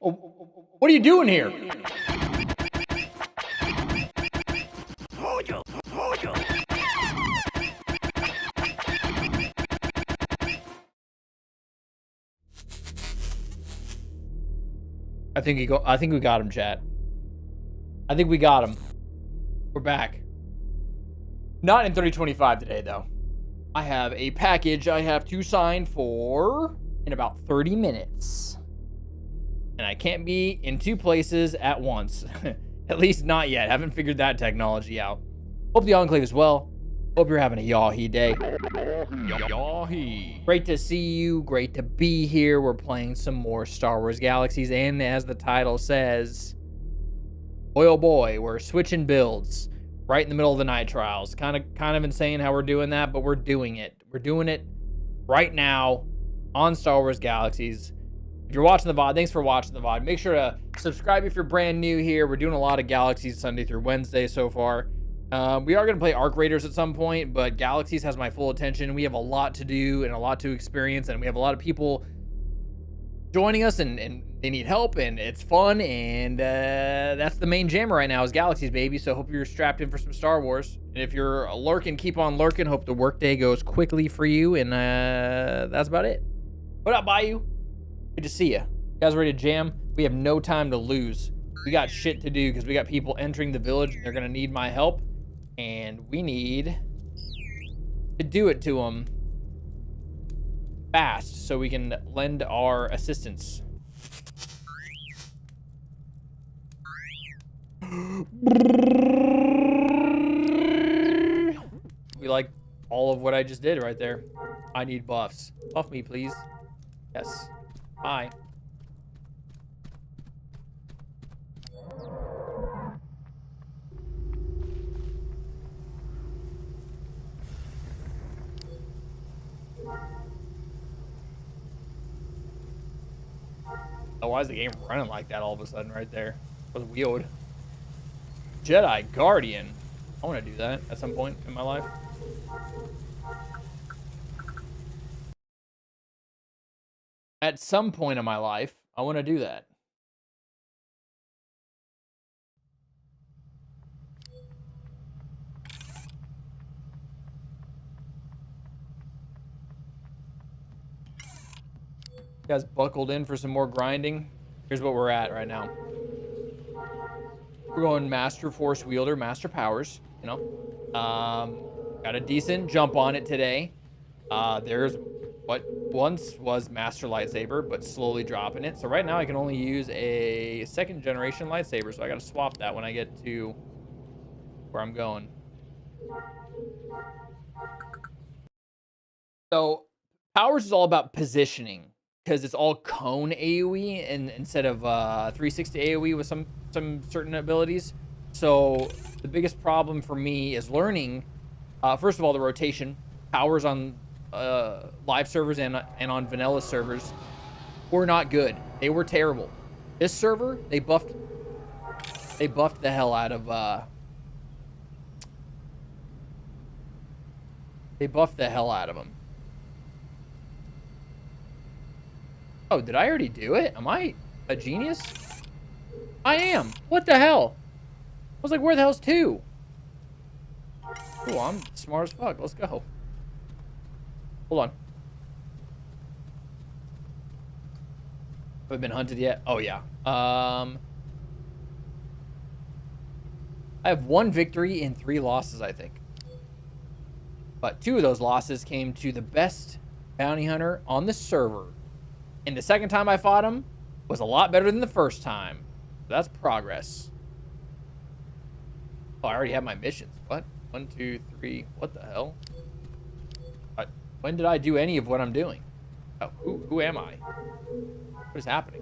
What are you doing here? I think we got him, chat. I think we got him. We're back. Not in 3025 today, though. I have a package I have to sign for in about 30 minutes. And I can't be in two places at once. At least not yet. Haven't figured that technology out. Hope the Enclave is well. Hope you're having a yahi day. Yahi. Great to see you. Great to be here. We're playing some more Star Wars Galaxies. And as the title says, boy oh boy, we're switching builds right in the middle of the night trials. Kind of insane how we're doing that, but we're doing it. We're doing it right now on Star Wars Galaxies. If you're watching the VOD, thanks for watching the VOD. Make sure to subscribe if you're brand new here. We're doing a lot of Galaxies Sunday through Wednesday so far. We are going to play Arc Raiders at some point, but Galaxies has my full attention. We have a lot to do and a lot to experience, and we have a lot of people joining us, and they need help, and it's fun, and that's the main jammer right now is Galaxies, baby. So hope you're strapped in for some Star Wars. And if you're lurking, keep on lurking. Hope the workday goes quickly for you, and that's about it. What up, Bayou? Good to see you. You guys ready to jam? We have no time to lose. We got shit to do because we got people entering the village, and they're going to need my help. And we need to do it to them fast so we can lend our assistance. We like all of what I just did right there. I need buffs. Buff me, please. Yes. Bye. Oh, why is the game running like that all of a sudden right there? Was wheeled. Jedi Guardian. I want to do that at some point in my life. At some point in my life, I want to do that. You guys buckled in for some more grinding? Here's what we're at right now. We're going Master Force Wielder, Master Powers, you know. Got a decent jump on it today. There's what once was Master Lightsaber, but slowly dropping it. So right now I can only use a second generation lightsaber, so I gotta swap that when I get to where I'm going. So Powers is all about positioning, because it's all cone AoE and instead of 360 AoE with some certain abilities. So the biggest problem for me is learning, first of all, the rotation. Powers on live servers and on vanilla servers were not good. They were terrible. This server, they buffed the hell out of them. Oh, did I already do it? Am I a genius? I am. What the hell? I was like, where the hell's 2? Cool, I'm smart as fuck. Let's go. Hold on. Have I been hunted yet? Oh, yeah. I have 1 victory and 3 losses, I think. But 2 of those losses came to the best bounty hunter on the server. And the second time I fought him was a lot better than the first time. So that's progress. Oh, I already have my missions. What? 1, 2, 3. What the hell? When did I do any of what I'm doing? Oh, who am I? What is happening?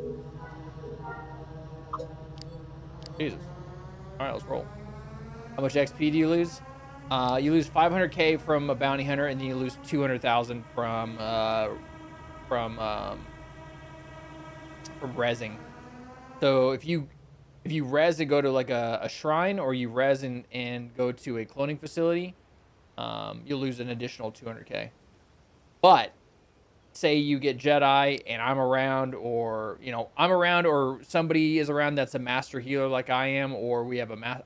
Jesus. All right, let's roll. How much XP do you lose? You lose 500k from a bounty hunter, and then you lose 200,000 from rezzing. So if you res and go to like a shrine, or you res and go to a cloning facility, you'll lose an additional 200k. But say you get Jedi and I'm around, or I'm around, or somebody is around that's a master healer like I am, or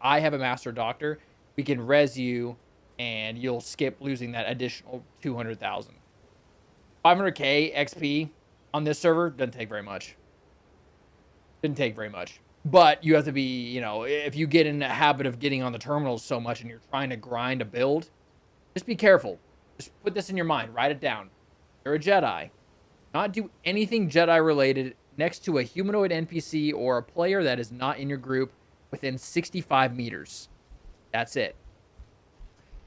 I have a master doctor, we can res you and you'll skip losing that additional 200,000. 500k XP on this server doesn't take very much. Didn't take very much. But you have to be, if you get in the habit of getting on the terminals so much and you're trying to grind a build, just be careful. Just put this in your mind. Write it down. You're a Jedi. Not do anything Jedi related next to a humanoid NPC or a player that is not in your group within 65 meters. That's it.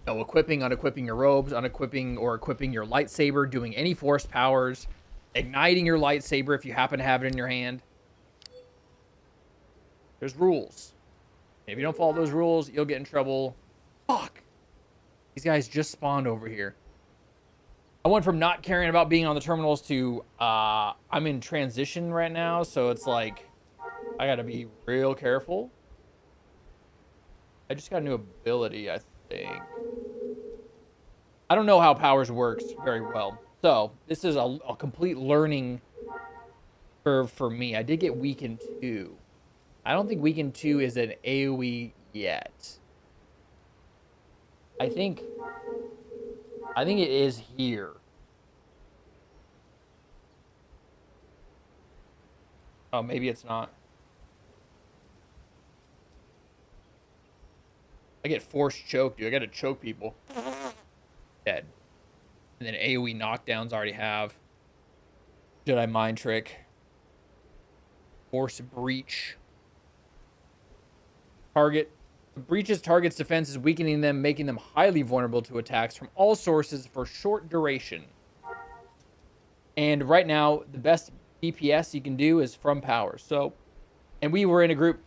No equipping, unequipping your robes, unequipping or equipping your lightsaber, doing any force powers, igniting your lightsaber if you happen to have it in your hand. There's rules. If you don't follow those rules, you'll get in trouble. Fuck. These guys just spawned over here. I went from not caring about being on the terminals to I'm in transition right now, so it's like I gotta be real careful. I just got a new ability, I think. I don't know how powers works very well, so this is a complete learning curve for me. I did get weakened 2. I don't think weakened 2 is an AoE yet. I think it is here. Oh, maybe it's not. I get forced choke, dude. I gotta choke people. Dead. And then AoE knockdowns already have. Jedi mind trick. Force breach. Breaches target's defenses, weakening them, making them highly vulnerable to attacks from all sources for short duration. And right now, the best DPS you can do is from powers. So, and we were in a group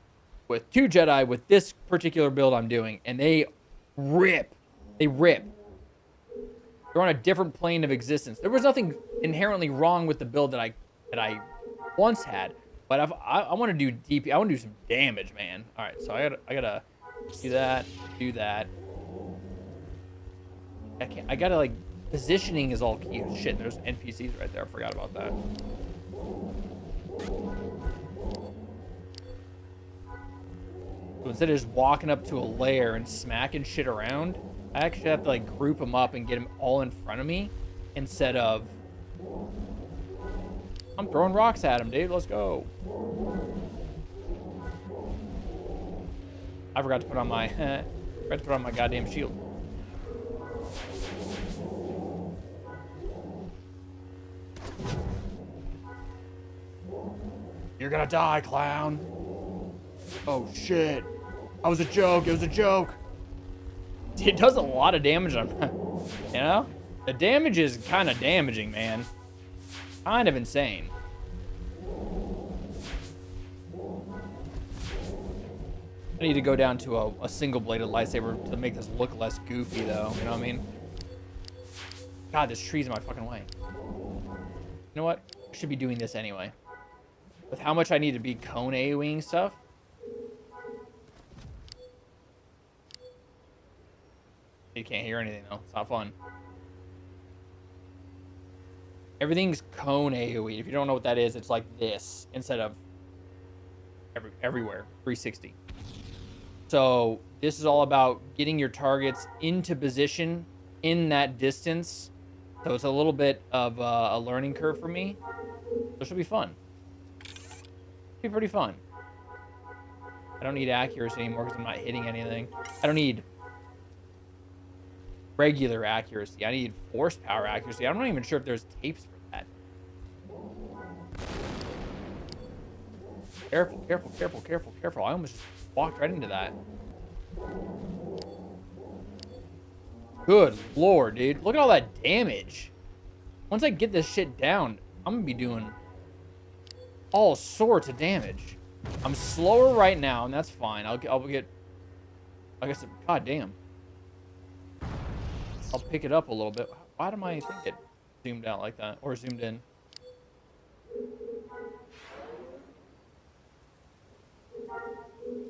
with 2 Jedi with this particular build I'm doing, and they rip. They rip. They're on a different plane of existence. There was nothing inherently wrong with the build that I once had, but I want to do DP. I want to do some damage, man. All right, so I gotta do that, do that. I gotta, like, positioning is all key. Shit, there's NPCs right there. I forgot about that. So instead of just walking up to a lair and smacking shit around, I actually have to, like, group them up and get them all in front of me instead of I'm throwing rocks at him, dude. Let's go. I forgot to put on my goddamn shield. You're gonna die, clown. Oh shit. That was a joke. It was a joke. It does a lot of damage on, you know? The damage is kind of damaging, man. Kind of insane. I need to go down to a single-bladed lightsaber to make this look less goofy, though. You know what I mean? God, this tree's in my fucking way. You know what? I should be doing this anyway. With how much I need to be cone AoEing stuff. You can't hear anything, though. It's not fun. Everything's cone AoE. If you don't know what that is, it's like this instead of everywhere. 360. So this is all about getting your targets into position in that distance. So it's a little bit of a learning curve for me. So it should be fun. Be pretty fun. I don't need accuracy anymore because I'm not hitting anything. I don't need regular accuracy. I need force power accuracy. I'm not even sure if there's tapes for that. Careful, careful, careful, careful, careful. I almost walked right into that. Good lord, dude. Look at all that damage. Once I get this shit down, I'm gonna be doing all sorts of damage. I'm slower right now, and that's fine. I'll get, like I said, god damn. I'll pick it up a little bit. Why do I think it zoomed out like that? Or zoomed in?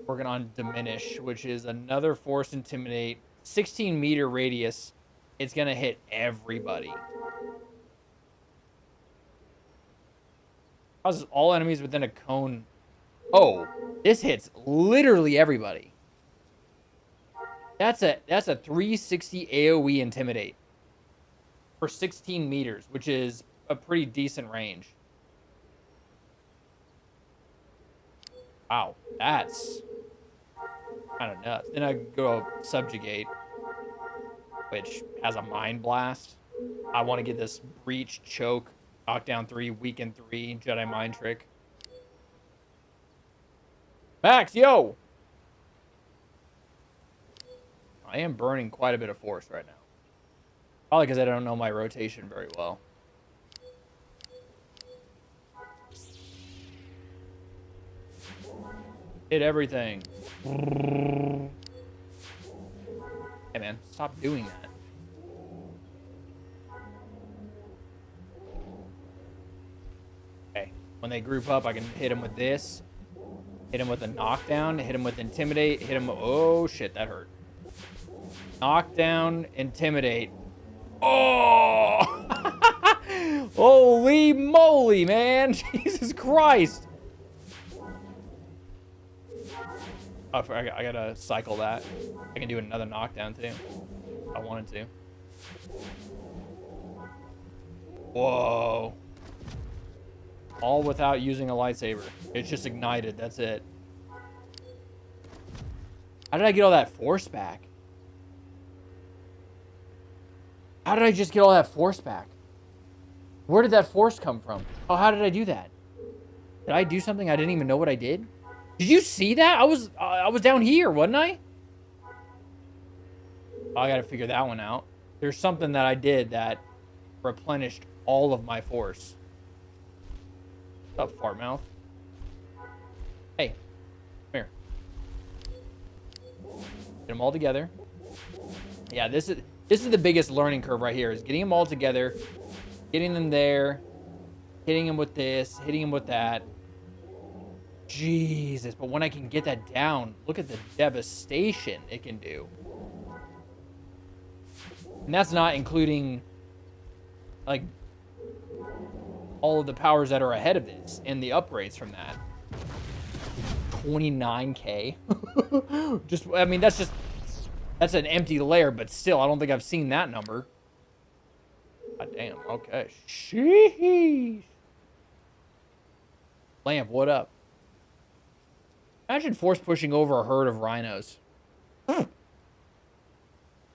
Working on Diminish, which is another Force Intimidate. 16-meter radius. It's going to hit everybody. Causes all enemies within a cone. Oh, this hits literally everybody. That's a 360 AoE intimidate for 16 meters, which is a pretty decent range. Wow, that's kind of nuts. Then I go subjugate, which has a mind blast. I want to get this breach, choke, knockdown 3, weaken 3, Jedi mind trick. Max, yo! I am burning quite a bit of force right now. Probably because I don't know my rotation very well. Hit everything. Hey man, stop doing that. Okay, when they group up, I can hit them with this. Hit him with a knockdown, hit him with intimidate, hit him. Oh shit, that hurt. Knockdown, intimidate. Oh! Holy moly, man! Jesus Christ! Oh, I gotta cycle that. I can do another knockdown too. If I wanted to. Whoa. All without using a lightsaber. It's just ignited, that's it. How did I get all that force back? How did I just get all that force back? Where did that force come from? Oh, how did I do that? Did I do something I didn't even know what I did? Did you see that? I was down here, wasn't I? Oh, I gotta figure that one out. There's something that I did that replenished all of my force. What's up, fart mouth? Hey, come here. Get them all together. Yeah, this is the biggest learning curve right here, is getting them all together, getting them there, hitting them with this, hitting them with that. Jesus, but when I can get that down, look at the devastation it can do. And that's not including, like, all of the powers that are ahead of this and the upgrades from that. 29k. Just, I mean, that's an empty layer, but still, I don't think I've seen that number. God damn, okay. Sheesh. Lamp, what up? Imagine force pushing over a herd of rhinos.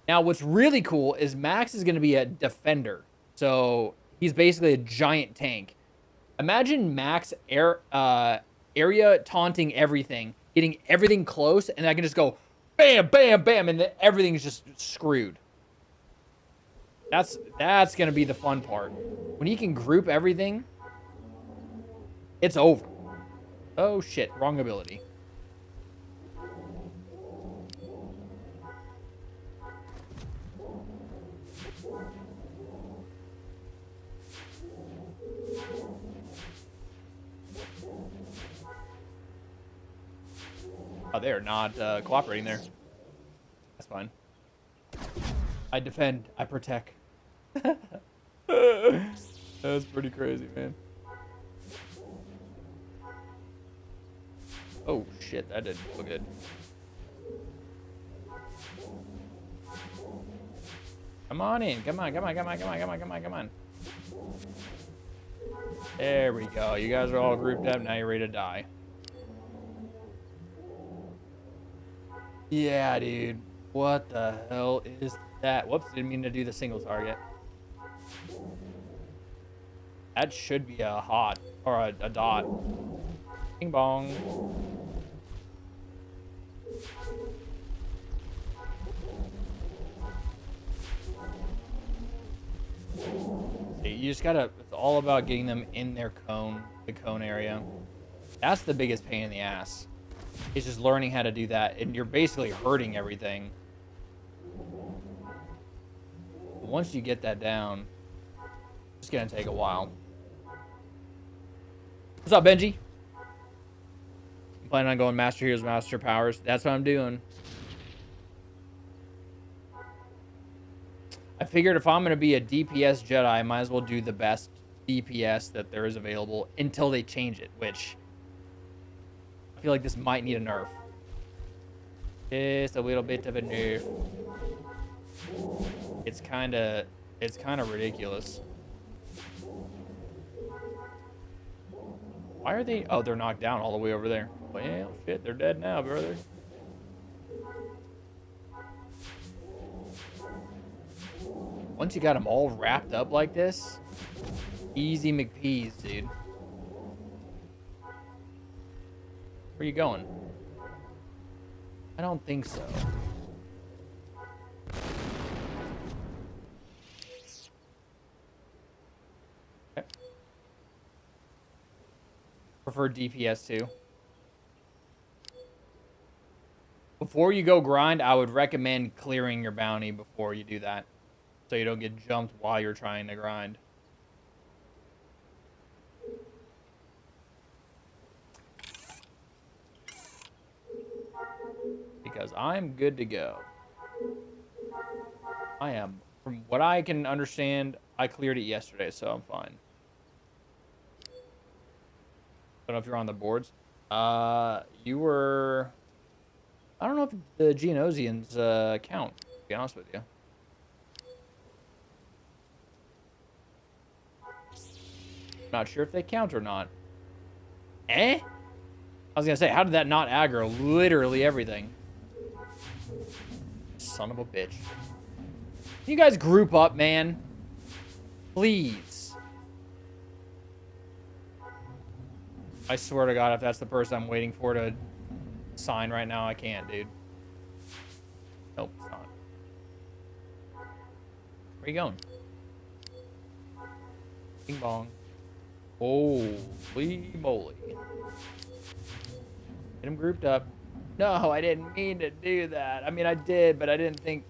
Now, what's really cool is Max is going to be a defender. So, he's basically a giant tank. Imagine Max area taunting everything, getting everything close, and I can just go bam, bam, bam, and everything's just screwed. That's going to be the fun part. When he can group everything, it's over. Oh, shit. Wrong ability. Oh, they're not cooperating there. That's fine. I defend. I protect. That's pretty crazy, man. Oh, shit. That didn't feel good. Come on in. Come on, come on, come on, come on, come on, come on, come on. There we go. You guys are all grouped up. Now you're ready to die. Yeah, dude. What the hell is that? Whoops, didn't mean to do the single target. That should be a hot, or a dot. Bing bong. See, you just gotta, it's all about getting them in their cone, the cone area. That's the biggest pain in the ass. It's just learning how to do that, and you're basically hurting everything. But once you get that down, it's gonna take a while. What's up, Benji? I'm planning on going Master Heroes, Master Powers. That's what I'm doing. I figured if I'm gonna be a DPS Jedi, I might as well do the best DPS that there is available until they change it, which I feel like this might need a nerf. Just a little bit of a nerf. It's kind of ridiculous. Why are they? Oh, they're knocked down all the way over there. Well, shit, they're dead now, brother. Once you got them all wrapped up like this, easy McPeas, dude. Where you going? I don't think so. Okay. Prefer DPS too. Before you go grind, I would recommend clearing your bounty before you do that, so you don't get jumped while you're trying to grind. Because I'm good to go. I am. From what I can understand, I cleared it yesterday, so I'm fine. Don't know if you're on the boards. You were... I don't know if the Geonosians count, to be honest with you. Not sure if they count or not. Eh? I was gonna say, how did that not aggro literally everything? Son of a bitch. Can you guys group up, man? Please. I swear to God, if that's the person I'm waiting for to sign right now, I can't, dude. Nope, it's not. Where you going? Bing bong. Holy moly. Get them grouped up. No, I didn't mean to do that. I mean, I did, but I didn't think...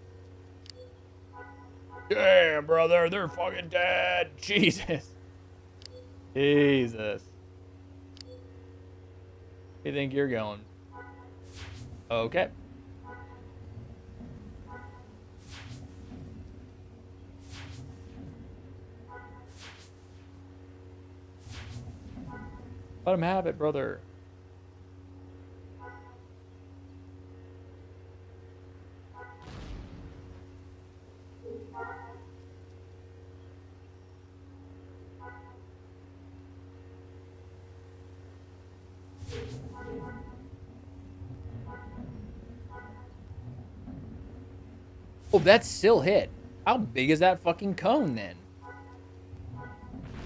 Damn, brother, they're fucking dead. Jesus. Jesus. Where do you think you're going? Okay. Let him have it, brother. Oh, that's still hit. How big is that fucking cone then?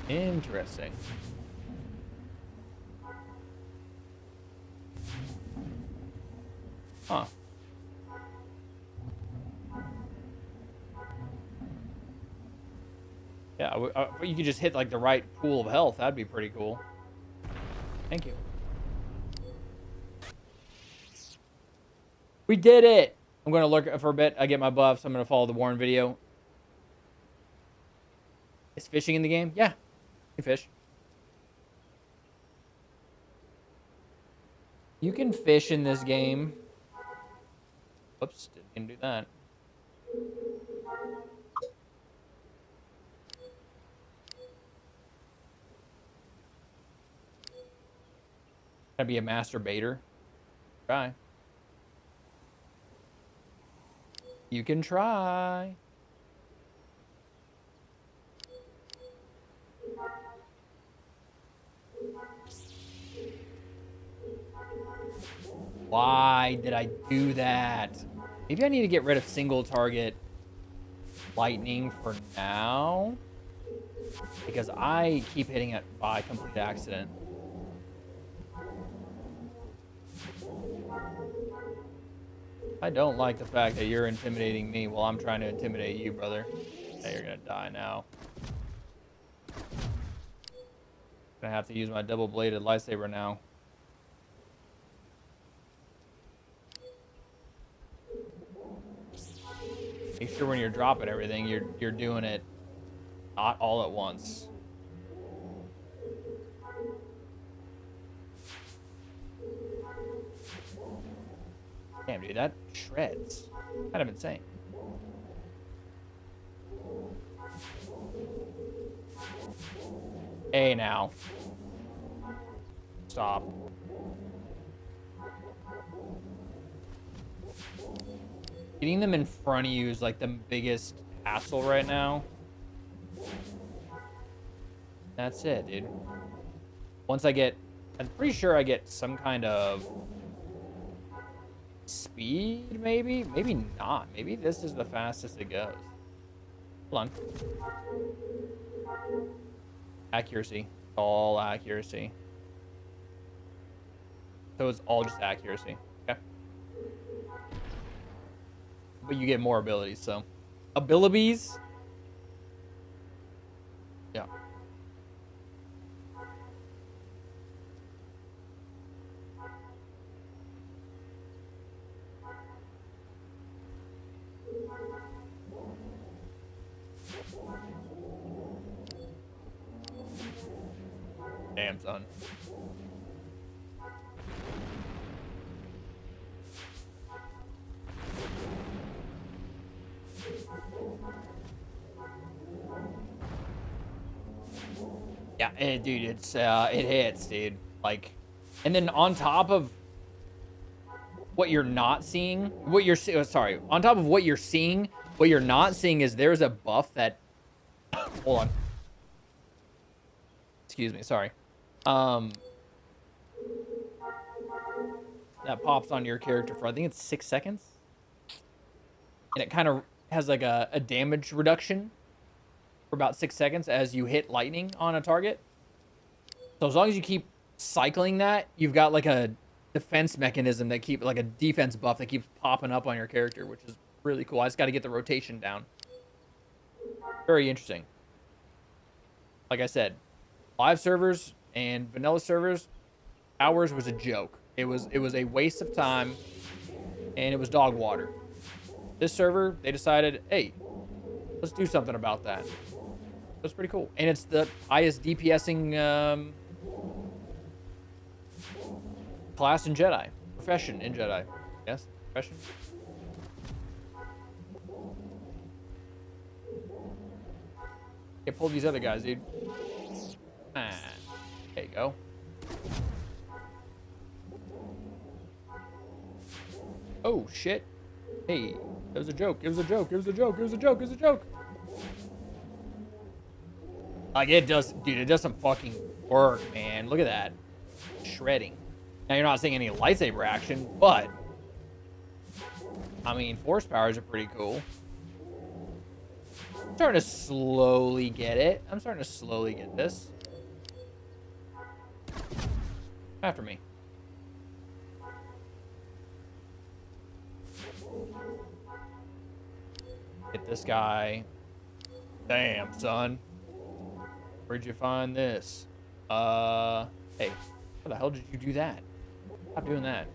Interesting. Huh. Yeah, you could just hit like the right pool of health. That'd be pretty cool. Thank you. We did it. I'm going to lurk for a bit. I get my buffs. I'm going to follow the Warren video. Is fishing in the game? Yeah. You can fish. You can fish in this game. Whoops, didn't do that. Gotta be a master baiter. Try. You can try. Why did I do that? Maybe I need to get rid of single target lightning for now. Because I keep hitting it by complete accident. I don't like the fact that you're intimidating me while I'm trying to intimidate you, brother. Hey, you're gonna die now. Gonna have to use my double-bladed lightsaber now. Make sure when you're dropping everything, you're doing it not all at once. Damn, dude, that shreds. Kind of insane. Hey, now. Stop. Getting them in front of you is like the biggest hassle right now. That's it, dude. Once I get... I'm pretty sure I get some kind of... speed, maybe? Maybe not. Maybe this is the fastest it goes. Hold on. Accuracy. All accuracy. So it's all just accuracy. Okay. But you get more abilities, so. Abilities? Yeah. Damn, son. Yeah, dude, it's it hits, dude. Like, and then on top of what you're not seeing, what you're sorry, on top of what you're seeing, what you're not seeing is there's a buff that. Hold on. Excuse me, sorry. That pops on your character for I think it's 6 seconds, and it kind of has like a damage reduction for about 6 seconds as you hit lightning on a target. So as long as you keep cycling that, you've got like a defense mechanism that keep like a defense buff that keeps popping up on your character, which is really cool. I just got to get the rotation down. Very interesting. Like I said, live servers and vanilla servers, hours was a joke. It was a waste of time, and it was dog water. This server, they decided, hey, let's do something about that. That's pretty cool, and it's the highest DPSing class in Jedi, profession in Jedi. Yes, profession. Can't pull these other guys, dude. Ah, there you go. Oh shit! Hey, it was a joke. It was a joke. It was a joke. It was a joke. It was a joke. Like it does, dude. It does some fucking work, man. Look at that, shredding. Now you're not seeing any lightsaber action, but I mean, force powers are pretty cool. I'm starting to slowly get it. I'm starting to slowly get this. After me. Hit this guy. Damn, son. Where'd you find this? Hey, how the hell did you do that? Stop doing that.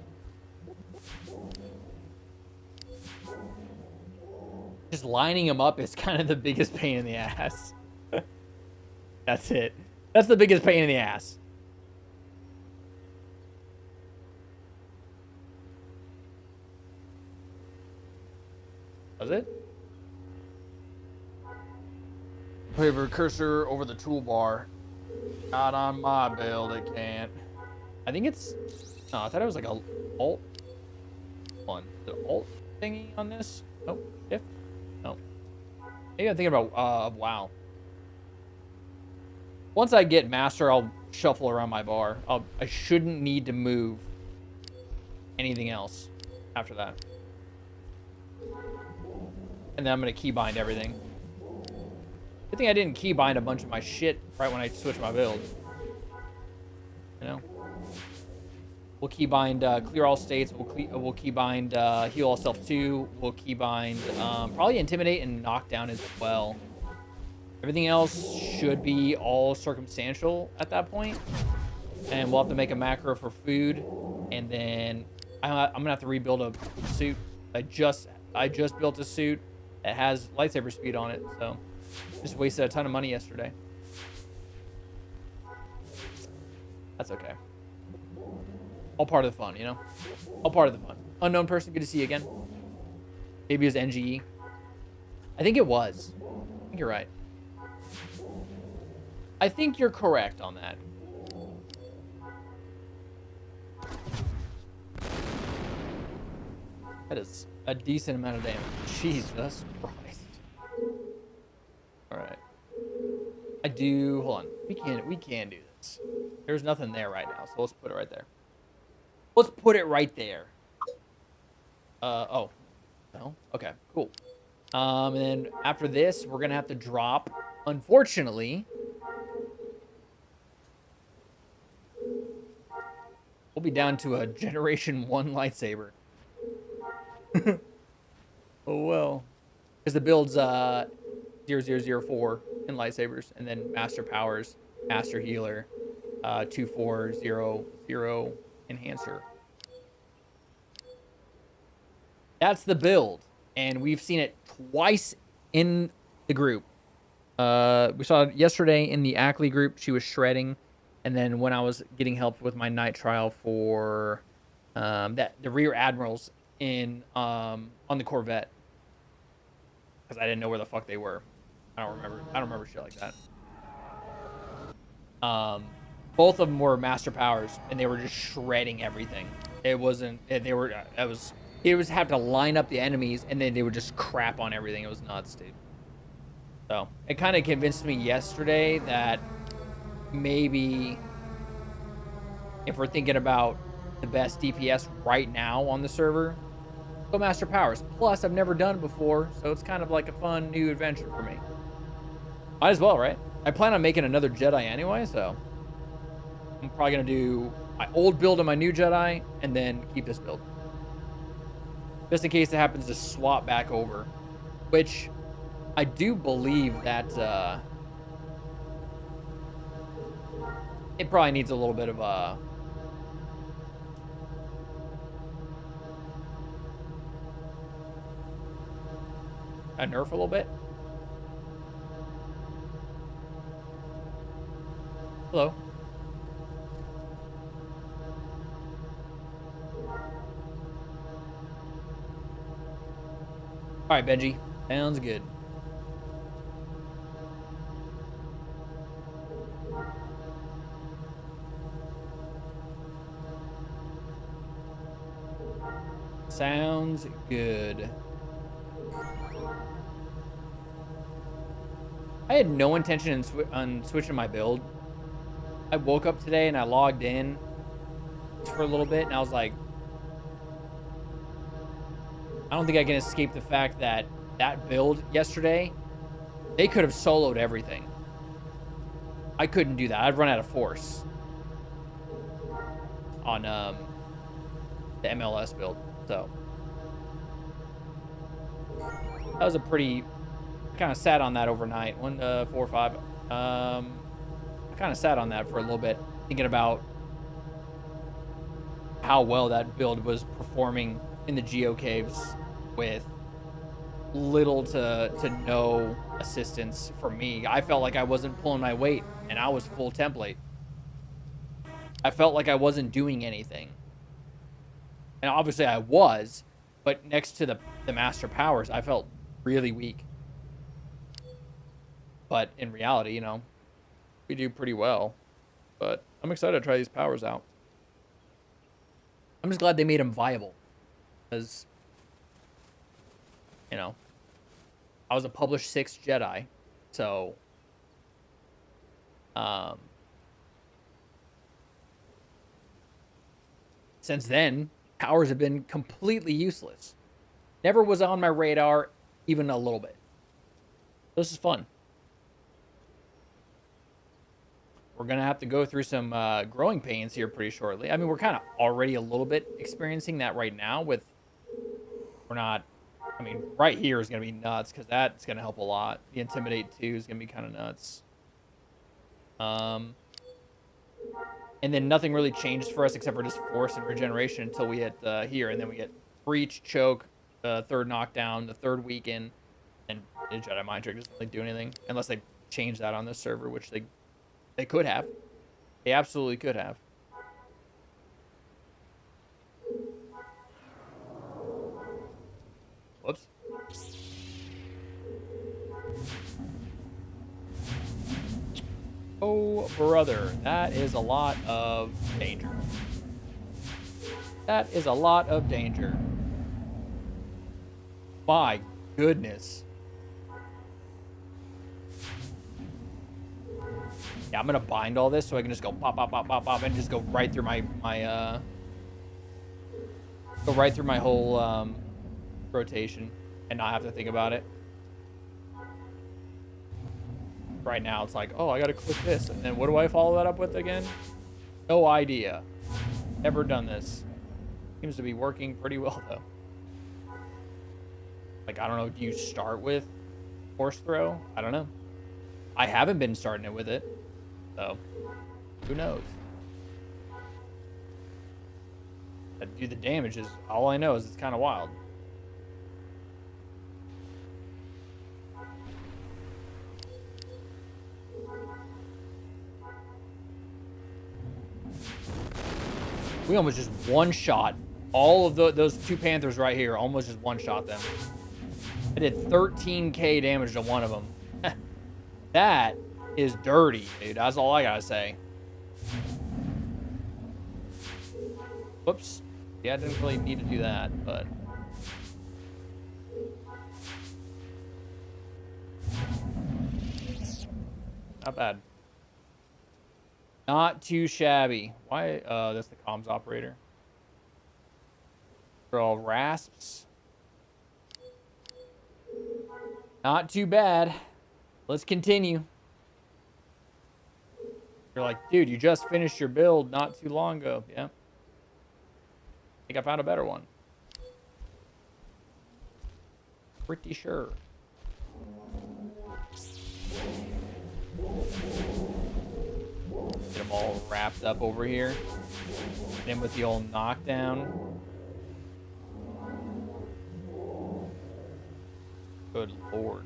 Just lining them up is kind of the biggest pain in the ass. That's it. That's the biggest pain in the ass. Was it? Hover cursor over the toolbar. Not on my build, it can't. I think it's... No, I thought it was like a alt one. The alt thingy on this? Nope. Shift? No. Maybe I'm thinking about WoW. Once I get master, I'll shuffle around my bar. I shouldn't need to move anything else after that. And then I'm going to keybind everything. Good thing I didn't keybind a bunch of my shit right when I switched my build. You know? We'll keybind clear all states. We'll keybind heal all self 2. We'll keybind probably intimidate and knockdown as well. Everything else should be all circumstantial at that point. And we'll have to make a macro for food. And then I'm going to have to rebuild a suit. I just built a suit that has lightsaber speed on it. So just wasted a ton of money yesterday. That's okay. All part of the fun, you know? All part of the fun. Unknown person, good to see you again. Maybe it was NGE. I think it was. I think you're right. I think you're correct on that. That is a decent amount of damage. Jesus Christ. All right. I do. Hold on. We can do this. There's nothing there right now, so let's put it right there. Let's put it right there. Oh. No? Okay, cool. And then after this, we're gonna have to drop, unfortunately. We'll be down to a Generation 1 lightsaber. Oh well. Because the build's 0004 in lightsabers, and then Master Powers, Master Healer, 2400 Enhancer. That's the build, and we've seen it twice in the group. We saw it yesterday in the Ackley group. She was shredding, and then when I was getting help with my night trial for the rear admirals in on the Corvette, because I didn't know where the fuck they were. I don't remember shit like that. Both of them were Master Powers, and they were just shredding everything. It wasn't. They were. It was have to line up the enemies, and then they would just crap on everything. It was nuts, dude. So it kind of convinced me yesterday that maybe if we're thinking about the best DPS right now on the server, go Master Powers. Plus, I've never done it before, so it's kind of like a fun new adventure for me. Might as well, right? I plan on making another Jedi anyway, so I'm probably gonna do my old build and my new Jedi, and then keep this build. Just in case it happens to swap back over. Which, I do believe that, it probably needs a little bit of, a nerf a little bit. Hello. All right, Benji. Sounds good. Sounds good. I had no intention on switching my build. I woke up today and I logged in for a little bit, and I was like, I don't think I can escape the fact that that build yesterday, they could have soloed everything. I couldn't do that. I'd run out of force on the MLS build. So that was a pretty, kind of sat on that overnight. 1, 4, 5. I kind of sat on that for a little bit, thinking about how well that build was performing in the Geo Caves with little to no assistance from me. I felt like I wasn't pulling my weight, and I was full template. I felt like I wasn't doing anything. And obviously I was, but next to the Master Powers, I felt really weak. But in reality, you know, we do pretty well. But I'm excited to try these powers out. I'm just glad they made them viable. Because, you know, I was a published 6th Jedi. So, since then, powers have been completely useless. Never was on my radar even a little bit. This is fun. We're going to have to go through some growing pains here pretty shortly. I mean, we're kind of already a little bit experiencing that right now with... We're not... I mean, right here is going to be nuts because that's going to help a lot. The Intimidate 2 is going to be kind of nuts. And then nothing really changes for us except for just Force and Regeneration until we hit here. And then we get Breach, Choke, the 3rd Knockdown, the 3rd Weaken, and Jedi Mind Trick doesn't really do anything. Unless they change that on this server, which they could have. They absolutely could have. Whoops. Oh, brother. That is a lot of danger. That is a lot of danger. My goodness. Yeah, I'm gonna bind all this so I can just go pop, pop, pop, pop, pop, and just go right through my whole rotation and not have to think about it. Right now, it's like, oh, I gotta click this, and then what do I follow that up with again? No idea. Never done this. Seems to be working pretty well though. Like, I don't know, do you start with force throw? I don't know. I haven't been starting it with it, so who knows? That do the damage is all I know is it's kind of wild. We almost just one-shot all of those two Panthers right here. Almost just one-shot them. I did 13k damage to one of them. That is dirty, dude. That's all I gotta say. Whoops. Yeah, I didn't really need to do that, but... not bad. Not too shabby. Why? That's the comms operator. For all rasps. Not too bad. Let's continue. You're like, dude, you just finished your build not too long ago. Yeah. I think I found a better one. Pretty sure. Get them all wrapped up over here. Then with the old knockdown. Good lord.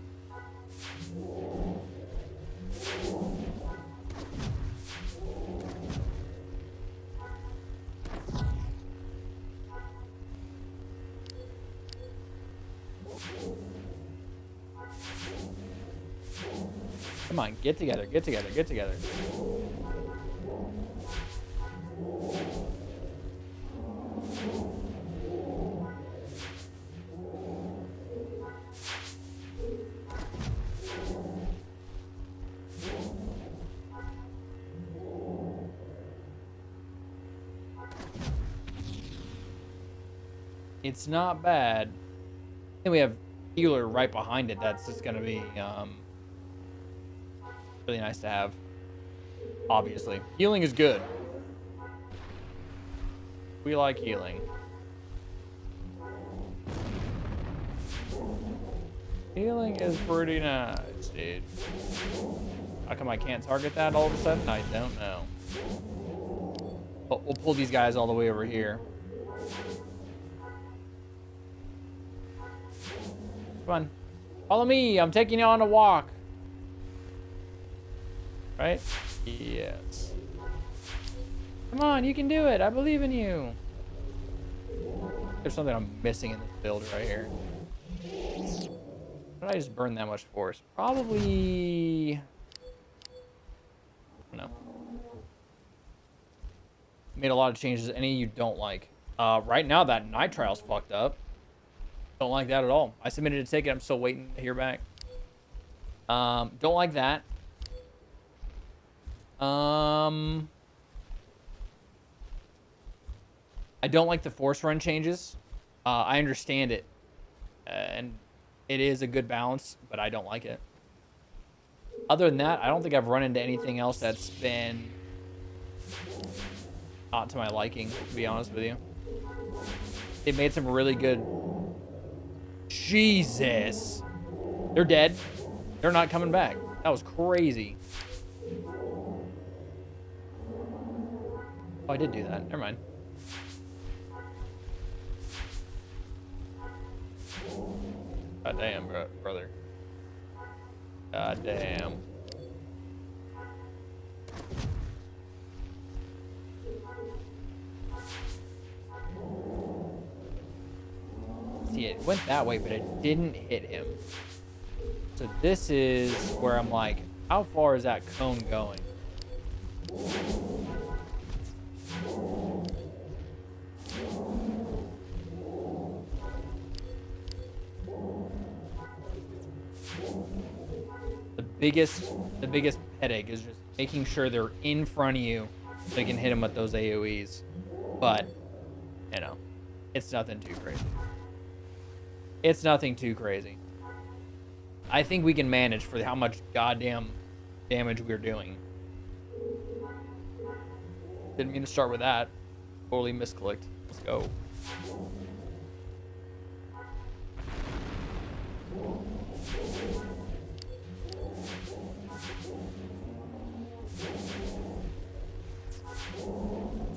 Come on, get together, get together, get together. It's not bad. Then we have healer right behind it. That's just gonna be really nice to have. Obviously, healing is good. We like healing. Healing is pretty nice, dude. How come I can't target that all of a sudden? I don't know. But we'll pull these guys all the way over here. Come on. Follow me. I'm taking you on a walk. Right? Yes. Come on, you can do it. I believe in you. There's something I'm missing in this build right here. Why did I just burn that much force? Probably... no. Made a lot of changes. Any you don't like. Right now, that nitrile's fucked up. Don't like that at all. I submitted a ticket. I'm still waiting to hear back. Don't like that. I don't like the force run changes. I understand it. And it is a good balance, but I don't like it. Other than that, I don't think I've run into anything else that's been not to my liking, to be honest with you. They made some really good... Jesus. They're dead. They're not coming back. That was crazy. Oh, I did do that. Never mind. God damn, brother. God damn. See, it went that way, but it didn't hit him. So this is where I'm like, how far is that cone going? The biggest headache is just making sure they're in front of you so you can hit them with those AoEs. But, you know, it's nothing too crazy. It's nothing too crazy. I think we can manage for how much goddamn damage we're doing. Didn't mean to start with that. Totally misclicked. Let's go.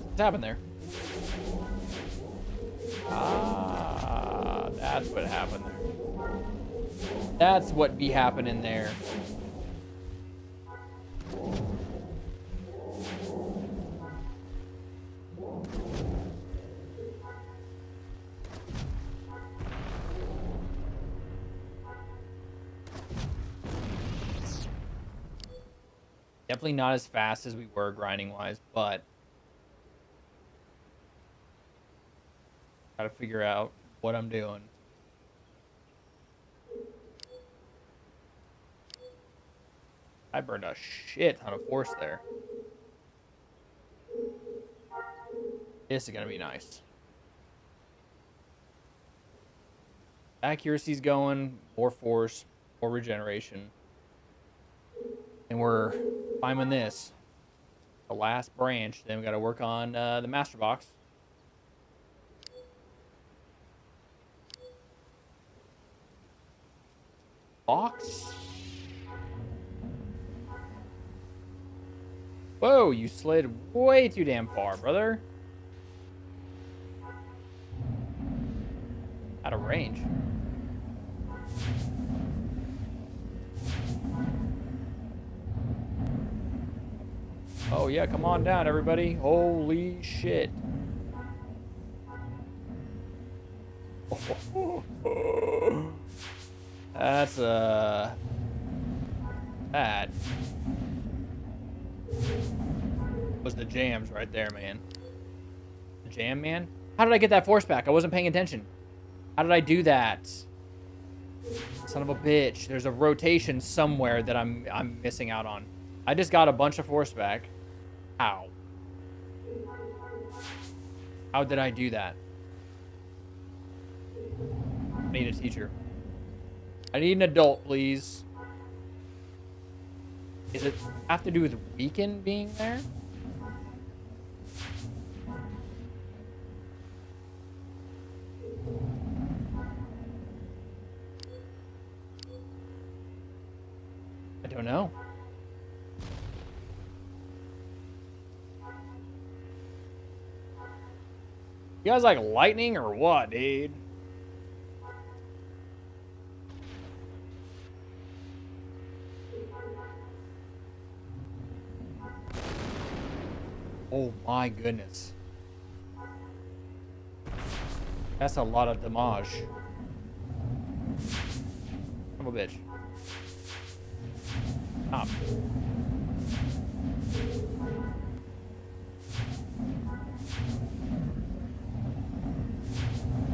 What's happened there? Ah, that's what happened there. That's what be happening there. Definitely not as fast as we were grinding-wise, but gotta figure out what I'm doing. I burned a shit ton of force there. This is gonna be nice. Accuracy's going, more force, more regeneration. And we're climbing this. The last branch. Then we gotta work on the master box. Box? Whoa, you slid way too damn far, brother. Out of range. Oh yeah, come on down, everybody. Holy shit. That's that was the jams right there, man. The jam, man. How did I get that force back? I wasn't paying attention. How did I do that? Son of a bitch. There's a rotation somewhere that I'm missing out on. I just got a bunch of force back. How? How did I do that? I need a teacher. I need an adult, please. Does it have to do with Weaken being there? I don't know. You guys like lightning or what, dude? Oh my goodness. That's a lot of damage. Son of a bitch. Stop.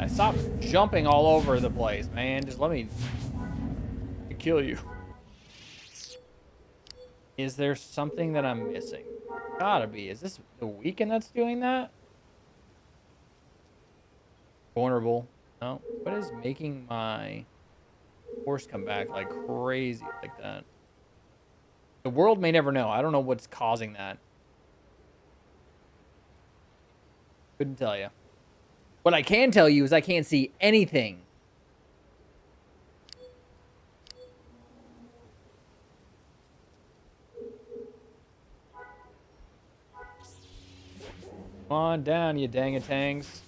Stop jumping all over the place, man. Just let me kill you. Is there something that I'm missing? Gotta be. Is this the Weaken that's doing that? Vulnerable. No. What is making my force come back like crazy like that? The world may never know. I don't know what's causing that. Couldn't tell you. What I can tell you is I can't see anything. Come on down, you dang-a-tangs.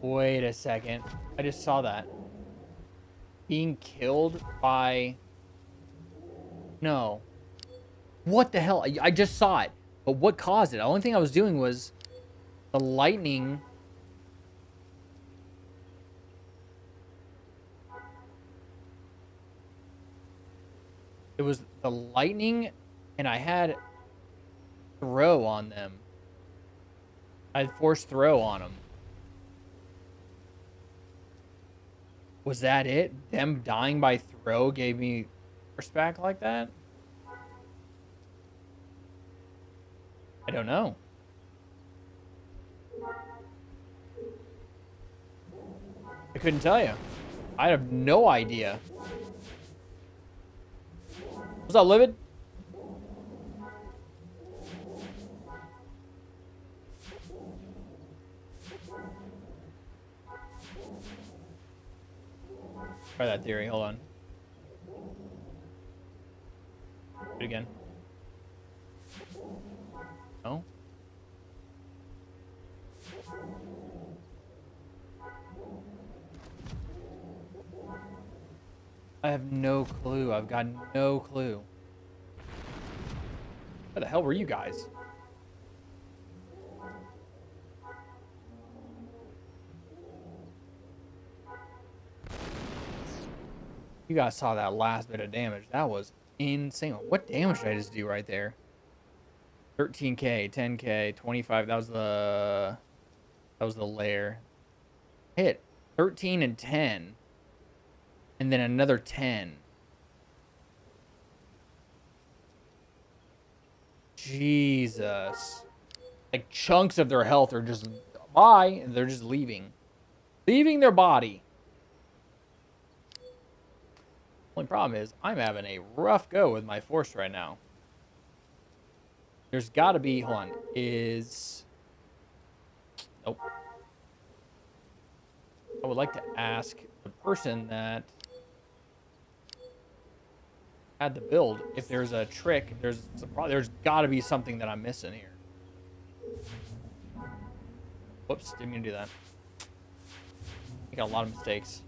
Wait a second. I just saw that. Being killed by No. What the hell? I just saw it. But what caused it? The only thing I was doing was the lightning. It was the lightning, and I had throw on them. I had forced throw on them. Was that it? Them dying by throw gave me force back like that? I don't know. I couldn't tell you. I have no idea. What's up, Livid? Try that theory. Hold on. Do it again. No? I have no clue. I've got no clue. Where the hell were you guys? You guys saw that last bit of damage. That was insane. What damage did I just do right there? 13k, 10k, 25. That was the lair. Hit 13 and 10. And then another 10. Jesus. Like chunks of their health are just bye, and they're just leaving. Leaving their body. Only problem is I'm having a rough go with my force right now. There's got to be, hold on, nope. I would like to ask the person that had the build if there's a trick. There's got to be something that I'm missing here. Whoops, didn't mean to do that. I got a lot of mistakes.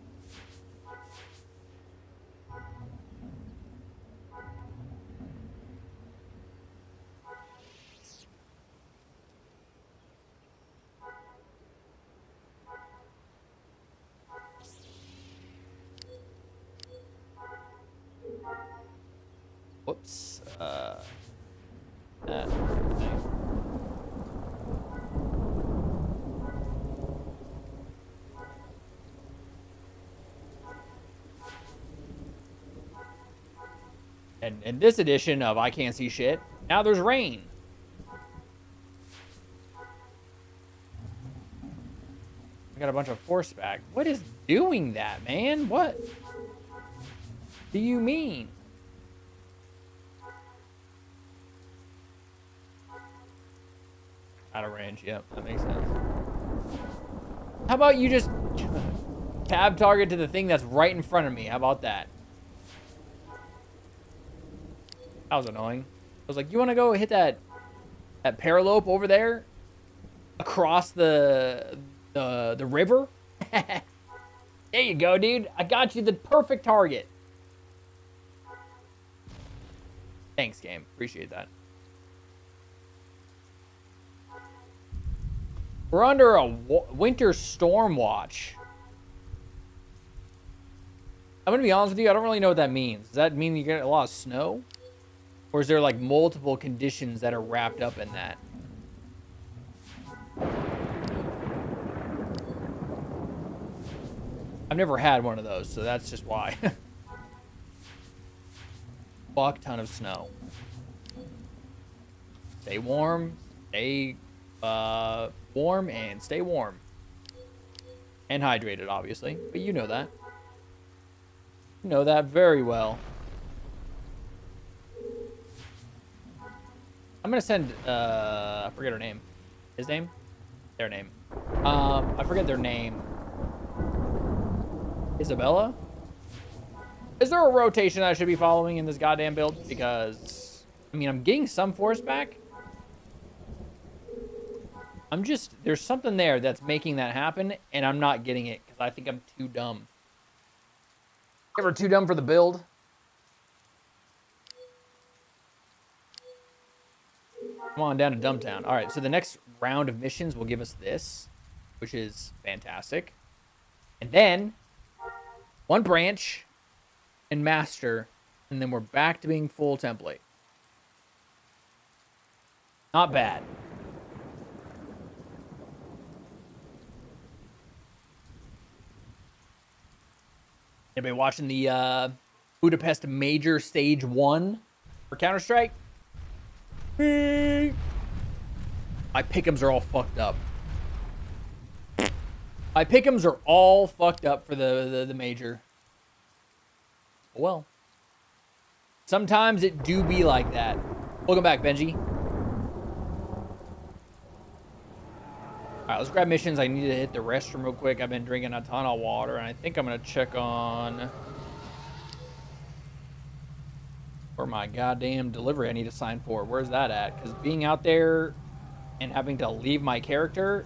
Whoops. Okay. And in this edition of I Can't See Shit, now there's rain. I got a bunch of force back. What is doing that, man? What do you mean? Out of range, yep, that makes sense. How about you just tab target to the thing that's right in front of me? How about that? That was annoying. I was like, you want to go hit that paralope over there across the river? There you go, dude. I got you the perfect target. Thanks, game. Appreciate that. We're under a winter storm watch. I'm gonna be honest with you. I don't really know what that means. Does that mean you get a lot of snow? Or is there like multiple conditions that are wrapped up in that? I've never had one of those, so that's just why. Fuck ton of snow. Stay warm, stay warm, and stay warm. And hydrated, obviously, but you know that. You know that very well. I'm gonna send, I forget her name. His name? Their name. I forget their name. Isabella? Is there a rotation I should be following in this goddamn build? Because, I mean, I'm getting some force back. There's something there that's making that happen, and I'm not getting it because I think I'm too dumb. Ever too dumb for the build? Come on down to Dumbtown. All right, so the next round of missions will give us this, which is fantastic. And then one branch and master, and then we're back to being full template. Not bad. Anybody watching the Budapest Major Stage 1 for Counter-Strike? My pick'ems are all fucked up. My pick'ems are all fucked up for the major. Well, sometimes it do be like that. Welcome back, Benji. All right, let's grab missions. I need to hit the restroom real quick. I've been drinking a ton of water, and I think I'm gonna check on where my goddamn delivery I need to sign for. Where's that at? Because being out there and having to leave my character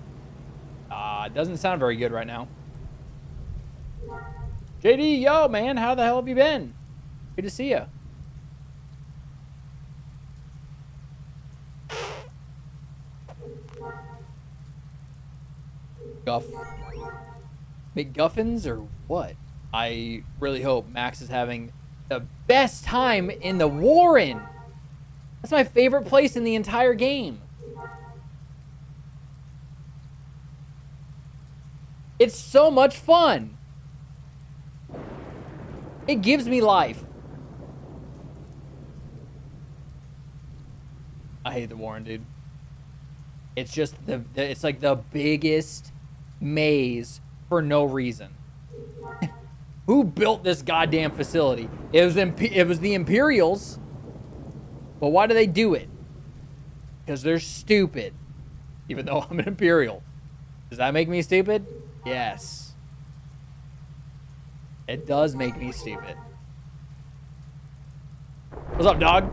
doesn't sound very good right now. JD, yo, man, how the hell have you been? Good to see you. Guff. McGuffins or what? I really hope Max is having the best time in the Warren. That's my favorite place in the entire game. It's so much fun. It gives me life. I hate the Warren, dude. It's just it's like the biggest maze for no reason. Who built this goddamn facility? It was the Imperials. But why do they do it? Because they're stupid. Even though I'm an Imperial. Does that make me stupid? Yes. It does make me stupid. What's up, dog?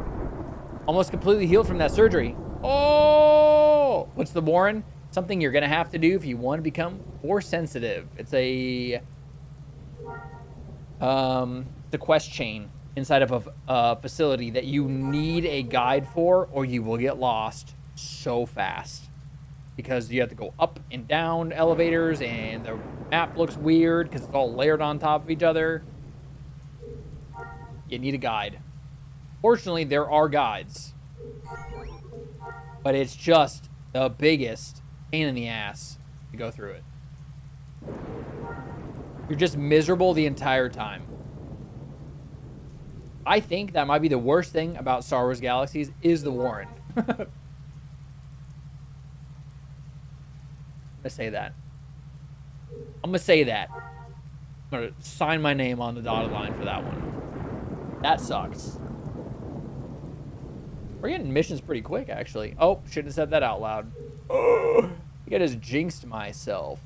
Almost completely healed from that surgery. Oh! What's the Warren? Something you're going to have to do if you want to become Force sensitive. It's a the quest chain inside of a facility that you need a guide for, or you will get lost so fast. Because you have to go up and down elevators, and the map looks weird because it's all layered on top of each other. You need a guide. Fortunately, there are guides. But it's just the biggest pain in the ass to go through it. You're just miserable the entire time. I think that might be the worst thing about Star Wars Galaxies is the Warren. I'm gonna say that. I'm gonna sign my name on the dotted line for that one. That sucks. We're getting missions pretty quick, actually. Oh, shouldn't have said that out loud. Oh, I think I just jinxed myself.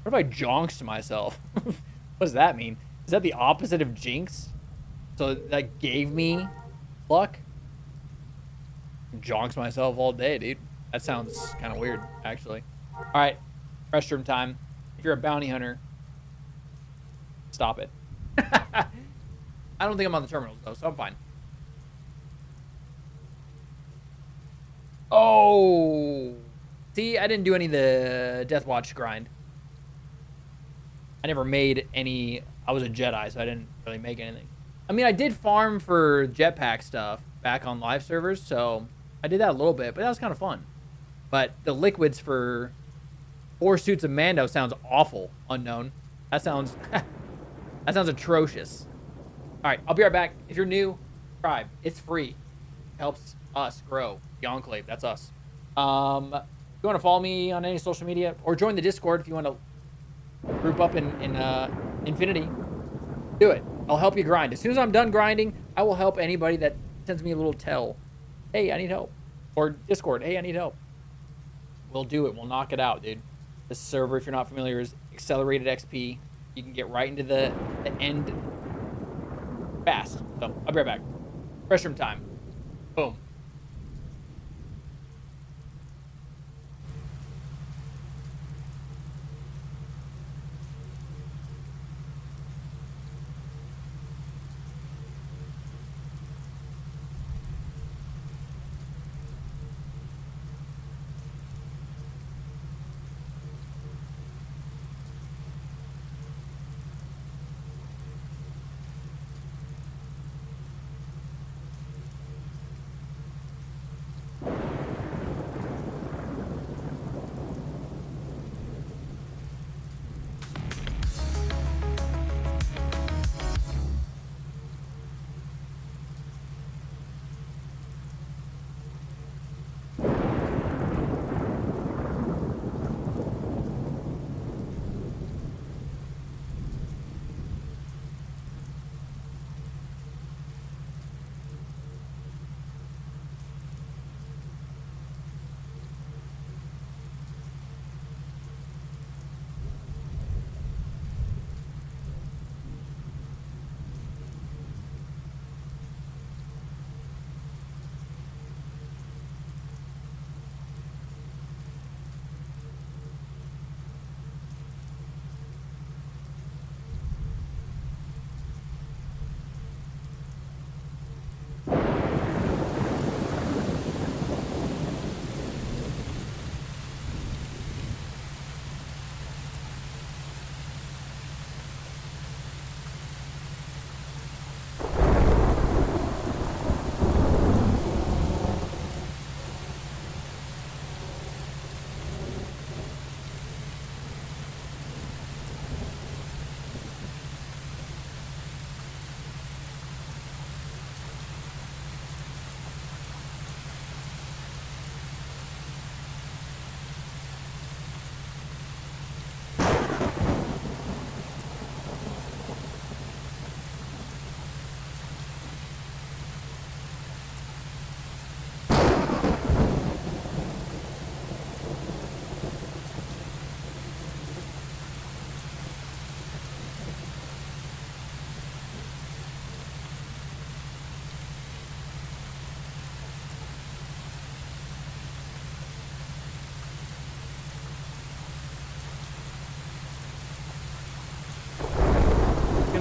What if I jonxed myself? What does that mean? Is that the opposite of jinx? So that gave me luck? Jonks myself all day, dude. That sounds kind of weird, actually. All right, restroom time. If you're a bounty hunter, stop it. I don't think I'm on the terminals, though, so I'm fine. Oh, see, I didn't do any of the Death Watch grind. I never made any. I was a Jedi, so I didn't really make anything. I mean, I did farm for jetpack stuff back on live servers, so I did that a little bit, but that was kind of fun. But the liquids for 4 suits of Mando sounds awful. Unknown. That sounds that sounds atrocious. All right, I'll be right back. If you're new, subscribe. It's free. It helps us grow. The Enclave, that's us. If you want to follow me on any social media, or join the Discord if you want to group up in Infinity, do it. I'll help you grind. As soon as I'm done grinding, I will help anybody that sends me a little tell. Hey, I need help. Or Discord, hey, I need help. We'll do it. We'll knock it out, dude. This server, if you're not familiar, is accelerated XP. You can get right into the end fast. So, I'll be right back. Restroom time. Boom.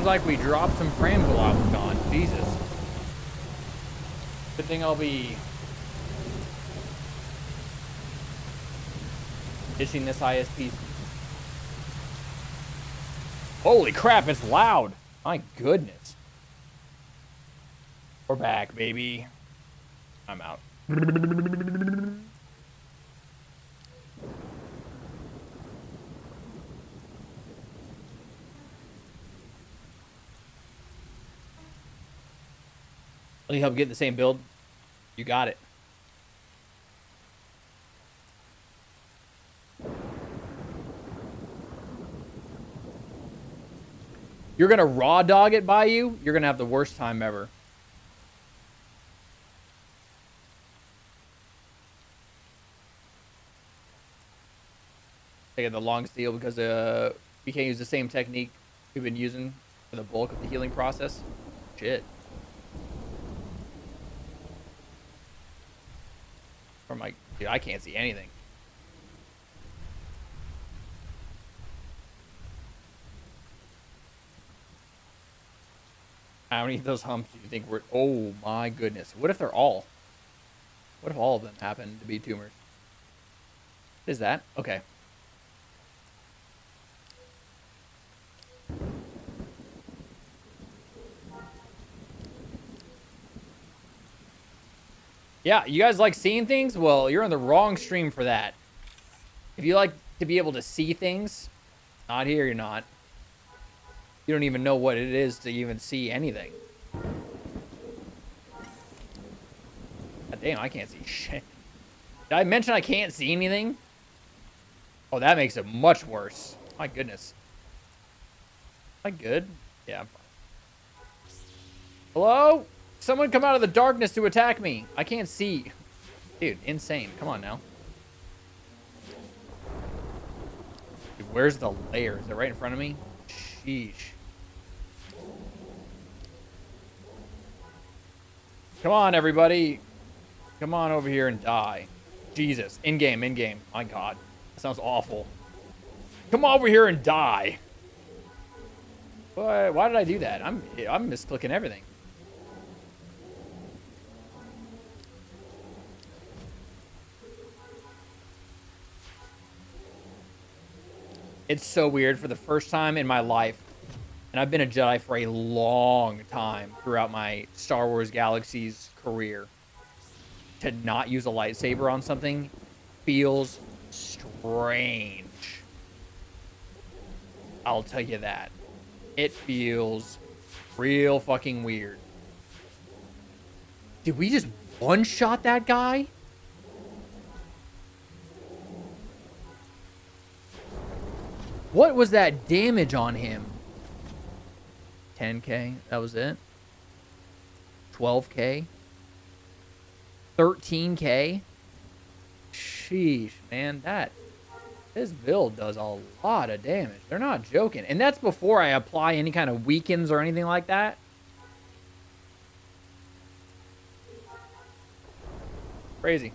like we dropped some frames while I was gone. Jesus. Good thing I'll be ditching this ISP. Holy crap, it's loud. My goodness. We're back, baby. I'm out. Let me help get the same build. You got it. You're gonna raw dog it by you? You're gonna have the worst time ever. Taking the long steel because we can't use the same technique we've been using for the bulk of the healing process. Shit. Or my, dude, I can't see anything. How many of those humps do you think were? Oh my goodness! What if they're all? What if all of them happen to be tumors? What is that? Okay. Yeah, you guys like seeing things? Well, you're on the wrong stream for that. If you like to be able to see things, not here, you're not. You don't even know what it is to even see anything. God damn, I can't see shit. Did I mention I can't see anything? Oh, that makes it much worse. My goodness. Am I good? Yeah, I'm fine. Hello? Someone come out of the darkness to attack me. I can't see. Dude, insane. Come on now. Dude, where's the lair? Is it right in front of me? Sheesh. Come on, everybody. Come on over here and die. Jesus. In-game, in-game. My God. That sounds awful. Come over here and die. Why did I do that? I'm misclicking everything. It's so weird. For the first time in my life, and I've been a Jedi for a long time throughout my Star Wars Galaxies career, to not use a lightsaber on something feels strange. I'll tell you that. It feels real fucking weird. Did we just one-shot that guy? What was that damage on him? 10K, that was it. 12K. 13K. Sheesh, man, this build does a lot of damage. They're not joking. And that's before I apply any kind of weakens or anything like that. Crazy.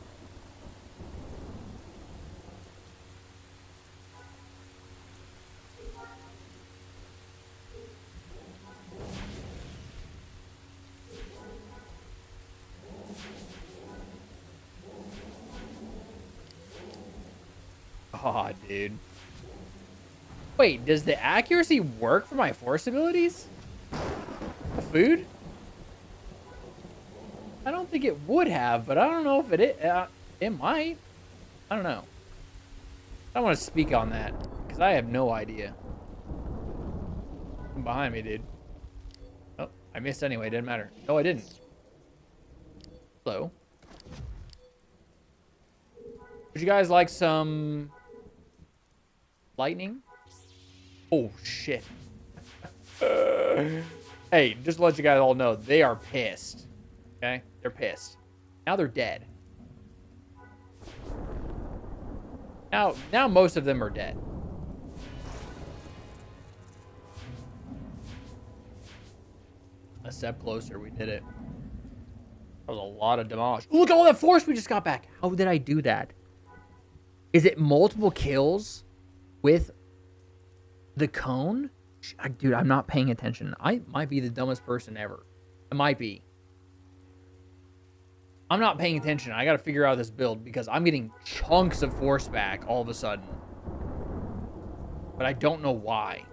Oh, dude. Wait, does the accuracy work for my force abilities? The food? I don't think it would have, but I don't know if it might. I don't know. I don't want to speak on that, because I have no idea. Come behind me, dude. Oh, I missed anyway. Didn't matter. No, I didn't. Hello. Would you guys like some lightning? Oh, shit. Hey, just to let you guys all know, they are pissed. Okay? They're pissed. Now they're dead. Now most of them are dead. A step closer. We did it. That was a lot of demolish. Look at all that force we just got back. How did I do that? Is it multiple kills with the cone? Dude, I'm not paying attention. I might be the dumbest person ever. I might be. I'm not paying attention. I got to figure out this build because I'm getting chunks of force back all of a sudden. But I don't know why.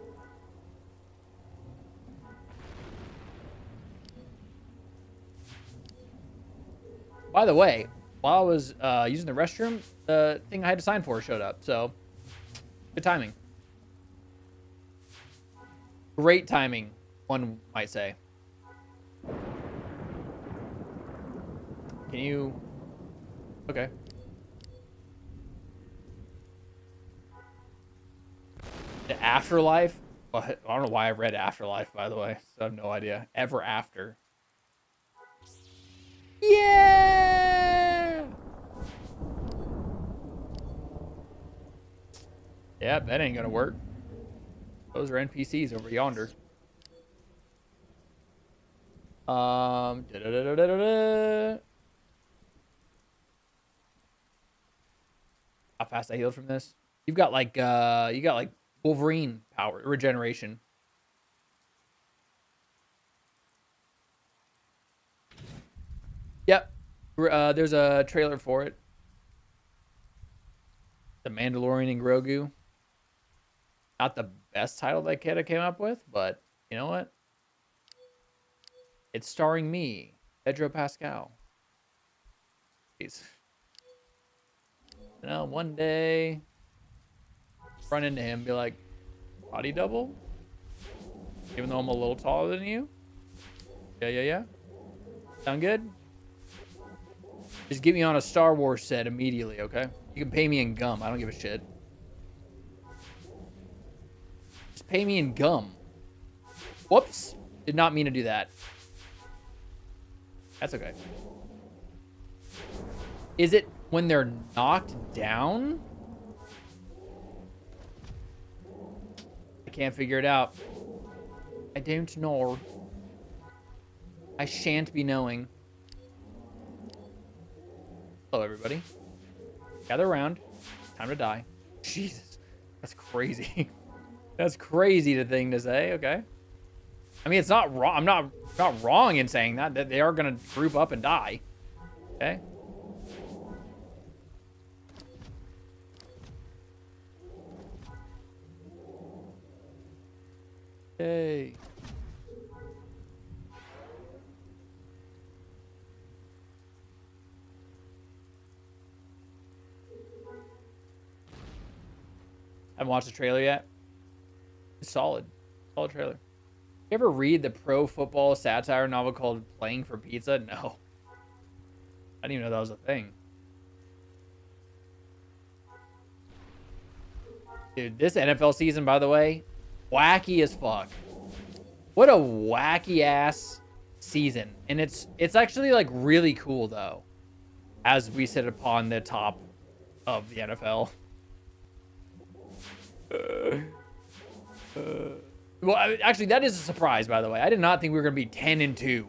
By the way, while I was using the restroom, the thing I had to sign for showed up. So, good timing. Great timing, one might say. Can you... Okay. The Afterlife? Well, I don't know why I read Afterlife, by the way. So I have no idea. Ever After. Yeah! Yeah, that ain't gonna work. Those are NPCs over yonder. How fast I healed from this? You got like Wolverine power regeneration. Yep. There's a trailer for it. The Mandalorian and Grogu. Not the best title that kid came up with, but you know what? It's starring me, Pedro Pascal. Jeez. You know, one day, run into him, be like, body double? Even though I'm a little taller than you? Yeah. Sound good? Just get me on a Star Wars set immediately, okay? You can pay me in gum. I don't give a shit. Just pay me in gum. Whoops. Did not mean to do that. That's okay. Is it when they're knocked down? I can't figure it out. I don't know. I shan't be knowing. Hello, everybody. Gather around. Time to die. Jesus. That's crazy. That's crazy to thing to say. Okay. I mean, it's not wrong. I'm not wrong in saying that they are going to group up and die. Okay. Yay. Haven't watched the trailer yet. It's solid. Solid trailer. You ever read the pro football satire novel called Playing for Pizza? No. I didn't even know that was a thing. Dude, this NFL season, by the way, wacky as fuck. What a wacky ass season. And it's actually like really cool though, as we sit upon the top of the NFL. Well, actually, that is a surprise, by the way. I did not think we were going to be 10-2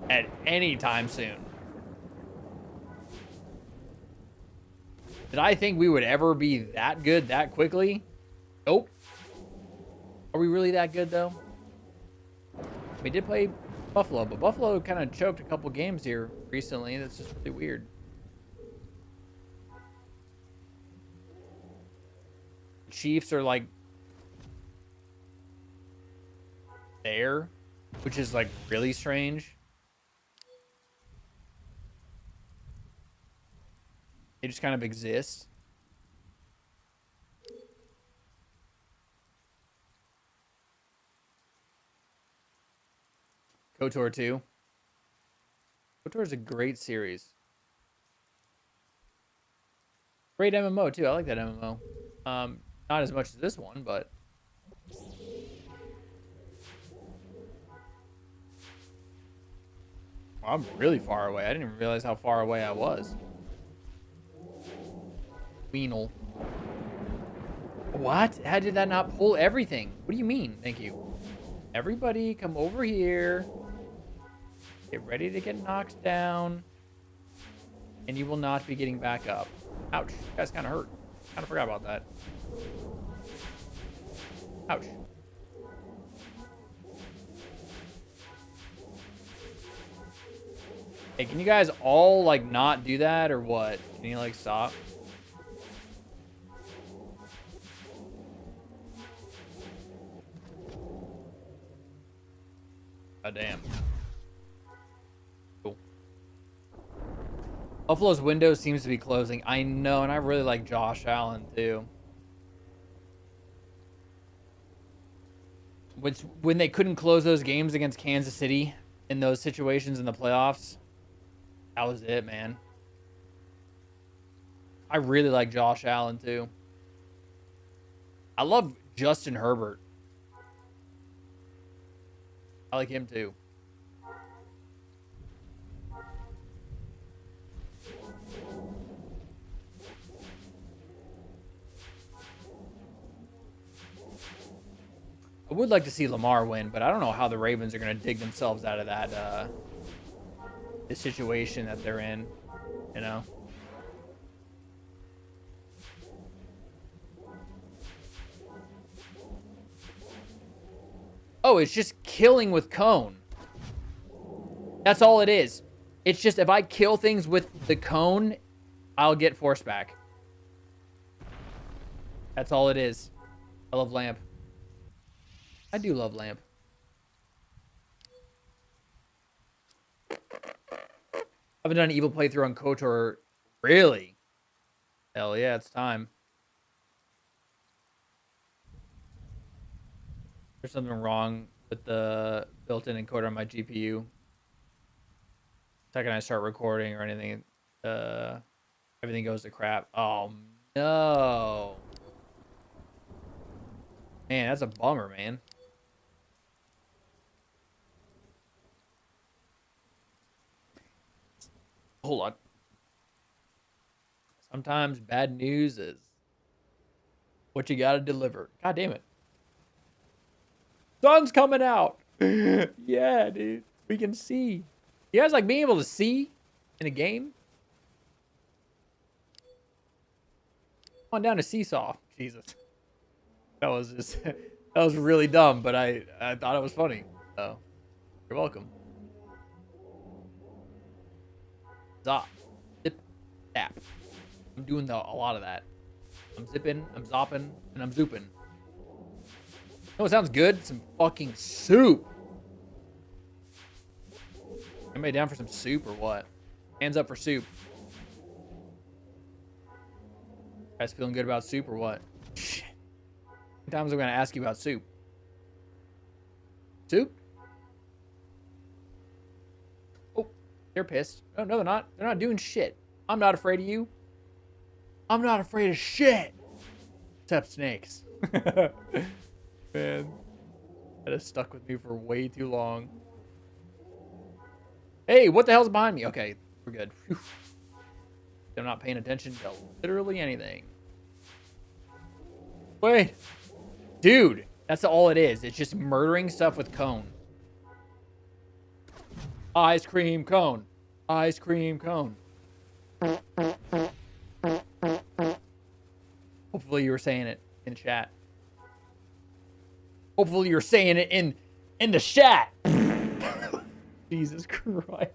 at any time soon. Did I think we would ever be that good that quickly? Nope. Are we really that good, though? We did play Buffalo, but Buffalo kind of choked a couple games here recently. That's just really weird. Chiefs are like there, which is like really strange. They just kind of exist. KOTOR 2. KOTOR is a great series. Great MMO too. I like that MMO. Not as much as this one, but I'm really far away. I didn't even realize how far away I was. Weanal. What? How did that not pull everything? What do you mean? Thank you. Everybody come over here. Get ready to get knocked down. And you will not be getting back up. Ouch. You guys kind of hurt. Kind of forgot about that. Ouch. Hey, can you guys all, like, not do that or what? Can you, like, stop? God damn. Cool. Buffalo's window seems to be closing. I know, and I really like Josh Allen, too. Which, when they couldn't close those games against Kansas City in those situations in the playoffs, that was it, man. I really like Josh Allen, too. I love Justin Herbert. I like him, too. I would like to see Lamar win, but I don't know how the Ravens are going to dig themselves out of that the situation that they're in, you know? Oh, it's just killing with cone. That's all it is. It's just if I kill things with the cone, I'll get force back. That's all it is. I love Lamp. I do love Lamp. I haven't done an evil playthrough on KOTOR. Really? Hell yeah, it's time. There's something wrong with the built-in encoder on my GPU. The second I start recording or anything, everything goes to crap. Oh, no. Man, that's a bummer, man. Hold on. Sometimes bad news is what you gotta deliver. God damn it. Sun's coming out. Yeah, dude. We can see. You guys like being able to see in a game? On down to Seesaw. Jesus. That was just that was really dumb, but I thought it was funny. So you're welcome. Zop. Zip. Tap. I'm doing a lot of that. I'm zipping, I'm zopping, and I'm zooping. You know what sounds good? Some fucking soup. Anybody down for some soup or what? Hands up for soup. Guys feeling good about soup or what? Shit. How many times am I going to ask you about soup? Soup? Oh, they're pissed. No, they're not. They're not doing shit. I'm not afraid of you. I'm not afraid of shit. Except snakes. Man. That has stuck with me for way too long. Hey, what the hell's behind me? Okay, we're good. Whew. I'm not paying attention to literally anything. Wait. Dude, that's all it is. It's just murdering stuff with cone. Ice cream cone. Ice cream cone. Hopefully you were saying it in chat. Hopefully you're saying it in the chat. Jesus Christ.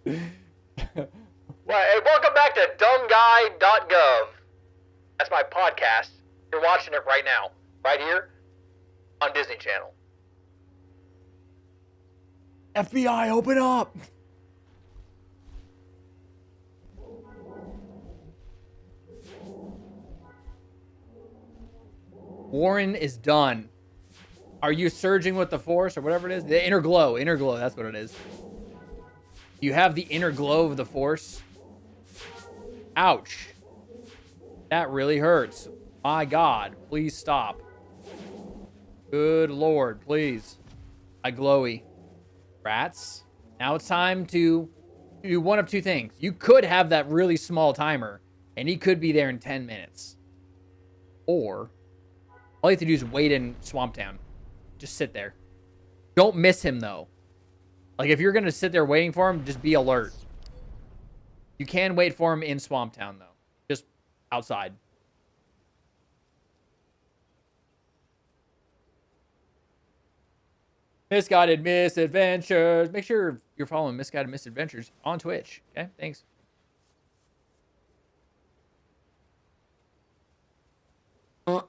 Hey, welcome back to dumbguy.gov. That's my podcast. You're watching it right now. Right here on Disney Channel. FBI, open up! Warren is done. Are you surging with the force or whatever it is? The inner glow. Inner glow, that's what it is. You have the inner glow of the force. Ouch. That really hurts. My God, please stop. Good Lord, please. I glowy. Rats. Now it's time to do one of two things. You could have that really small timer, and he could be there in 10 minutes. Or, all you have to do is wait in Swamp Town. Just sit there. Don't miss him, though. Like, if you're going to sit there waiting for him, just be alert. You can wait for him in Swamp Town, though. Just outside. Misguided Misadventures. Make sure you're following Misguided Misadventures on Twitch. Okay, thanks. When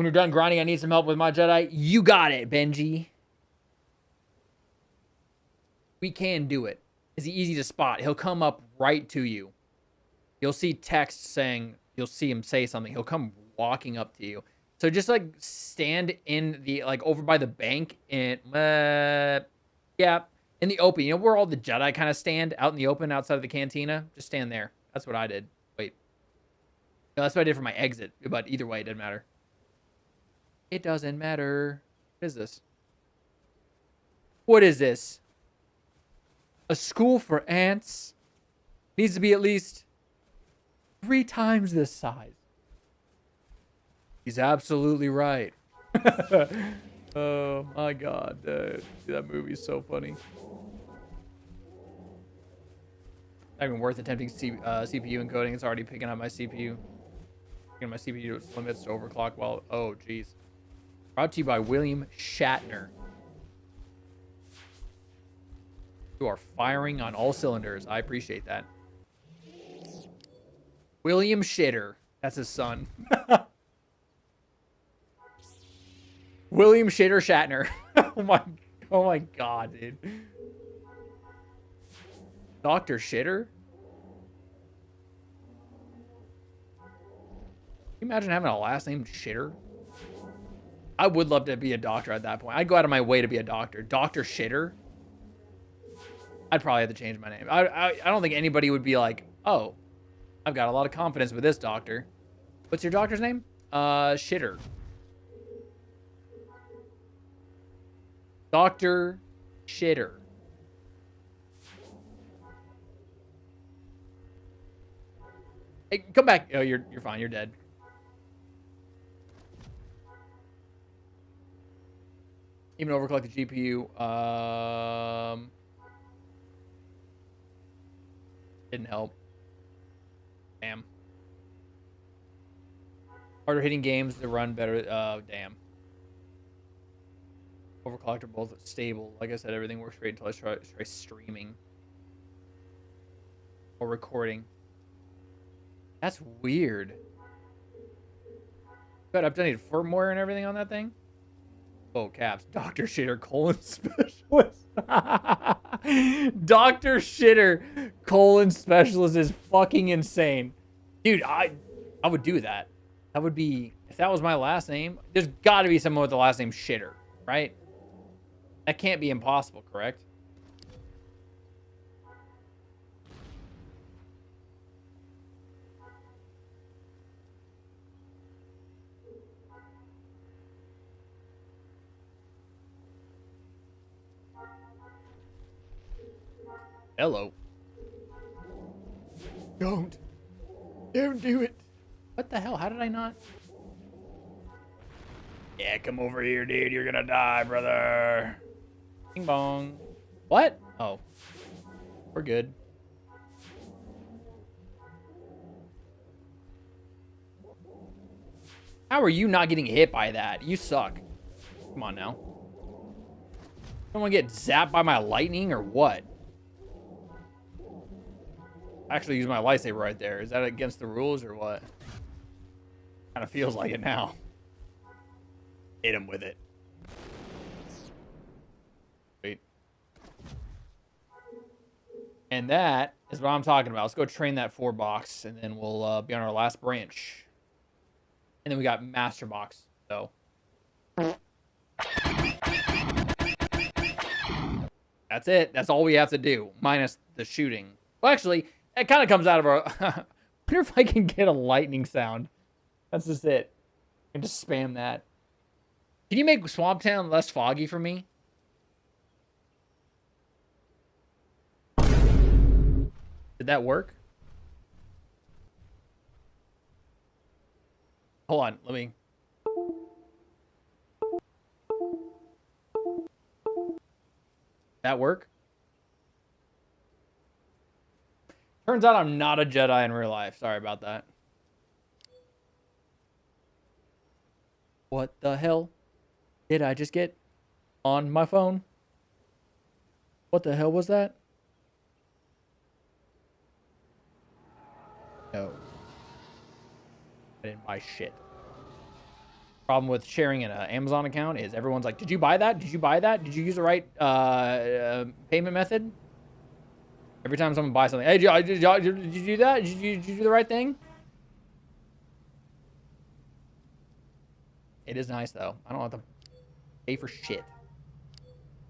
you're done grinding, I need some help with my Jedi. You got it, Benji. We can do it. Is he easy to spot? He'll come up right to you. You'll see text saying, you'll see him say something. He'll come walking up to you. So just like stand in the, like over by the bank and, yeah, in the open. You know where all the Jedi kind of stand out in the open outside of the cantina? Just stand there. That's what I did. Wait. No, that's what I did for my exit. But either way, it doesn't matter. It doesn't matter. What is this? What is this? A school for ants? Needs to be at least 3 times this size. He's absolutely right. Oh my god, dude. That movie's so funny. Not even worth attempting CPU encoding. It's already picking up my CPU. Picking my CPU to its limits to overclock while... Oh, jeez. Brought to you by William Shatner. You are firing on all cylinders. I appreciate that. William Shitter. That's his son. William Shitter Shatner. Oh my god, dude. Dr. Shitter? Can you imagine having a last name Shitter? I would love to be a doctor at that point. I'd go out of my way to be a doctor. Dr. Shitter? I'd probably have to change my name. I don't think anybody would be like, oh, I've got a lot of confidence with this doctor. What's your doctor's name? Shitter. Dr. Shitter. Hey, come back. Oh, you're fine. You're dead. Even overclock the GPU. Didn't help. Damn. Harder hitting games to run better. Damn. Overclocked are both stable. Like I said, everything works great until I try streaming or recording. That's weird. Got updated firmware and everything on that thing. Oh, caps. Dr. Shitter colon specialist. Dr. Shitter colon specialist is fucking insane. Dude, I would do that. That would be, if that was my last name, there's got to be someone with the last name Shitter, right? That can't be impossible, correct? Hello. Don't do it. What the hell? How did I not? Yeah, come over here, dude. You're gonna die, brother. Bing bong. What? Oh. We're good. How are you not getting hit by that? You suck. Come on now. Someone get zapped by my lightning or what? I actually use my lightsaber right there. Is that against the rules or what? Kind of feels like it now. Hit him with it. Wait. And that is what I'm talking about. Let's go train that 4-box, and then we'll be on our last branch. And then we got Master Box, so. That's it. That's all we have to do, minus the shooting. Well, actually, it kind of comes out of our... I wonder if I can get a lightning sound. That's just it. And just spam that. Can you make Swamp Town less foggy for me? Did that work? Hold on, let me... That work? Turns out I'm not a Jedi in real life. Sorry about that. What the hell? Did I just get on my phone? What the hell was that? No. I didn't buy shit. Problem with sharing an Amazon account is everyone's like, did you buy that? Did you buy that? Did you use the right payment method? Every time someone buys something, hey, did you do that? Did you do the right thing? It is nice, though. I don't have to pay for shit.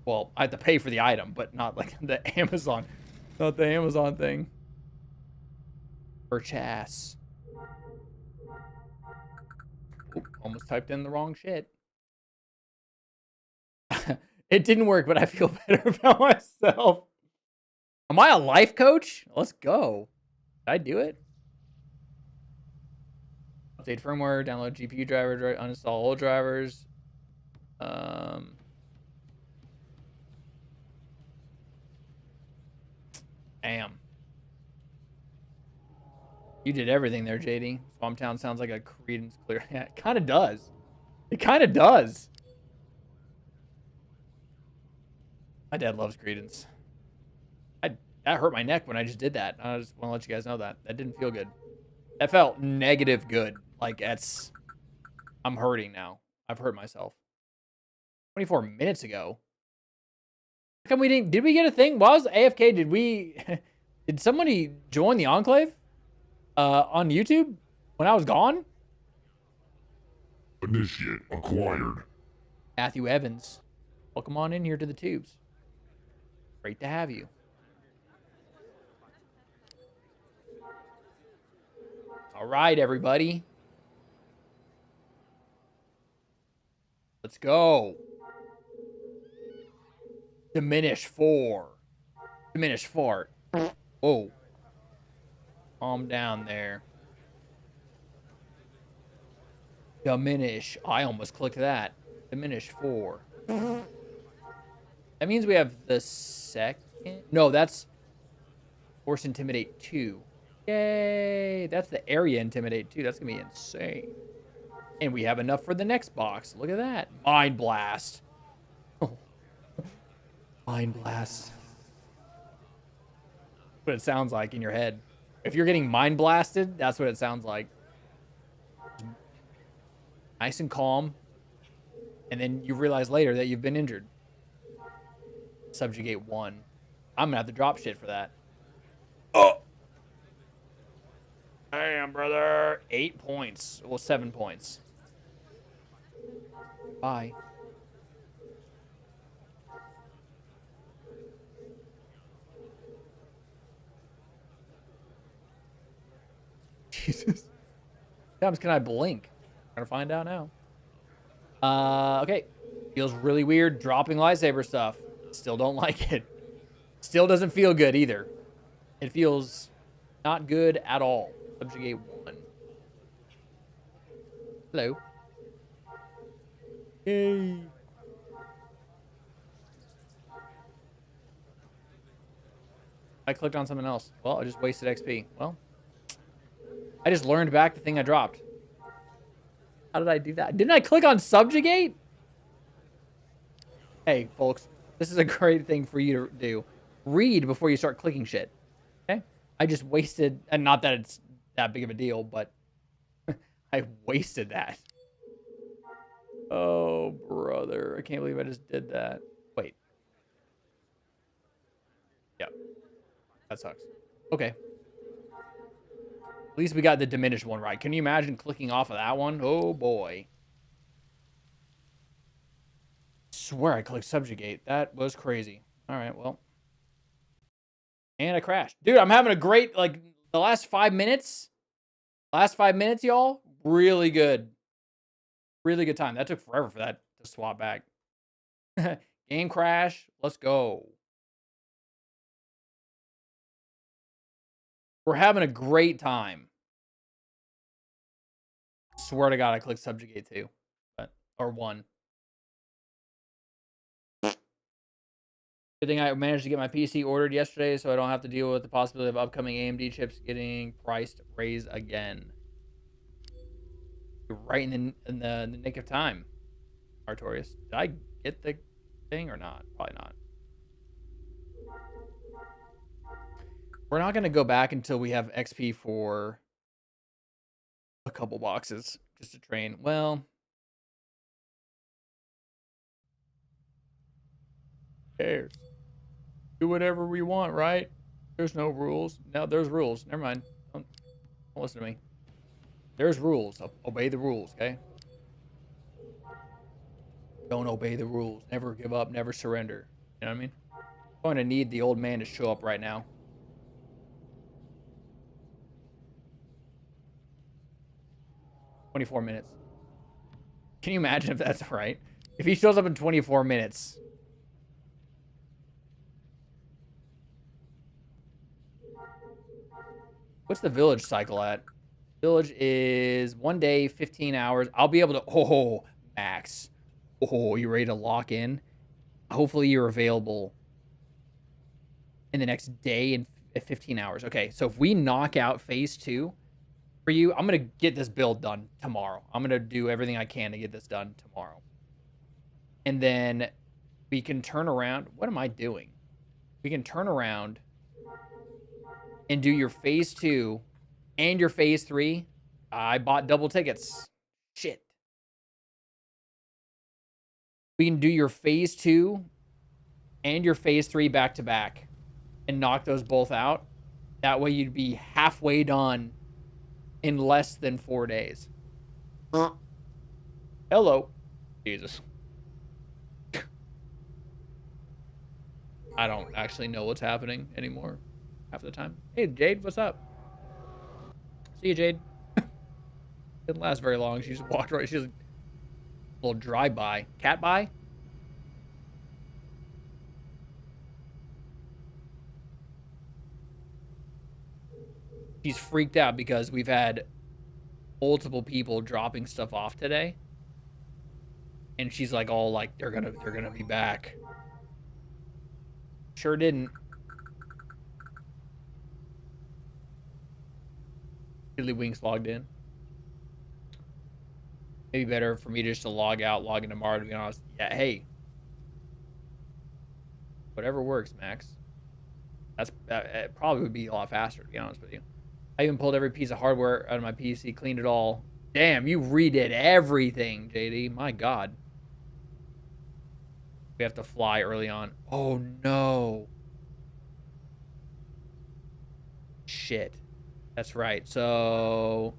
Well, I have to pay for the item, but not like the Amazon. Not the Amazon thing. Purchase. Oop, almost typed in the wrong shit. It didn't work, but I feel better about myself. Am I a life coach? Let's go. Did I do it? Update firmware, download GPU driver, uninstall old drivers. Damn. You did everything there, JD. Swamptown sounds like a Credence clear. Yeah, it kind of does. It kind of does. My dad loves Credence. That hurt my neck when I just did that. I just want to let you guys know that. That didn't feel good. That felt negative good. Like, I'm hurting now. I've hurt myself. 24 minutes ago. How come we didn't... Did we get a thing? While I was AFK, did we... Did somebody join the Enclave? On YouTube? When I was gone? Initiate acquired. Matthew Evans. Welcome on in here to the tubes. Great to have you. All right, everybody. Let's go. Diminish 4. Diminish fart. Whoa. Calm down there. Diminish. I almost clicked that. Diminish 4. That means we have the second. No, that's Force Intimidate 2. Yay. That's the Area Intimidate 2. That's going to be insane. And we have enough for the next box. Look at that. Mind Blast. Oh. Mind Blast. What it sounds like in your head. If you're getting mind blasted, that's what it sounds like. Nice and calm. And then you realize later that you've been injured. Subjugate 1. I'm going to have to drop shit for that. Oh! Damn, brother. 8 points. Well, 7 points. Bye. Jesus. Sometimes can I blink? Trying to find out now. Okay. Feels really weird dropping lightsaber stuff. Still don't like it. Still doesn't feel good either. It feels not good at all. Subjugate 1. Hello. Yay. I clicked on something else. Well, I just wasted XP. Well, I just learned back the thing I dropped. How did I do that? Didn't I click on subjugate? Hey, folks, this is a great thing for you to do. Read before you start clicking shit. Okay? I just wasted, and not that it's that big of a deal, but I wasted that. Oh, brother. I can't believe I just did that. Wait. Yep. That sucks. Okay. At least we got the diminished one right. Can you imagine clicking off of that one? Oh, boy. Swear I clicked subjugate. That was crazy. All right, well. And I crashed. Dude, I'm having a great, like, the last 5 minutes. Last 5 minutes, y'all. Really good. Really good time. That took forever for that to swap back. Game crash. Let's go. We're having a great time. Swear to God, I clicked subjugate 2. Or 1. Good thing I managed to get my PC ordered yesterday, so I don't have to deal with the possibility of upcoming AMD chips getting priced raised again. You're right in the nick of time. Artorias. Did I get the thing or not? Probably not. We're not going to go back until we have XP for a couple boxes just to train. Well, who cares? Do whatever we want, right? There's no rules. No, there's rules. Never mind. Don't listen to me. There's rules. Obey the rules, okay? Don't obey the rules. Never give up. Never surrender. You know what I mean? I'm going to need the old man to show up right now. 24 minutes. Can you imagine if that's right? If he shows up in 24 minutes. What's the village cycle at? Village is 1 day, 15 hours. I'll be able to... Oh, max. Oh, you ready to lock in? Hopefully you're available in the next day and 15 hours. Okay, so if we knock out phase 2 for you, I'm going to get this build done tomorrow. I'm going to do everything I can to get this done tomorrow. And then we can turn around. What am I doing? We can turn around and do your phase 2 and your phase 3. I bought double tickets. Shit. We can do your phase 2 and your phase 3 back to back and knock those both out. That way you'd be halfway done in less than 4 days. Hello. Jesus. I don't actually know what's happening anymore half the time. Hey, Jade, what's up? See you, Jade. Didn't last very long. She just walked right. She's a little drive-by. Cat-by? She's freaked out because we've had multiple people dropping stuff off today. And she's like all like, they're gonna be back. Sure didn't. Wings logged in. Maybe better for me just to log out, log in tomorrow, to be honest. Yeah, hey. Whatever works, Max. That probably would be a lot faster, to be honest with you. I even pulled every piece of hardware out of my PC, cleaned it all. Damn, you redid everything, JD. My God. We have to fly early on. Oh, no. Shit. That's right. So...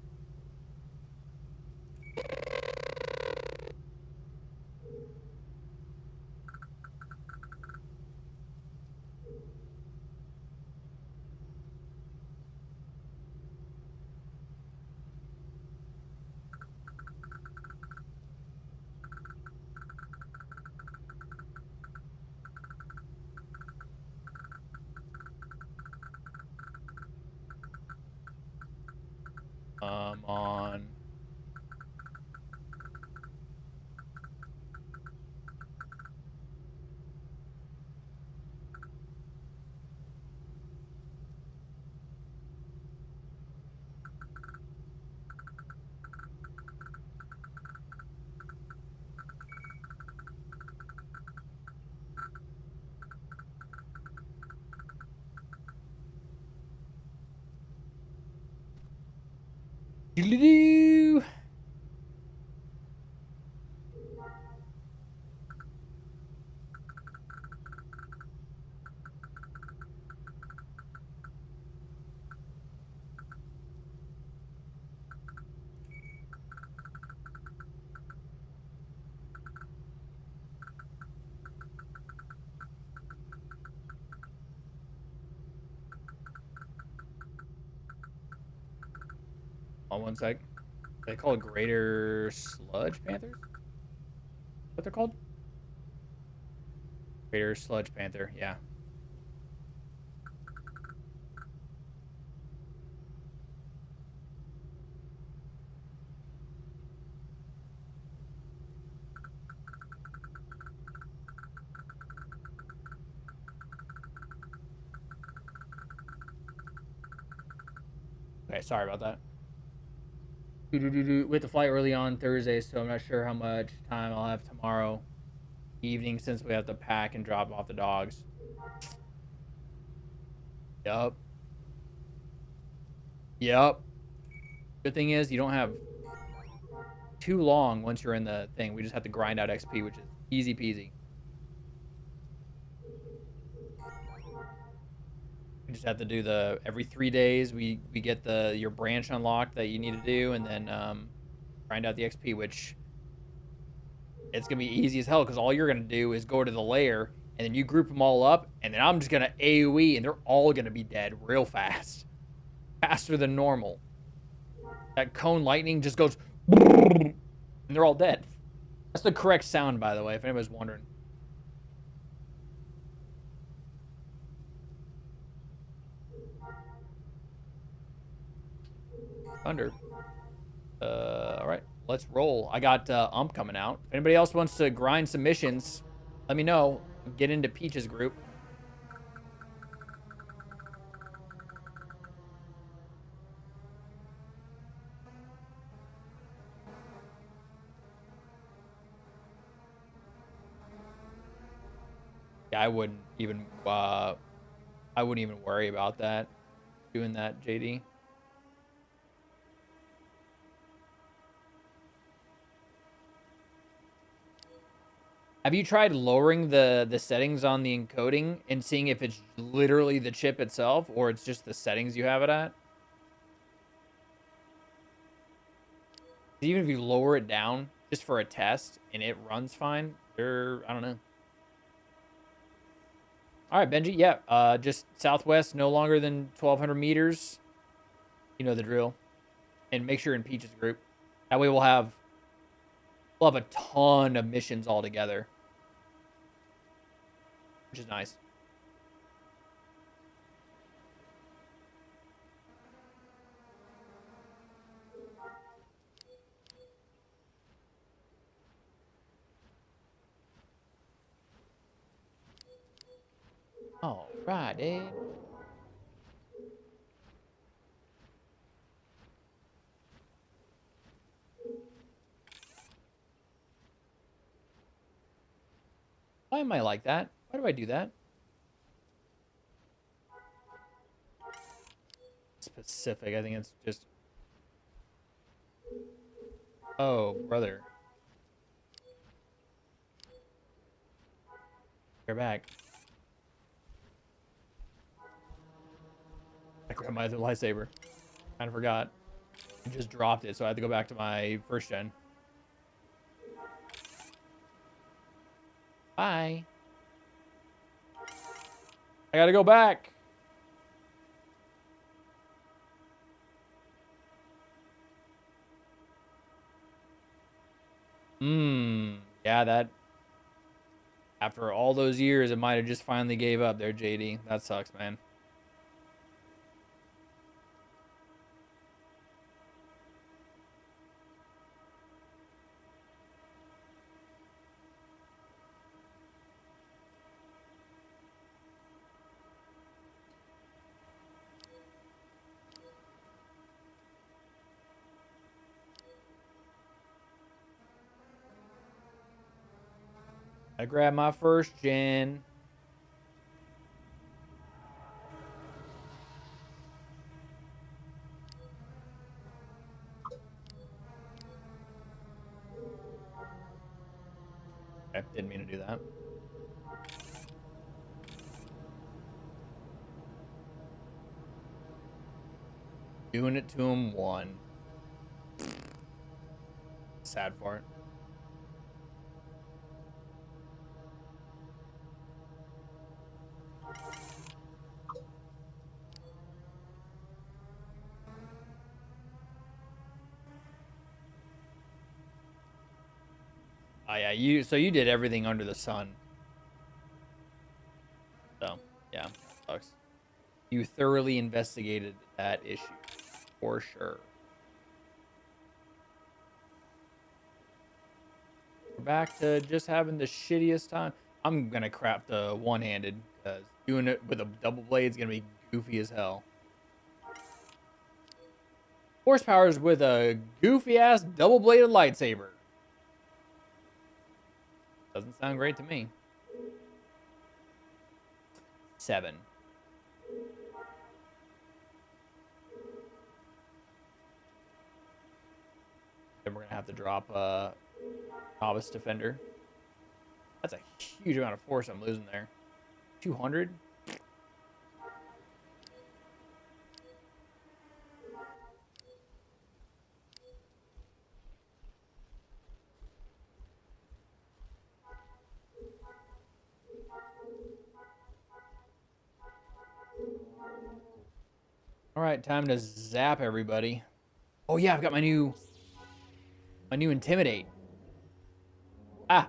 on. Doo-doo-doo. On one sec. They call it Greater Sludge Panthers? What they're called? Greater Sludge Panther, yeah. Okay, sorry about that. We have to fly early on Thursday, so I'm not sure how much time I'll have tomorrow evening since we have to pack and drop off the dogs. Yup. Yup. Good thing is you don't have too long once you're in the thing. We just have to grind out XP, which is easy peasy. We just have to do the every 3 days we get your branch unlocked that you need to do, and then grind out the XP, which it's gonna be easy as hell because all you're gonna do is go to the lair and then you group them all up, and then I'm just gonna AoE and they're all gonna be dead real fast, faster than normal. That cone lightning just goes, and they're all dead. That's the correct sound, by the way, if anybody's wondering. Thunder. All right, let's roll. I got Ump coming out. If anybody else wants to grind some missions, let me know. Get into Peach's group. Yeah, I wouldn't even worry about that. Doing that, JD. Have you tried lowering the settings on the encoding and seeing if it's literally the chip itself or it's just the settings you have it at? Even if you lower it down just for a test and it runs fine, I don't know. All right, Benji. Yeah, just southwest, no longer than 1,200 meters. You know the drill. And make sure you're in Peach's group. That way we'll have a ton of missions all together, which is nice. All right, dude. Why am I like that? Why do I do that? Specific. I think it's just... Oh, brother. You're back. I grabbed my other lightsaber. Kind of forgot. I just dropped it, so I had to go back to my first gen. Bye. I gotta go back. Yeah, that... After all those years, it might have just finally gave up there, JD. That sucks, man. I grabbed my first gen. Okay, didn't mean to do that. Doing it to him one. Sad part. Oh yeah, so you did everything under the sun. So yeah, that sucks. You thoroughly investigated that issue for sure. We're back to just having the shittiest time. I'm gonna crap the one-handed because doing it with a double blade is gonna be goofy as hell. Force powers with a goofy ass double bladed lightsaber. Doesn't sound great to me. 7. Then we're gonna have to drop Novice Defender. That's a huge amount of force I'm losing there. 200. All right, time to zap everybody. Oh yeah, I've got my new Intimidate. Ah,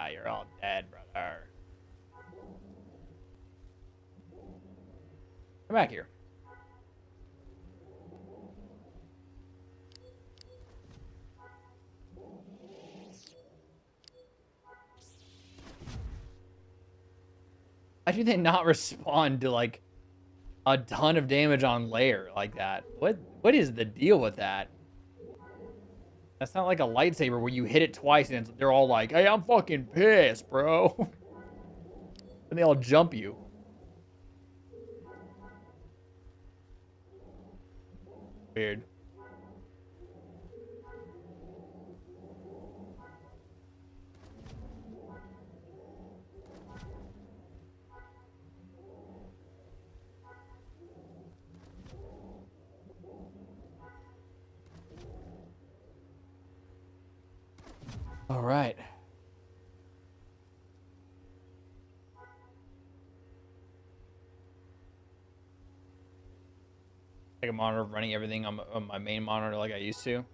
you're all dead, brother. Come back here. How do they not respond to like a ton of damage on layer like that? What is the deal with that? That's not like a lightsaber where you hit it twice and they're all like, "Hey, I'm fucking pissed, bro." And they all jump you. Weird. All right. Like a monitor running everything on my main monitor like I used to.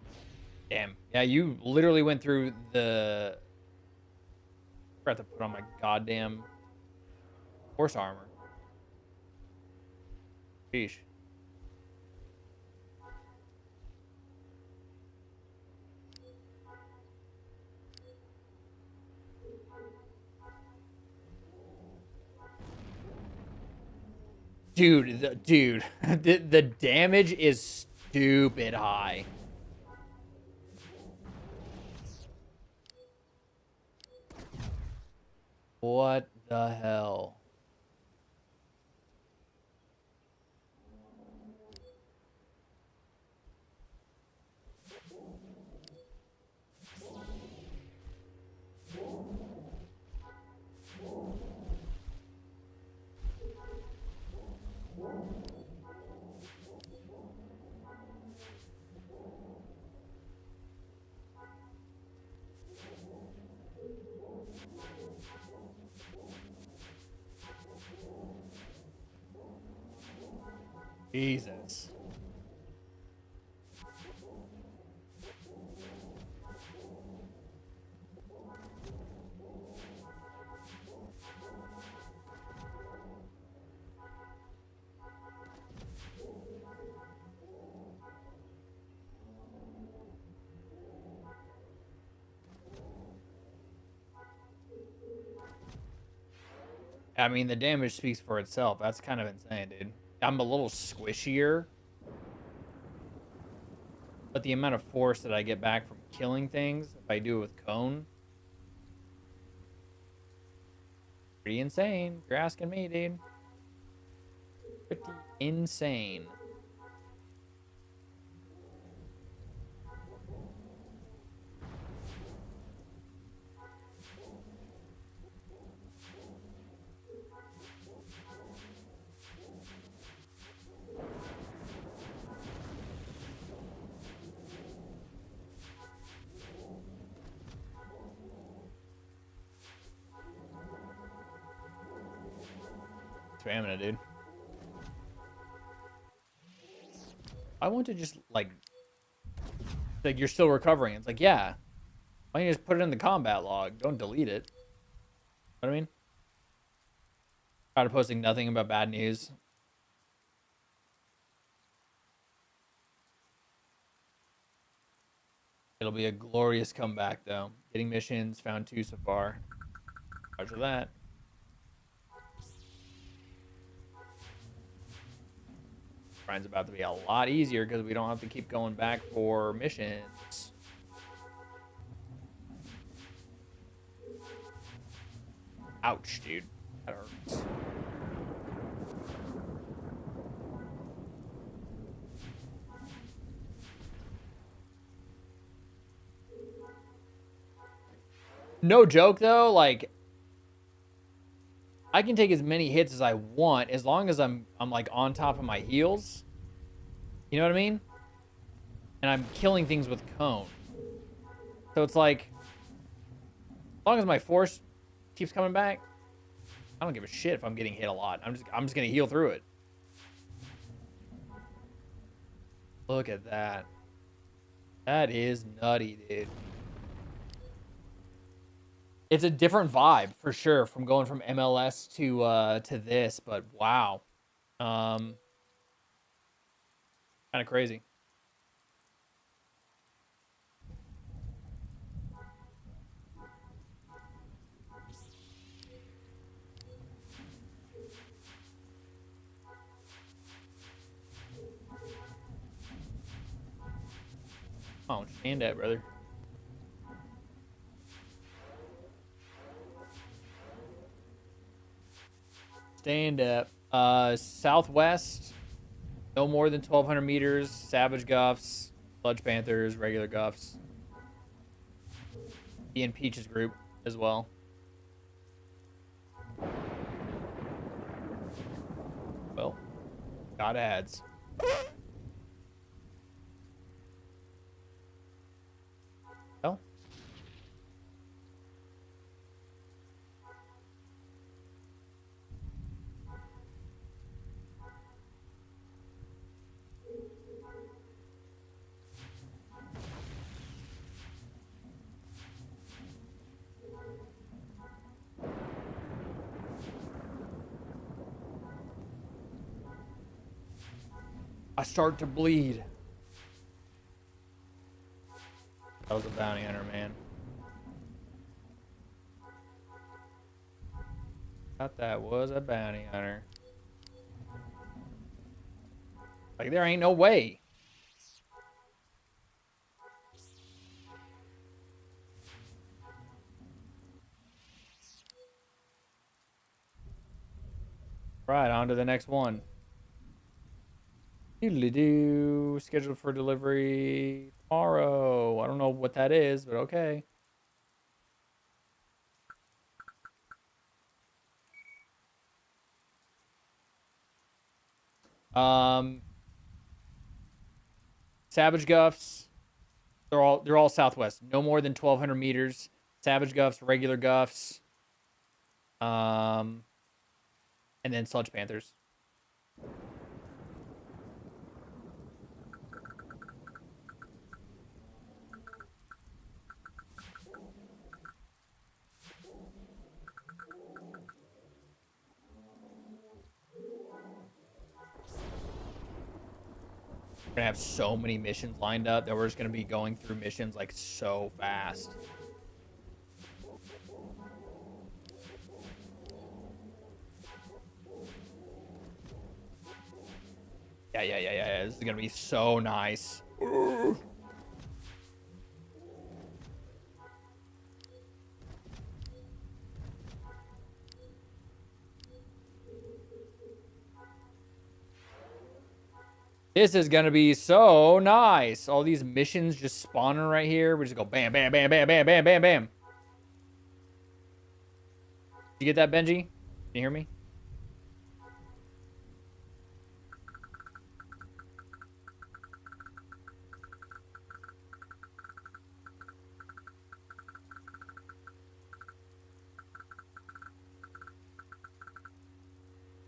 Damn. Yeah, you literally went through the... I forgot to put on my goddamn horse armor. Sheesh. Dude, the damage is stupid high. What the hell? Jesus. I mean, the damage speaks for itself. That's kind of insane, dude. I'm a little squishier, but the amount of force that I get back from killing things, if I do it with cone, pretty insane. If you're asking me, dude. Pretty insane. Spamming it, dude. I want to just like you're still recovering. It's like, yeah. Why don't you just put it in the combat log? Don't delete it. You know what I mean? Tired of posting nothing about bad news. It'll be a glorious comeback, though. Getting missions, found 2 so far. Roger that. grind's about to be a lot easier because we don't have to keep going back for missions. Ouch, dude. That hurts. No joke though, like I can take as many hits as I want as long as I'm like on top of my heels. You know what I mean? And I'm killing things with cone. So it's like as long as my force keeps coming back, I don't give a shit if I'm getting hit a lot. I'm just gonna heal through it. Look at that. That is nutty, dude. It's a different vibe for sure from going from MLS to this, but wow. Kind of crazy. Oh, stand up, brother. Stand up. Southwest, no more than 1,200 meters. Savage Guffs, Sludge Panthers, regular Guffs. Ian Peach's group as well. Well, got ads. Well. I start to bleed. That was a bounty hunter, man. Thought that was a bounty hunter. Like, there ain't no way. Right, on to the next one. Doodly-doo. Scheduled for delivery tomorrow. I don't know what that is, but okay. Savage Guffs. They're all southwest. No more than 1,200 meters. Savage Guffs, regular Guffs. And then Sludge Panthers. We're gonna have so many missions lined up that we're just gonna be going through missions like so fast. Yeah. This is gonna be so nice. This is gonna be so nice. All these missions just spawning right here. We just go bam, bam, bam, bam, bam, bam, bam, bam. You get that, Benji? Can you hear me?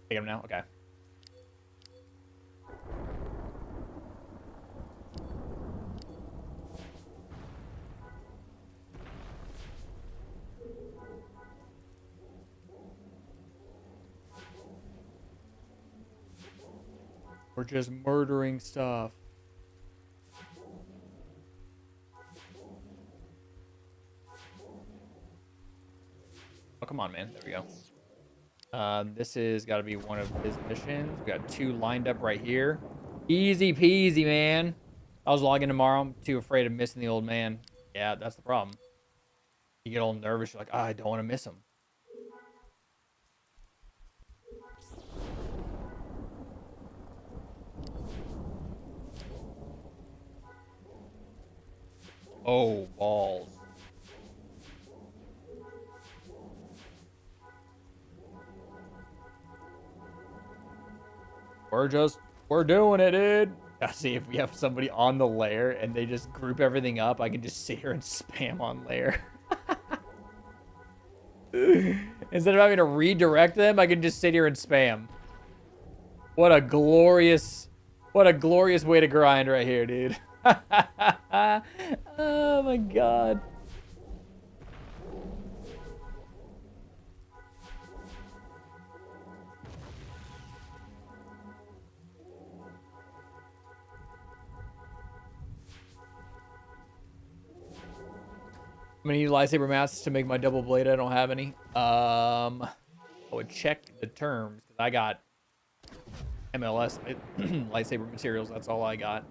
Take him now? Okay. We're just murdering stuff. Oh, come on, man. There we go. This is got to be one of his missions. We got 2 lined up right here. Easy peasy, man. I was logging tomorrow. I'm too afraid of missing the old man. Yeah, that's the problem. You get all nervous. You're like, oh, I don't want to miss him. Oh, balls. We're doing it, dude. Gotta see if we have somebody on the lair and they just group everything up. I can just sit here and spam on lair. Instead of having to redirect them, I can just sit here and spam. What a glorious way to grind right here, dude. Oh my god. I'm gonna need lightsaber mats to make my double blade. I don't have any. I would check the terms because I got MLS lightsaber materials. That's all I got.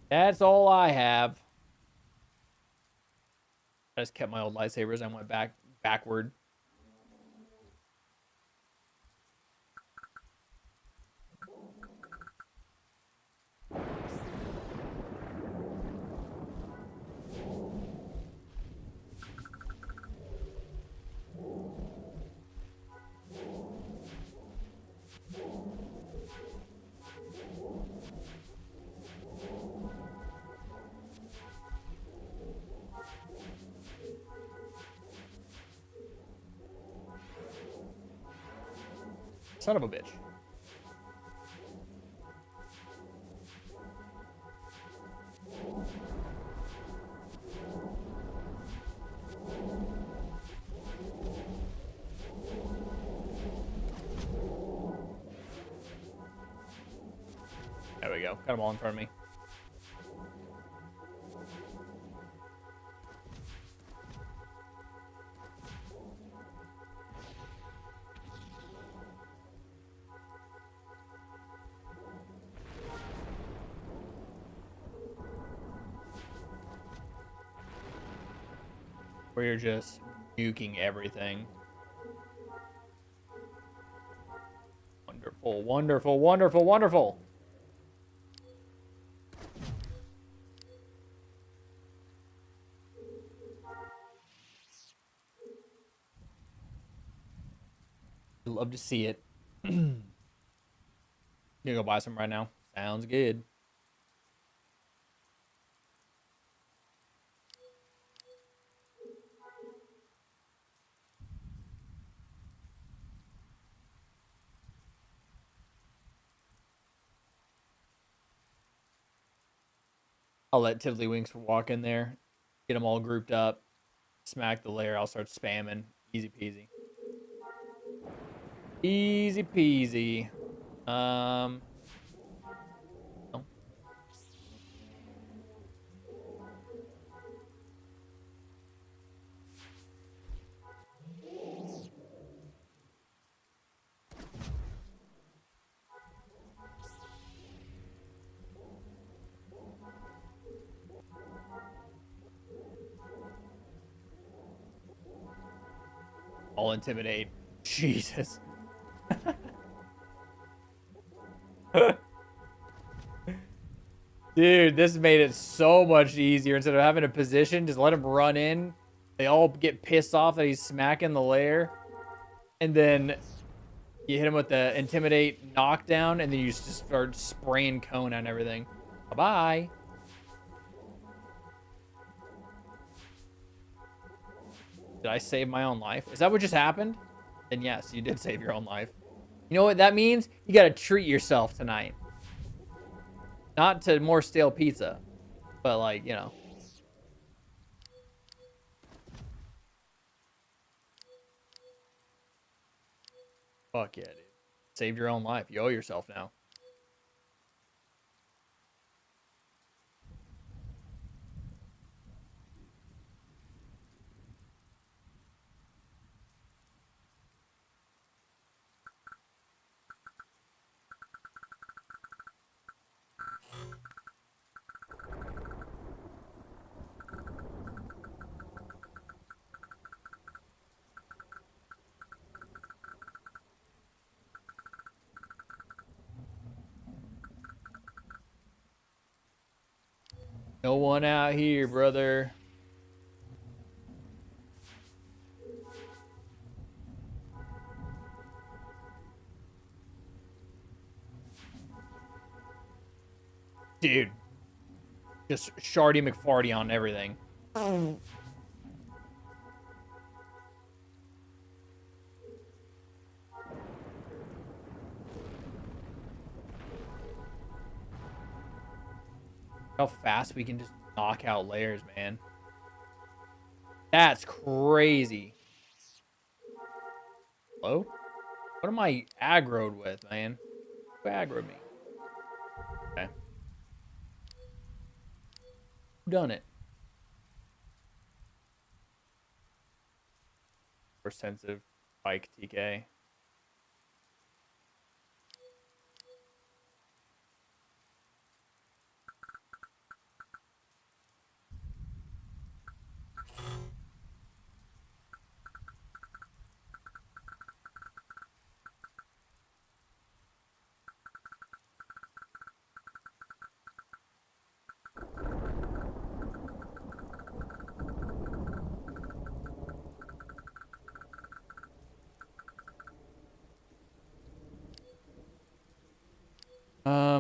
That's all I have. I just kept my old lightsabers. I went backward. Son of a bitch. There we go. Got them all in front of me. Where you're just nuking everything. Wonderful, wonderful, wonderful, wonderful. I'd love to see it. Gonna go buy some right now. Sounds good. I'll let Tiddlywinks walk in there, get them all grouped up, smack the layer. I'll start spamming. Easy peasy. Easy peasy. Oh. I'll intimidate. Jesus. Dude, this made it so much easier. Instead of having a position, just let him run in. They all get pissed off that he's smacking the lair. And then you hit him with the intimidate knockdown, and then you just start spraying cone on everything. Bye-bye. Did I save my own life? Is that what just happened? Then yes, you did save your own life. You know what that means? You gotta treat yourself tonight. Not to more stale pizza, but like, you know. Fuck yeah, dude. Saved your own life. You owe yourself now. No one out here, brother. Dude. Just Shardy McFarty on everything. How fast we can just knock out layers, man. That's crazy. Hello? What am I aggroed with, man? Who aggroed me? Okay. Who done it? We're sensitive. Spike TK.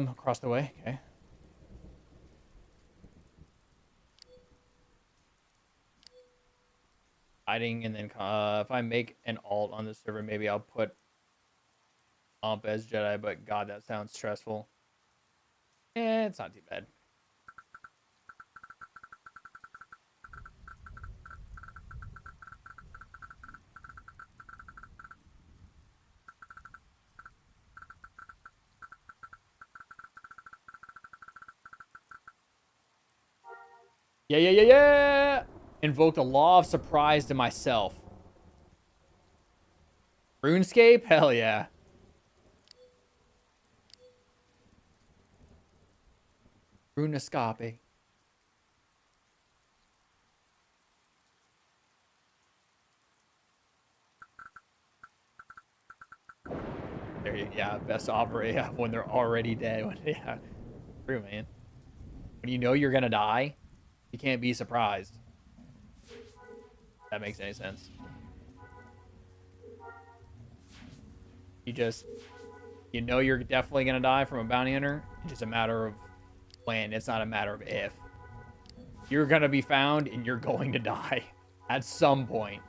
Across the way. Okay. Hiding, and then if I make an alt on this server, maybe I'll put Omp as Jedi, but God, that sounds stressful. Eh, it's not too bad. Yeah, yeah, yeah, yeah! Invoked a law of surprise to myself. RuneScape? Hell yeah. Runescape. There you, yeah, best operate when they're already dead. Yeah, true, man. When you know you're gonna die, you can't be surprised. If that makes any sense. You know you're definitely gonna die from a bounty hunter. It's just a matter of when. It's not a matter of if. You're gonna be found and you're going to die at some point.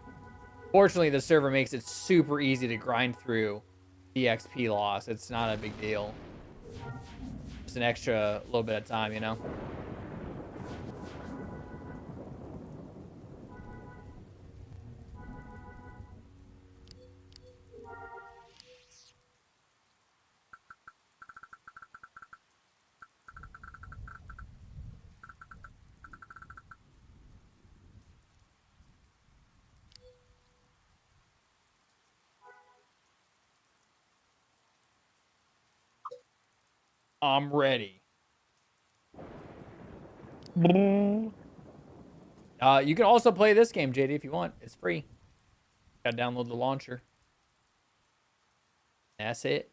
Fortunately, the server makes it super easy to grind through the XP loss. It's not a big deal. Just an extra little bit of time, you know? I'm ready. You can also play this game, JD, if you want. It's free. Gotta download the launcher. That's it.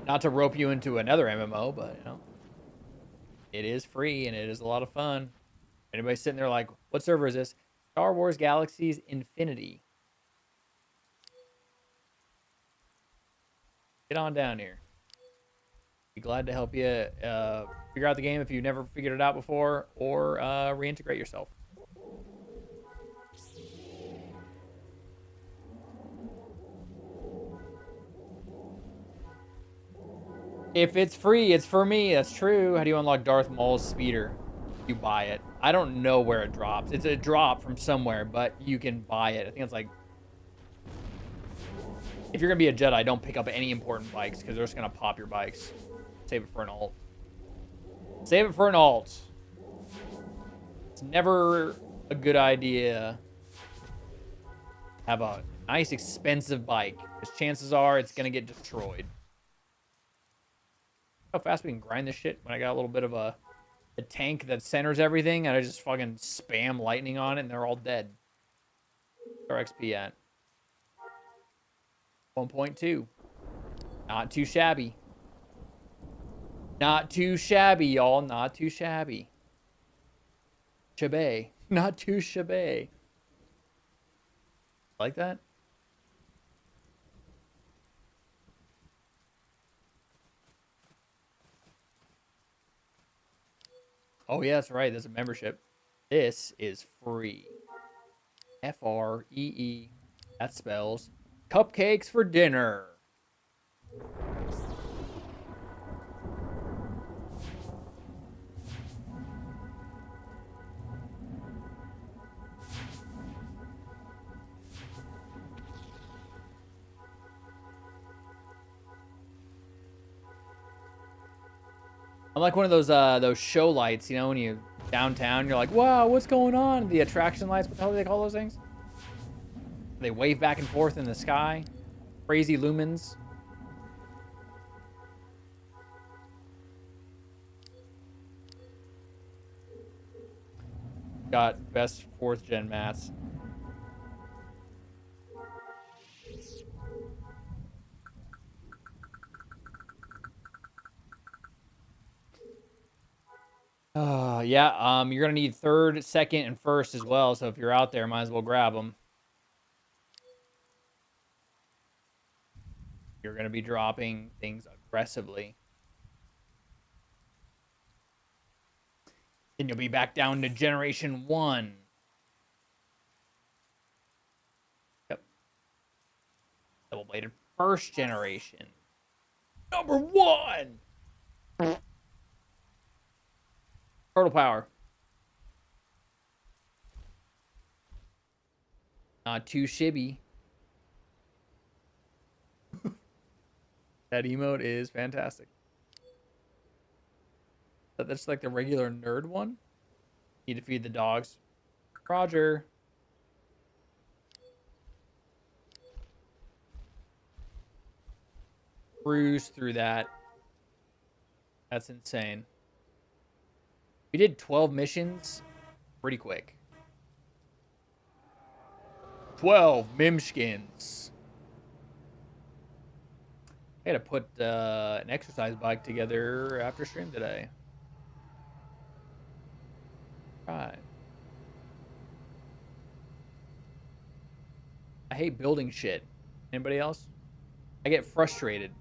Not to rope you into another MMO, but you know, it is free and it is a lot of fun. Anybody sitting there like, what server is this? Star Wars Galaxies Infinity. Get on down here. Be glad to help you figure out the game if you've never figured it out before, or reintegrate yourself. If it's free, it's for me. That's true. How do you unlock Darth Maul's speeder? You buy it. I don't know where it drops. It's a drop from somewhere, but you can buy it. I think it's like, if you're gonna be a Jedi, don't pick up any important bikes because they're just gonna pop your bikes. Save it for an alt. Save it for an alt. It's never a good idea to have a nice expensive bike because chances are it's gonna get destroyed. How fast we can grind this shit when I got a little bit of a tank that centers everything and I just fucking spam lightning on it and they're all dead. Where's our XP at? 1.2. Not too shabby. Not too shabby, y'all. Not too shabby. Shabby. Not too shabby. Like that? Oh, yeah, that's right. There's a membership. This is free. Free. That spells cupcakes for dinner. I'm like one of those show lights, you know, when you downtown, you're like, wow, what's going on? The attraction lights, what the hell do they call those things? They wave back and forth in the sky. Crazy lumens. Got best 4th gen mats. Yeah, you're gonna need 3rd, 2nd, and 1st as well. So if you're out there, might as well grab them. You're gonna be dropping things aggressively. Then you'll be back down to generation 1. Yep. Double-bladed 1st generation. Number 1! Total power. Not too shibby. That emote is fantastic. That's like the regular nerd one. Need to feed the dogs. Roger. Cruise through that. That's insane. We did 12 missions pretty quick. 12 Mimskins. I gotta put an exercise bike together after stream today. Right. I hate building shit. Anybody else? I get frustrated.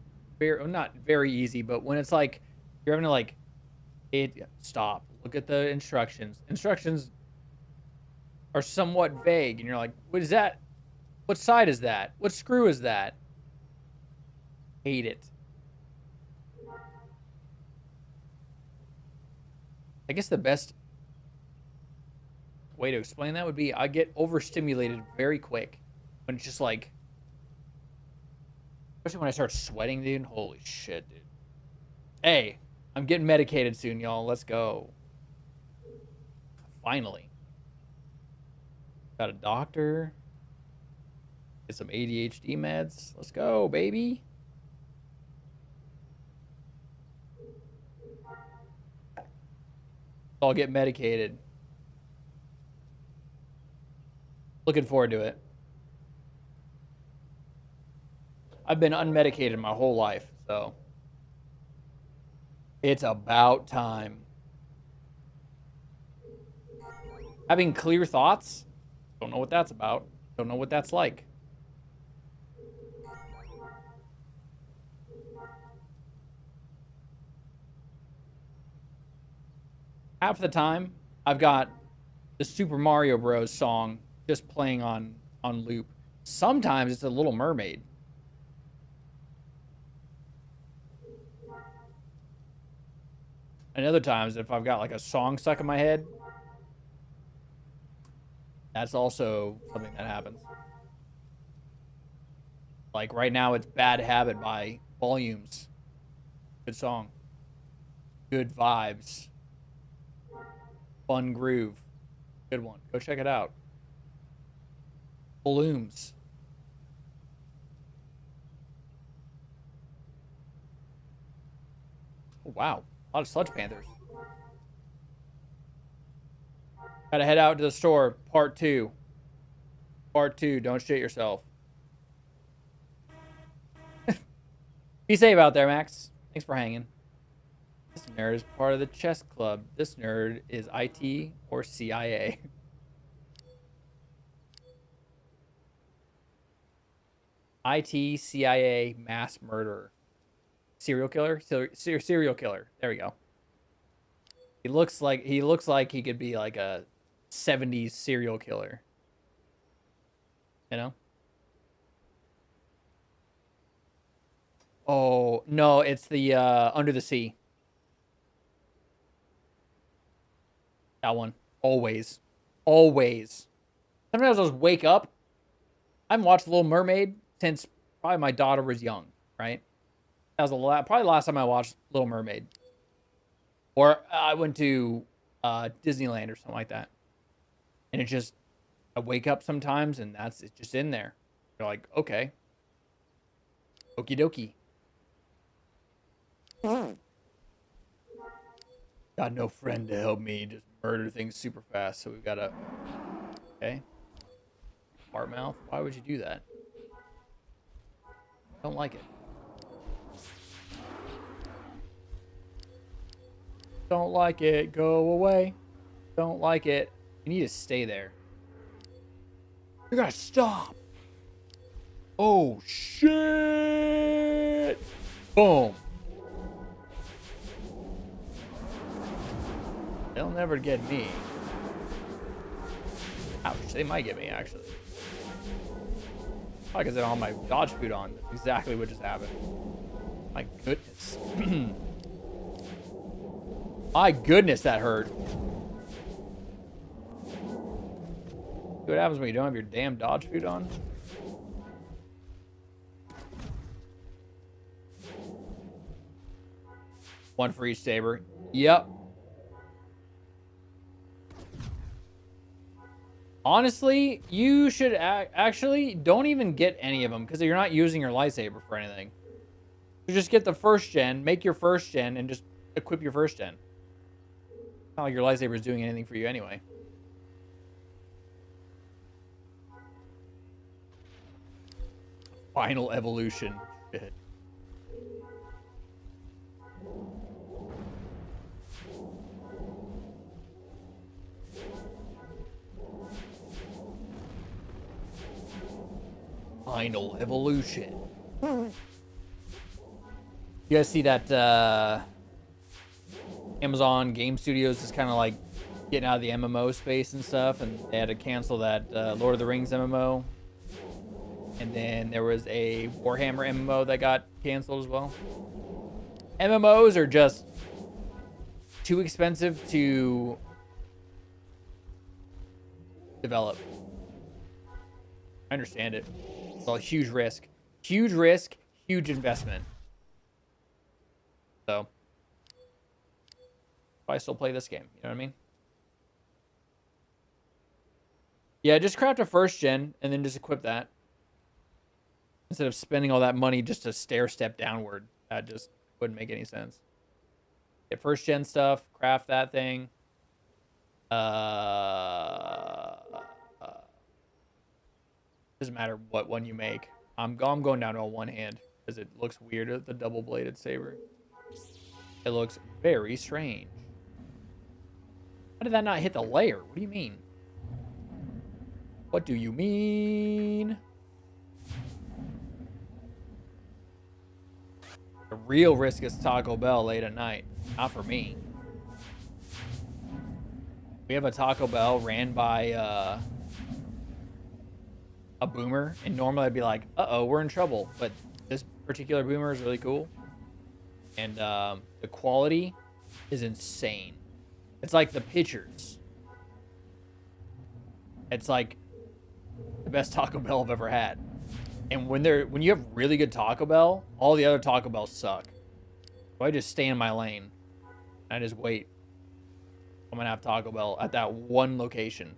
Not very easy, but when it's like you're having to like stop. Look at the instructions. Instructions are somewhat vague, and you're like, what is that? What side is that? What screw is that? Hate it. I guess the best way to explain that would be I get overstimulated very quick when it's just like, especially when I start sweating, dude. Holy shit, dude. Hey, I'm getting medicated soon, y'all. Let's go. Finally. Got a doctor. Get some ADHD meds. Let's go, baby. I'll get medicated. Looking forward to it. I've been unmedicated my whole life, so it's about time. Having clear thoughts? Don't know what that's about. Don't know what that's like. Half the time, I've got the Super Mario Bros. Song just playing on loop. Sometimes it's a Little Mermaid. And other times, if I've got like a song stuck in my head, that's also something that happens. Like right now, it's Bad Habit by Volumes. Good song. Good vibes. Fun groove. Good one. Go check it out. Balloons. Oh, wow. A lot of Sludge Panthers. Gotta head out to the store. Part 2. Part 2. Don't shit yourself. Be safe out there, Max. Thanks for hanging. This nerd is part of the chess club. This nerd is IT or CIA. IT, CIA, mass murderer. Serial killer? Serial killer. There we go. He looks like he could be like a 70s serial killer. You know? Oh, no, it's the Under the Sea. That one. Always. Always. Sometimes I'll just wake up. I haven't watched Little Mermaid since probably my daughter was young, right? That was probably the last time I watched Little Mermaid. Or I went to Disneyland or something like that. And it just, I wake up sometimes and it's just in there. You're like, okay. Okie dokie. Got no friend to help me just murder things super fast. So we've got to, okay. Heart mouth. Why would you do that? Don't like it. Don't like it. Go away. Don't like it. You need to stay there. You gotta stop. Oh, shit. Boom. They'll never get me. Ouch. They might get me, actually. Probably because I don't have my dodge food on. That's exactly what just happened. My goodness. My goodness, that hurt. See what happens when you don't have your damn dodge food on? One for each saber. Yep. Honestly, you should actually don't even get any of them because you're not using your lightsaber for anything. You just get the first gen, make your first gen, and just equip your first gen. Not like your lightsaber is doing anything for you anyway. Final evolution. Shit. Final evolution. You guys see that Amazon Game Studios is kind of like getting out of the MMO space and stuff, and they had to cancel that Lord of the Rings MMO. And then there was a Warhammer MMO that got canceled as well. MMOs are just too expensive to develop. I understand it. It's a huge risk. Huge risk, huge investment. So, I still play this game. You know what I mean? Yeah, just craft a first gen and then just equip that. Instead of spending all that money just to stair step downward. That just wouldn't make any sense. Get first gen stuff, craft that thing. Doesn't matter what one you make. I'm going down to a one hand because it looks weird, the double bladed saber. It looks very strange. How did that not hit the layer? What do you mean? What do you mean? The real risk is Taco Bell late at night. Not for me. We have a Taco Bell ran by a boomer, and normally I'd be like, uh-oh, we're in trouble. But this particular boomer is really cool. And the quality is insane. It's like the pictures. It's like the best Taco Bell I've ever had. And when you have really good Taco Bell, all the other Taco Bells suck. So I just stay in my lane. And I just wait. I'm gonna have Taco Bell at that one location.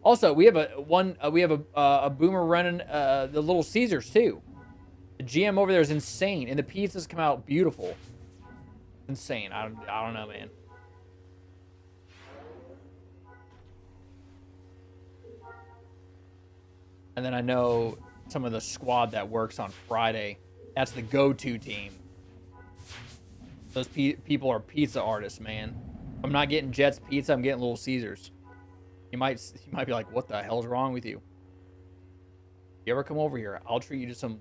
Also, we have a boomer running the Little Caesars too. The GM over there is insane, and the pizzas come out beautiful. Insane. I don't know, man. And then I know some of the squad that works on Friday. That's the go-to team. Those people are pizza artists, man. I'm not getting Jet's Pizza. I'm getting Little Caesars. You might be like, what the hell's wrong with you? You ever come over here, I'll treat you to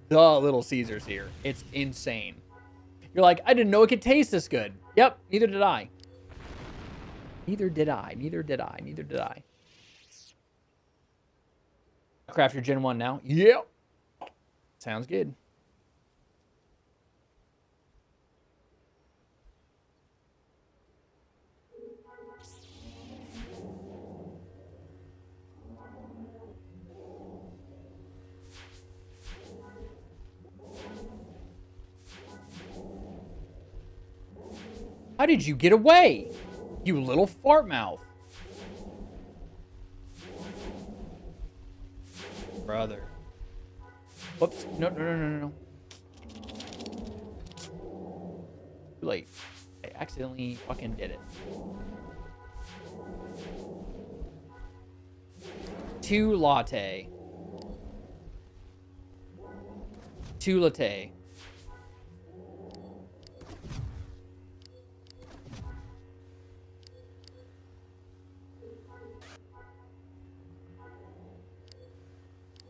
the Little Caesars here. It's insane. You're like, I didn't know it could taste this good. Yep, neither did I. Neither did I. Neither did I. Neither did I. Craft your Gen 1 now. Yep. Sounds good. How did you get away? You little fart mouth. Brother. Whoops. No. Too late. I accidentally fucking did it. 2 latte. 2 latte.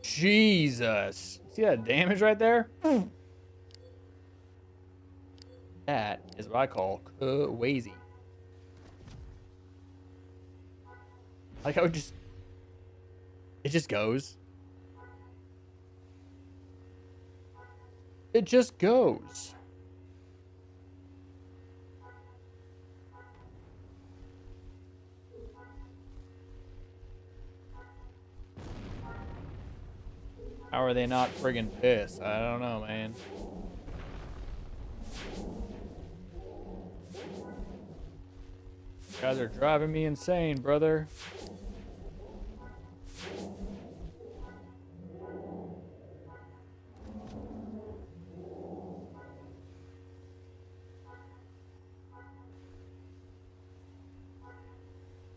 Jesus. See that damage right there? That is what I call crazy. Like how it just goes. It just goes. How are they not friggin' pissed? I don't know, man. You guys are driving me insane, brother.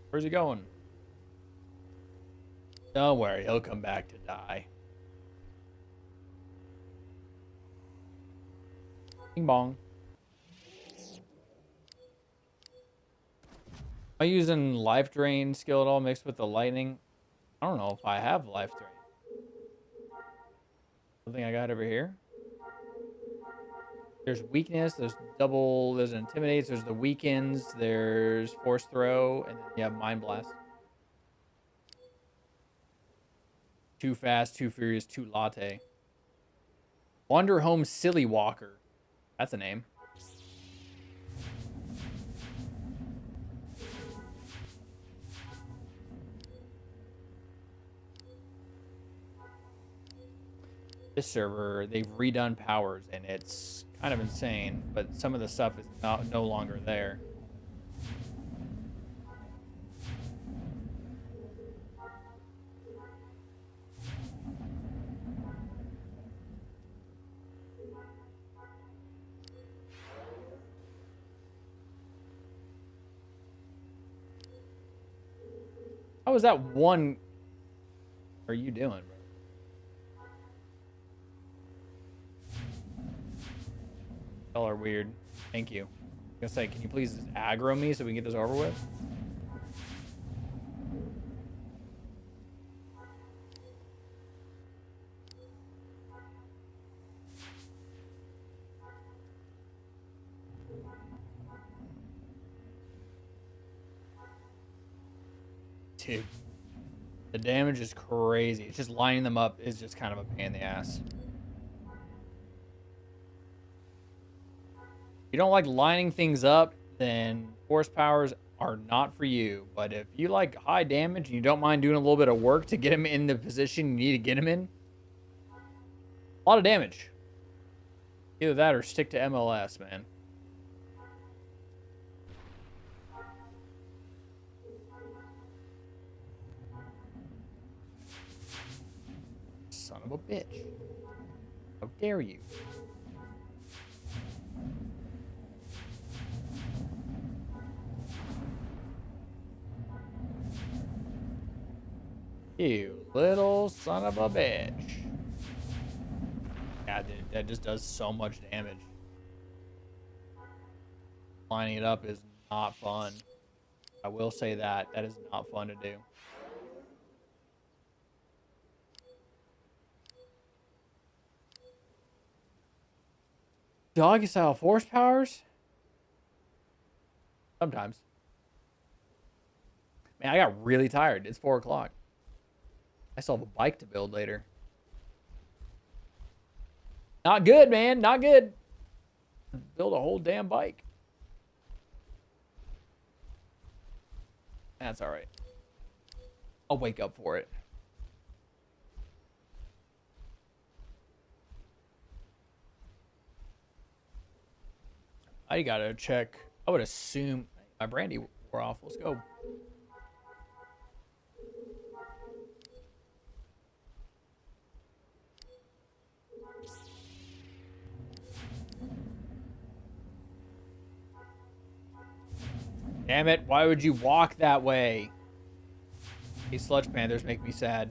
Where's he going? Don't worry, he'll come back to die. Bing bong. Am I using life drain skill at all mixed with the lightning? I don't know if I have life drain. Something I got over here. There's weakness, there's intimidates, there's the weakens, there's force throw, and then you have mind blast. Too fast, too furious, too latte. Wander home silly walker. That's a name. This server, they've redone powers, and it's kind of insane, but some of the stuff is no longer there. How was that one? What are you doing, bro? Y'all are weird. Thank you. I was gonna say, can you please just aggro me so we can get this over with? Dude, the damage is crazy. It's just lining them up is just kind of a pain in the ass. If you don't like lining things up, then force powers are not for you. But if you like high damage and you don't mind doing a little bit of work to get him in the position you need to get him in, a lot of damage. Either that or stick to MLS, man. Son of a bitch. How dare you? You little son of a bitch. Yeah, dude, that just does so much damage. lining it up is not fun. I will say that. That is not fun to do. Doggy style force powers? Sometimes. Man, I got really tired. It's 4 o'clock. I still have a bike to build later. Not good, man. Not good. Build a whole damn bike. That's all right. I'll wake up for it. I gotta check. I would assume my brandy wore off. Let's go. Damn it. Why would you walk that way? These sludge panthers make me sad.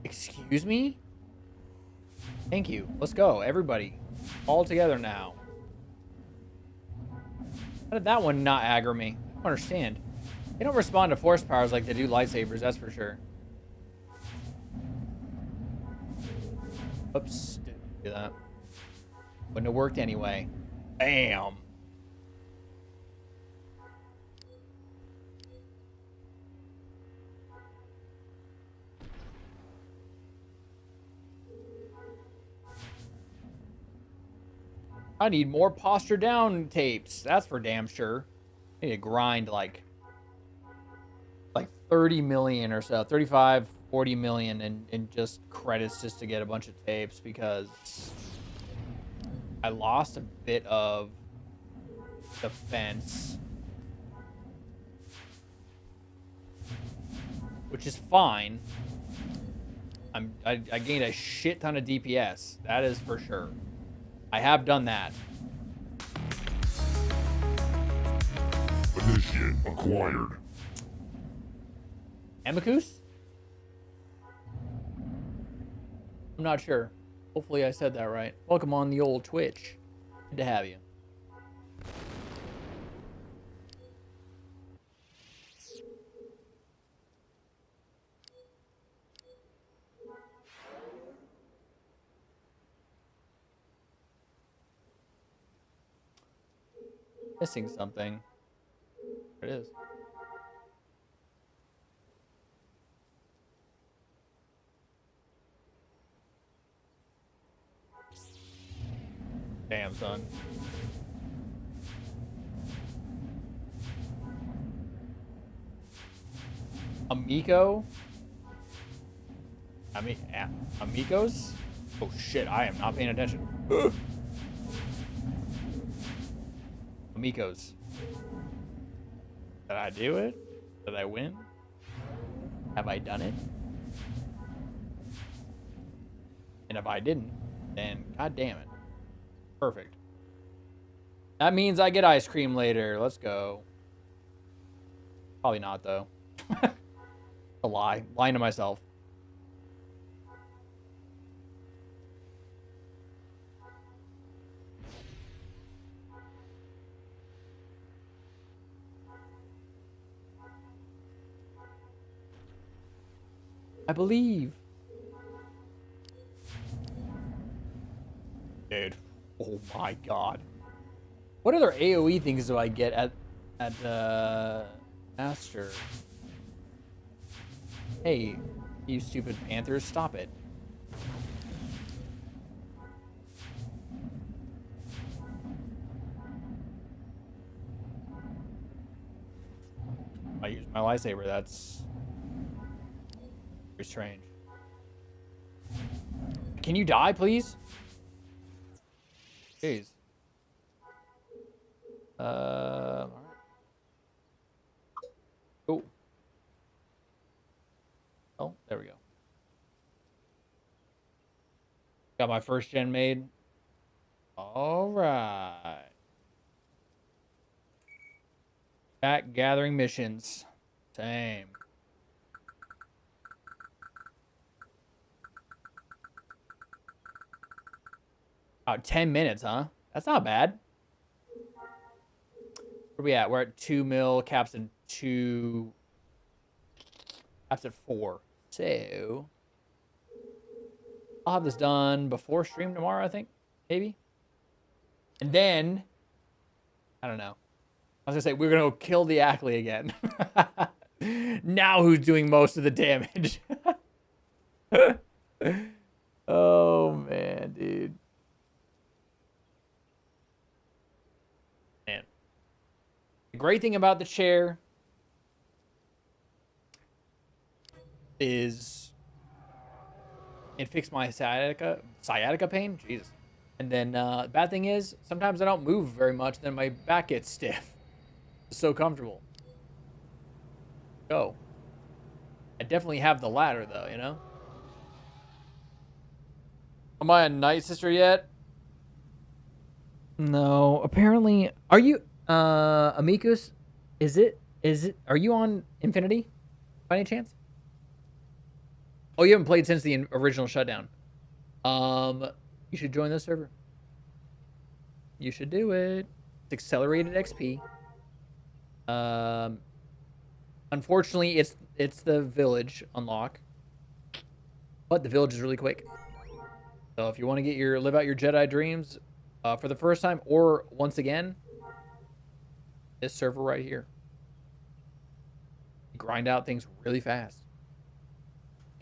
Excuse me? Thank you. Let's go, everybody. All together now. How did that one not aggro me? I don't understand. They don't respond to force powers like they do lightsabers, that's for sure. Oops. Didn't do that. Wouldn't have worked anyway. Bam. I need more posture down tapes. That's for damn sure. I need to grind like 30 million or so, 35, 40 million in just credits just to get a bunch of tapes because I lost a bit of defense, which is fine. I gained a shit ton of DPS. That is for sure. I have done that. Initiate acquired. Amicus? I'm not sure. Hopefully I said that right. Welcome on the old Twitch. Good to have you. Missing something. There it is. Damn, son. Amico? Amigos? Oh shit, I am not paying attention. Amigos. Did I do it? Did I win? Have I done it? And if I didn't, then god damn it. Perfect. That means I get ice cream later. Let's go. Probably not, though. A lie. Lying to myself. I believe. Dude. Oh my god. What other AoE things do I get at Master? Hey, you stupid panthers, stop it. I use my lightsaber, that's very strange. Can you die, please? Jeez. Alright. Oh. Oh, there we go. Got my first gen made. Alright. Back gathering missions. Same. About 10 minutes, huh? That's not bad. Where we at? We're at 2 mil, caps at 2, caps at 4. So I'll have this done before stream tomorrow, I think. Maybe. And then, I don't know. I was gonna say, we're gonna go kill the Ackley again. Now who's doing most of the damage? Oh, man, dude. Man. The great thing about the chair is it fixed my sciatica pain. Jesus. And then the bad thing is sometimes I don't move very much, then my back gets stiff. It's so comfortable. Go. I definitely have the ladder though, you know? Am I a Night Sister yet? No. Apparently, are you Amicus? Is it are you on Infinity by any chance? Oh, you haven't played since the original shutdown. You should join this server. You should do it. It's accelerated XP. Unfortunately, it's the village unlock, but the village is really quick. So if you want to get live out your Jedi dreams for the first time or once again, this server right here, you grind out things really fast.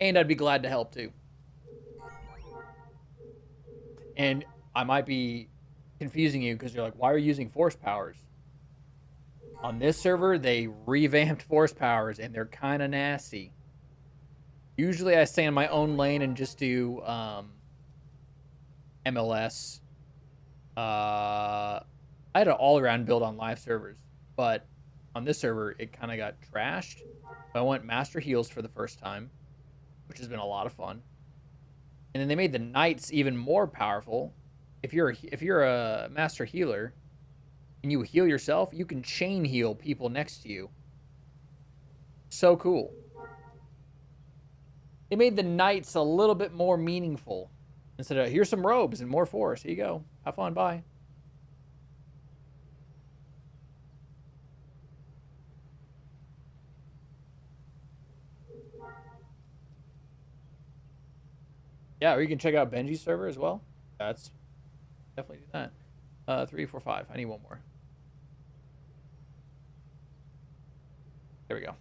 And I'd be glad to help too. And I might be confusing you because you're like, why are you using force powers? On this server, they revamped force powers and they're kind of nasty. Usually I stay in my own lane and just do MLS. I had an all-around build on live servers, but on this server, it kind of got trashed. So I went Master Heals for the first time, which has been a lot of fun. And then they made the Knights even more powerful. If you're a Master Healer and you heal yourself, you can chain heal people next to you. So cool. It made the Knights a little bit more meaningful. Instead of, here's some robes and more force. Here you go. Have fun. Bye. Yeah, or you can check out Benji's server as well. That's definitely do that. 3, 4, 5. I need one more. There we go.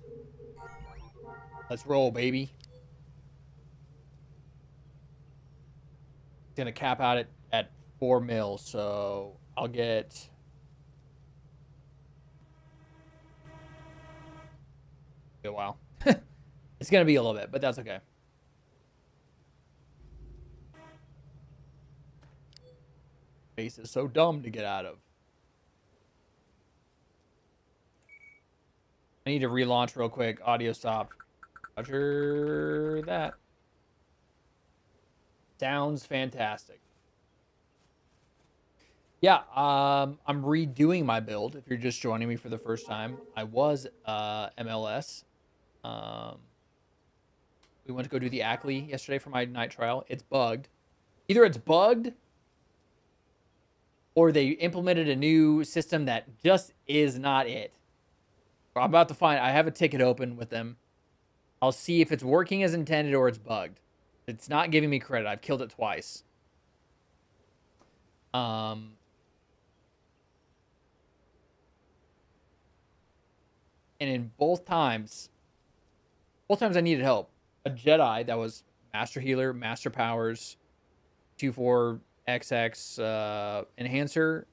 Let's roll, baby. It's gonna cap out at 4 mil, so I'll get. A while. It's gonna be a little bit, but that's okay. Face is so dumb to get out of. I need to relaunch real quick. Audio stopped. Roger that. Sounds fantastic. Yeah, I'm redoing my build. If you're just joining me for the first time, I was MLS. We went to go do the Ackley yesterday for my night trial. It's bugged. Either it's bugged or they implemented a new system that just is not it. I'm about to find. I have a ticket open with them. I'll see if it's working as intended or it's bugged. It's not giving me credit. I've killed it twice. And in both times I needed help. A Jedi that was Master Healer, Master Powers, 24XX Enhancer.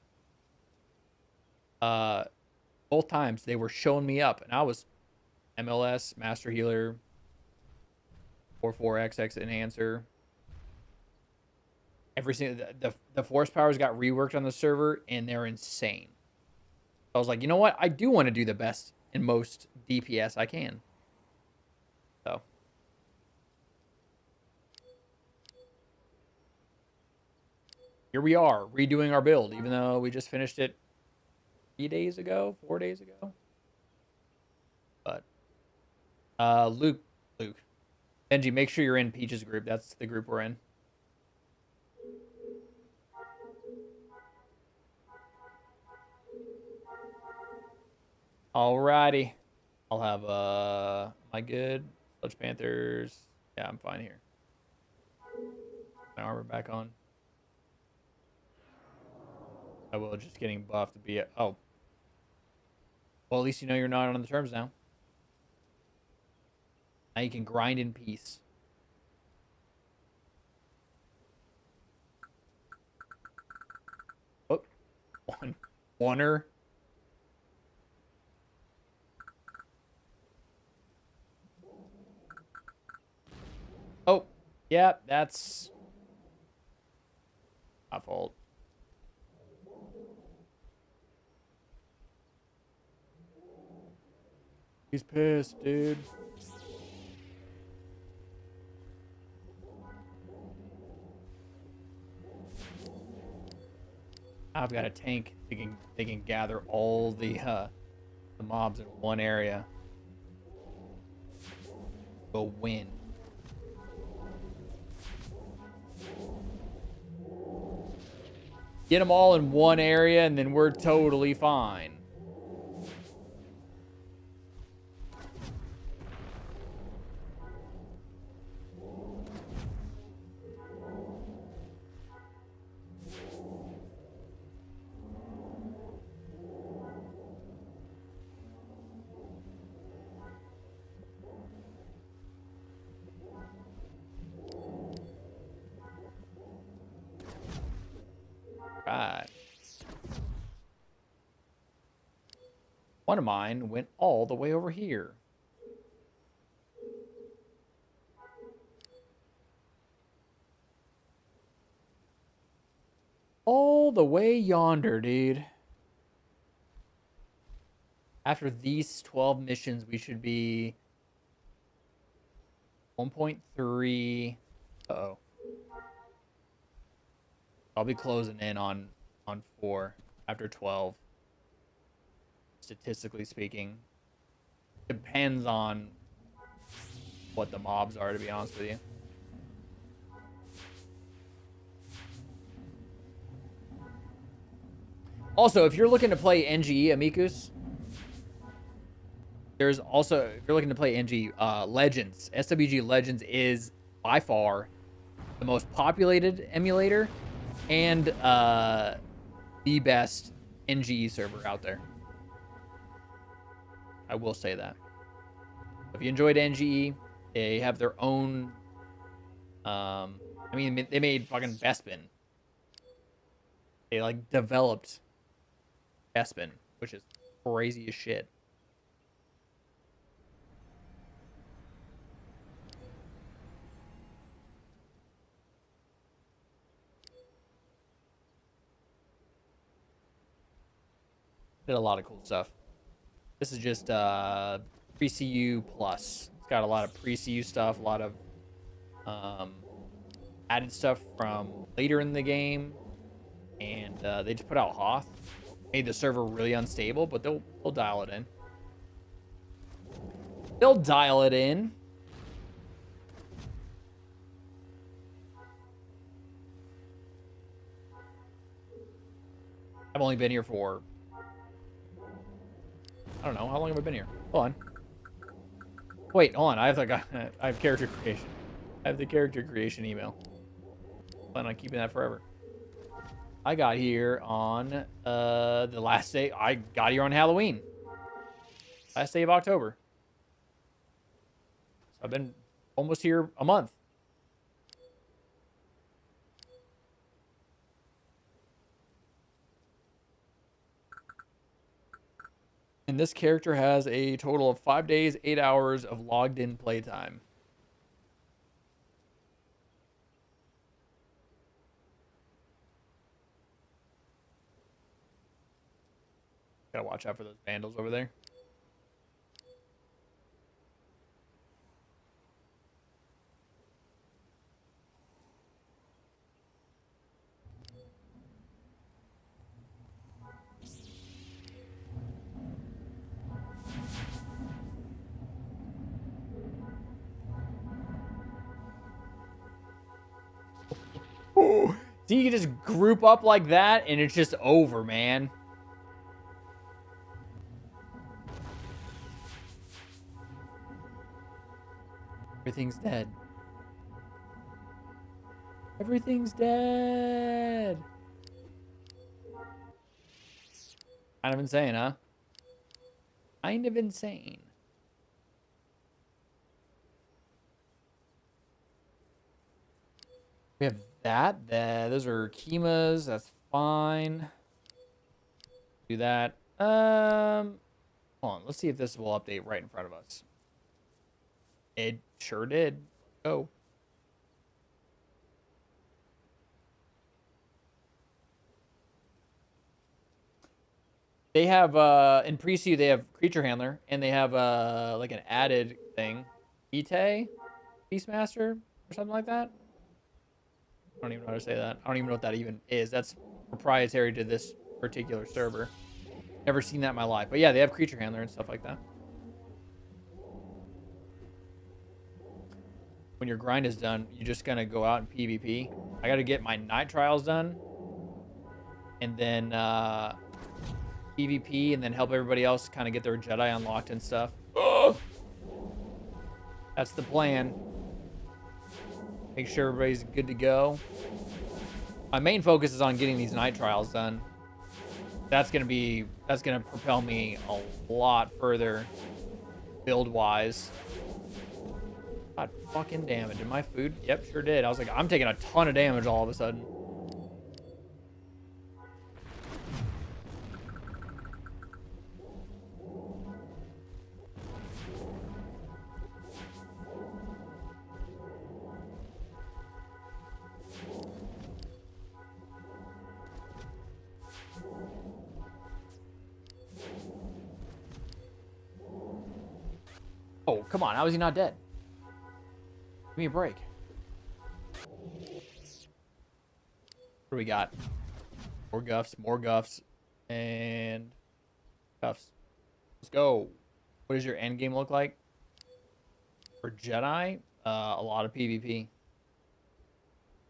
Both times they were showing me up, and I was MLS, Master Healer, 44XX Enhancer. Every single the force powers got reworked on the server, and they're insane. I was like, you know what? I do want to do the best and most DPS I can. So. Here we are, redoing our build, even though we just finished it 4 days ago. Luke, Luke, Benji, make sure you're in Peach's group. That's the group we're in. Alrighty. I'll have am I good? Sludge Panthers. Yeah, I'm fine here. My armor back on. I will just getting buffed to be a oh. Well, at least you know you're not on the terms now. Now you can grind in peace. Oh, oneer. Oh, yeah, that's my fault. He's pissed, dude. I've got a tank. They can gather all the mobs in one area. Go win. Get them all in one area, and then we're totally fine. Right. One of mine went all the way over here. All the way yonder, dude. After these 12 missions, we should be 1.3. Uh-oh. I'll be closing in on 4 after 12. Statistically speaking. Depends on what the mobs are, to be honest with you. Also, if you're looking to play NGE, Amicus, there's also, if you're looking to play NG, Legends, SWG Legends is by far the most populated emulator and the best NGE server out there. I will say that. If you enjoyed NGE, they have their own. I mean, they made fucking Bespin. They like developed Bespin, which is crazy as shit. Did a lot of cool stuff. This is just pre-CU plus. It's got a lot of pre-CU stuff, a lot of added stuff from later in the game, and they just put out Hoth. Made the server really unstable, but they'll dial it in. They'll dial it in. I've only been here for, I don't know, how long have I been here? Hold on. Wait, hold on. I have character creation. I have the character creation email. Plan on keeping that forever. I got here on the last day. I got here on Halloween. Last day of October. So I've been almost here a month. And this character has a total of 5 days, 8 hours of logged in playtime. Gotta watch out for those vandals over there. So you can just group up like that, and it's just over, man. Everything's dead. Everything's dead. Kind of insane, huh? Kind of insane. We have that. Those are Kimas. That's fine. Do that. Hold on. Let's see if this will update right in front of us. It sure did. Oh. They have in Pre-Sea they have Creature Handler, and they have like an added thing. Ite? Beastmaster? Or something like that? I don't even know how to say that. I don't even know what that even is. That's proprietary to this particular server. Never seen that in my life. But yeah, they have Creature Handler and stuff like that. When your grind is done, you're just gonna go out and PvP. I gotta get my night trials done. And then PvP, and then help everybody else kind of get their Jedi unlocked and stuff. Oh! That's the plan. Make sure everybody's good to go. My main focus is on getting these night trials done. That's gonna propel me a lot further build-wise. God fucking damage. Did my food? Yep, sure did. I was like, I'm taking a ton of damage all of a sudden. Oh, come on. How is he not dead? Give me a break. What do we got? More guffs, and guffs. Let's go. What does your end game look like? For Jedi, a lot of PvP.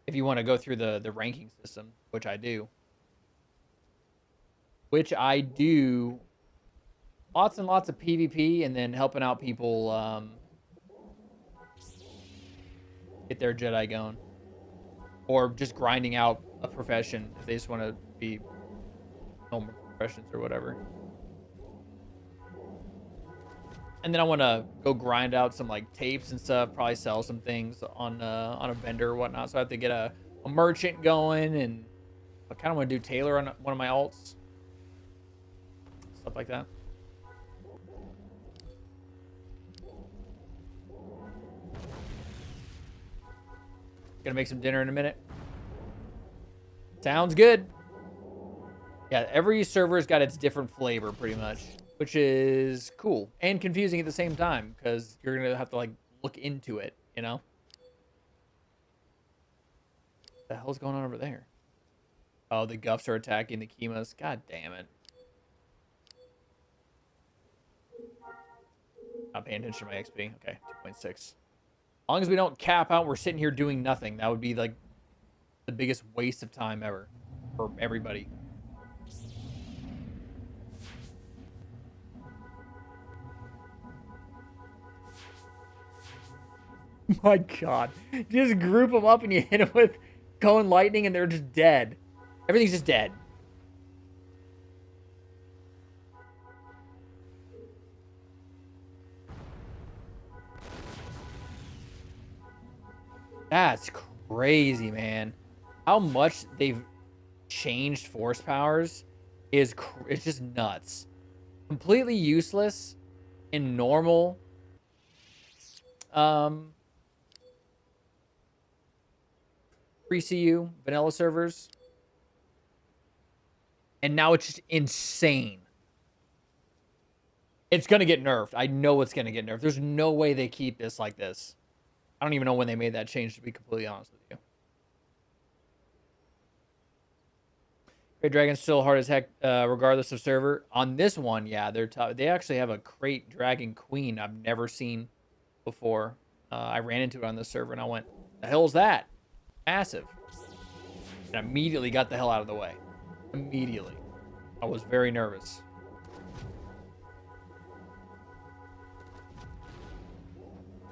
If you want to go through the ranking system, which I do. Lots and lots of PvP, and then helping out people get their Jedi going. Or just grinding out a profession if they just want to be normal professions or whatever. And then I want to go grind out some like tapes and stuff. Probably sell some things on a vendor or whatnot. So I have to get a merchant going, and I kind of want to do Taylor on one of my alts. Stuff like that. Gonna make some dinner in a minute. Sounds good. Yeah, every server's got its different flavor pretty much, which is cool and confusing at the same time because you're gonna have to like look into it, you know? What the hell's going on over there? Oh, the Guffs are attacking the Kimas. God damn it. Not paying attention to my XP. Okay, 2.6. As long as we don't cap out, we're sitting here doing nothing. That would be like the biggest waste of time ever for everybody. My God. Just group them up and you hit them with cone lightning and they're just dead. Everything's just dead. That's crazy, man. How much they've changed force powers is it's just nuts. Completely useless in normal pre-CU vanilla servers. And now it's just insane. It's going to get nerfed. I know it's going to get nerfed. There's no way they keep this like this. I don't even know when they made that change, to be completely honest with you. Great Dragon's still hard as heck, regardless of server. On this one, yeah, they're tough. They actually have a Crate Dragon Queen I've never seen before. I ran into it on this server, and I went, the hell's that? Massive. and immediately got the hell out of the way. Immediately. I was very nervous.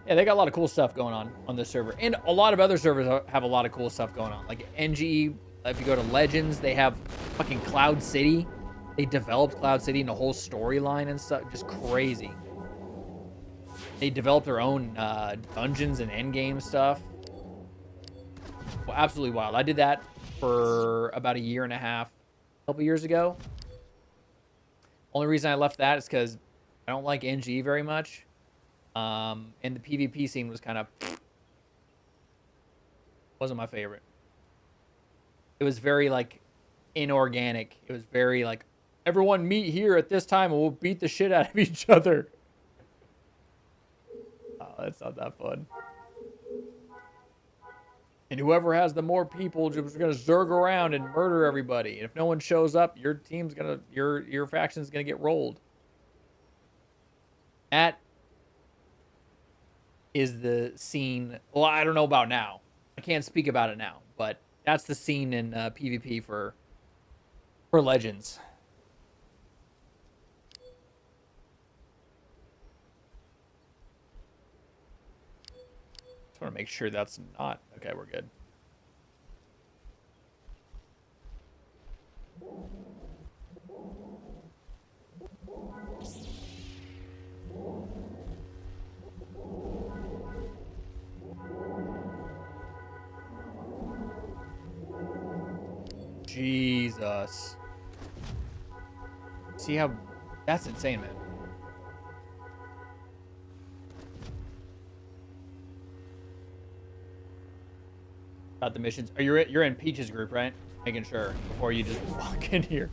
Yeah, they got a lot of cool stuff going on this server. And a lot of other servers have a lot of cool stuff going on. Like NG, if you go to Legends, they have fucking Cloud City. They developed Cloud City and a whole storyline and stuff. Just crazy. They developed their own dungeons and endgame stuff. Well, absolutely wild. I did that for about a year and a half, a couple years ago. Only reason I left that is because I don't like NG very much. And the PvP scene was kind of wasn't my favorite. It was very like inorganic. It was very like everyone meet here at this time and we'll beat the shit out of each other. Oh, that's not that fun. And whoever has the more people just gonna zerg around and murder everybody. And if no one shows up, your team's gonna your faction's gonna get rolled. That is the scene. Well, I don't know about now. I can't speak about it now, but that's the scene in PvP for Legends. Just want to make sure that's not okay. We're good. Jesus. See how... That's insane, man. About the missions. Are you're in Peach's group, right? Making sure before you just walk in here.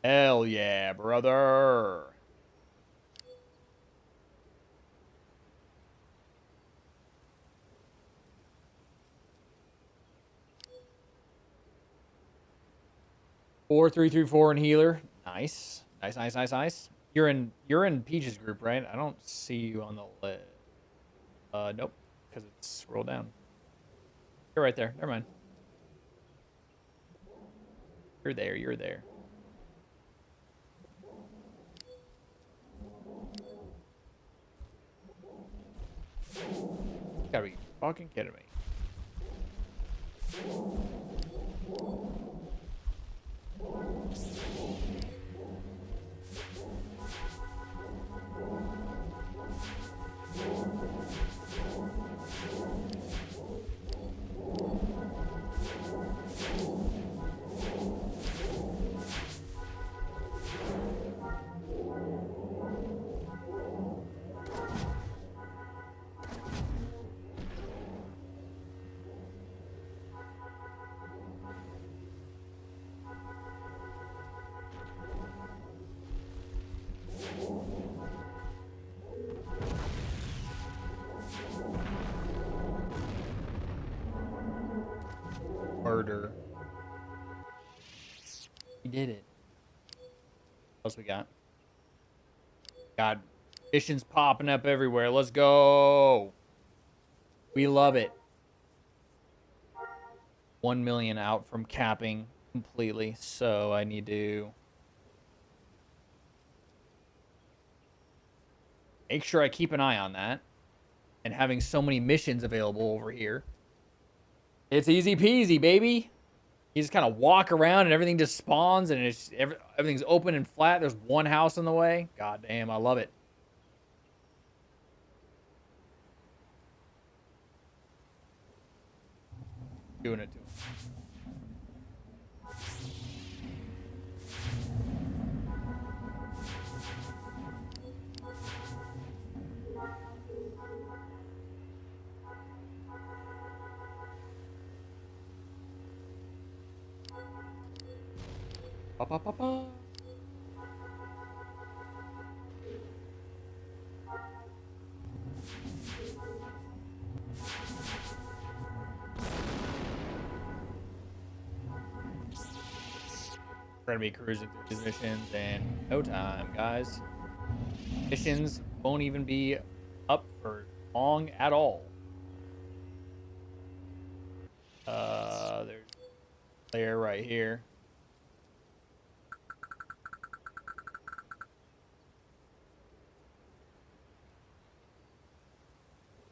Hell yeah, brother. Four, 334 and healer. Nice. Nice. You're in Peach's group, right? I don't see you on the list. Nope. Because it's scroll down. You're right there. Never mind. You're there. You gotta be fucking kidding me. Murder. We did it. What else we got? God, missions popping up everywhere. Let's go. We love it. 1 million out from capping completely. So I need to make sure I keep an eye on that. And having so many missions available over here. It's easy peasy, baby. You just kind of walk around and everything just spawns and everything's open and flat. There's one house in the way. God damn, I love it. Doing it to him. Ba, ba, ba, ba. We're gonna be cruising through these missions in no time, guys. Missions won't even be up for long at all. There's a layer right here.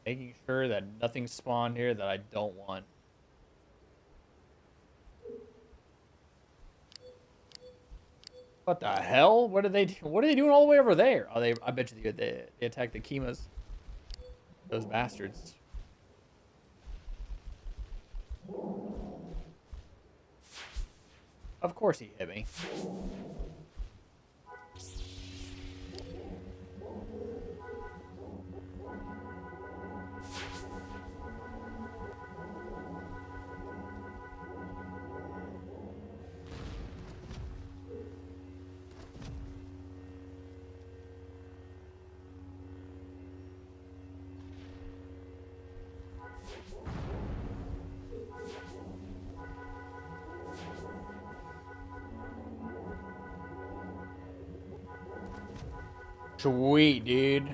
Making sure that nothing spawned here that I don't want. What the hell? What are they? What are they doing all the way over there? Oh, they. I bet you they attacked the Kimas. Those bastards. Of course he hit me. Sweet, dude.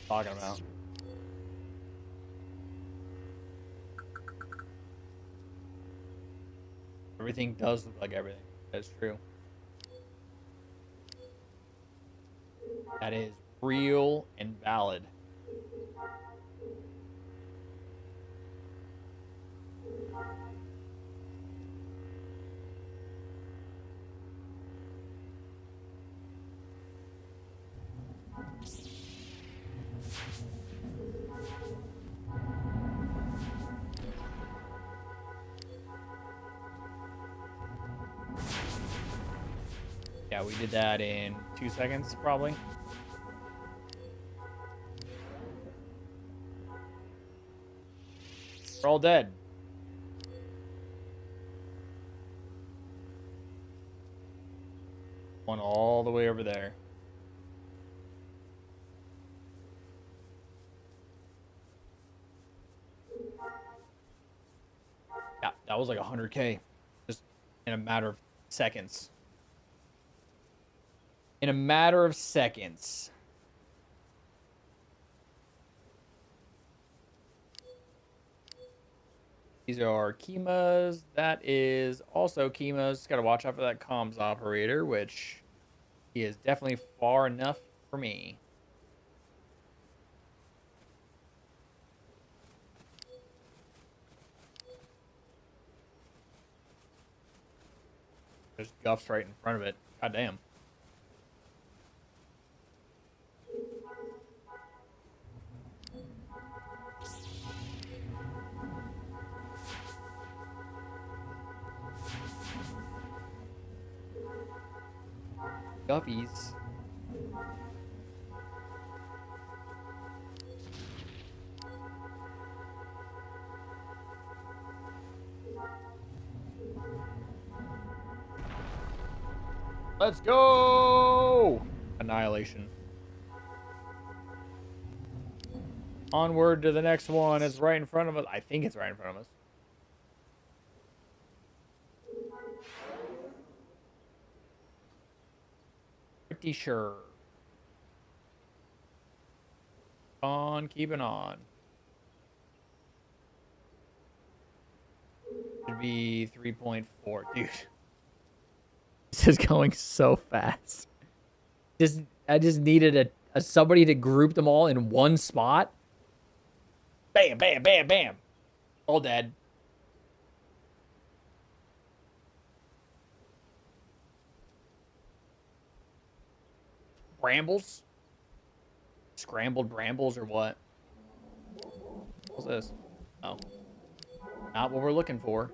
Talking about. Everything does look like everything. That's true. That is real and valid. Yeah, we did that in 2 seconds, probably. We're all dead. One all the way over there. Yeah, that was like 100K. Just in a matter of seconds. In a matter of seconds. These are Kimas. That is also Kimas. Got to watch out for that comms operator, which he is definitely far enough for me. There's guffs right in front of it. God damn. Guffies. Let's go! Annihilation. Onward to the next one. It's right in front of us. I think it's right in front of us. Pretty sure. On, keeping on. Should be 3.4. Dude. This is going so fast. I just needed a somebody to group them all in one spot. Bam, bam, bam, bam. All dead. Brambles? Scrambled brambles or what? What's this? Oh. Not what we're looking for.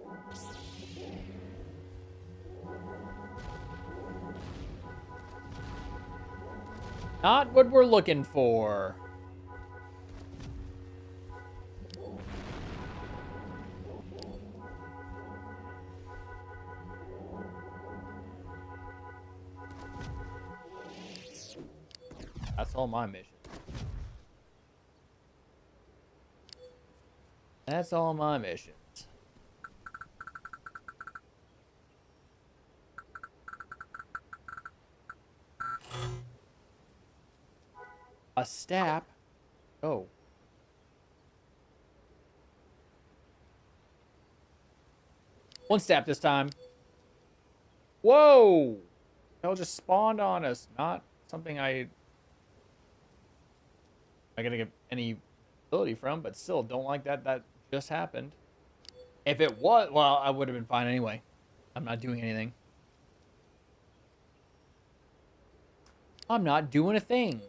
Not what we're looking for. That's all my mission. That's all my missions. Stap. Oh. One stap this time. Whoa! Hell just spawned on us. Not something I gotta get any ability from, but still don't like that just happened. If it was, well, I would have been fine anyway. I'm not doing anything. I'm not doing a thing.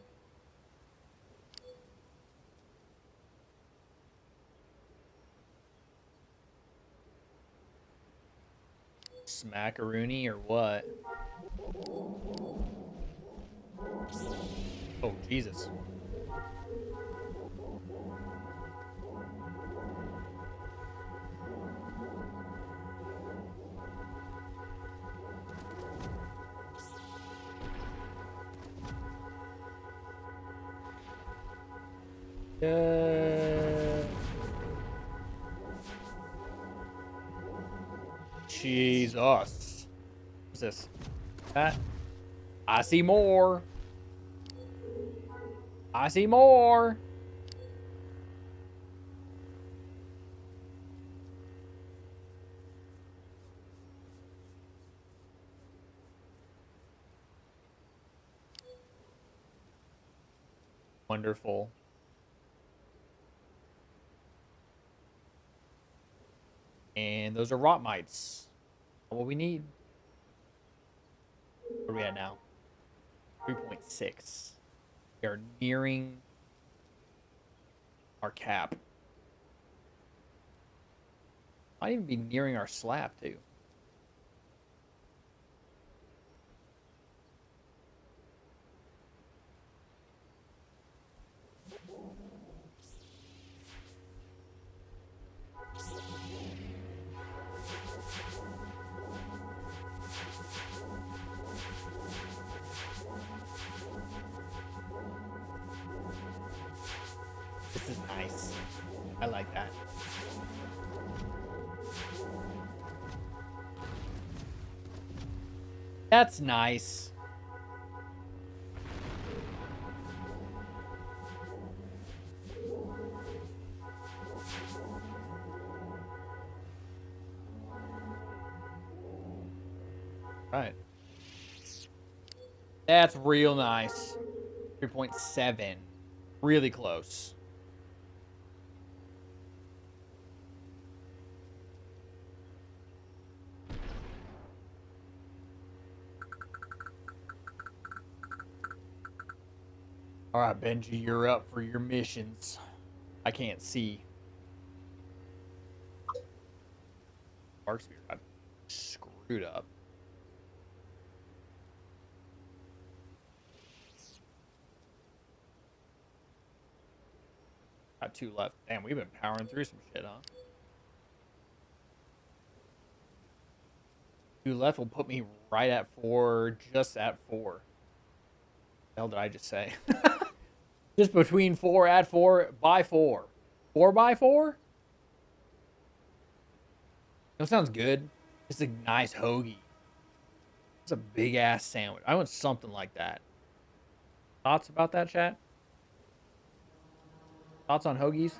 Smackaroonie or what? Oh, Jesus. Jesus. What's this? That. I see more. I see more. Wonderful. And those are rot mites. What we need. Where are we at now? 3.6. We are nearing our cap. Might even be nearing our slab, too. This is nice. I like that. That's nice. Right. That's real nice. 3.7. Really close. All right, Benji, you're up for your missions. I can't see. Spark spear got screwed up. Got 2 left. Damn, we've been powering through some shit, huh? 2 left will put me right at 4, just at 4. The hell did I just say? Just between 4, at 4, by 4. 4 by 4? That sounds good. It's a nice hoagie. It's a big ass sandwich. I want something like that. Thoughts about that, chat? Thoughts on hoagies?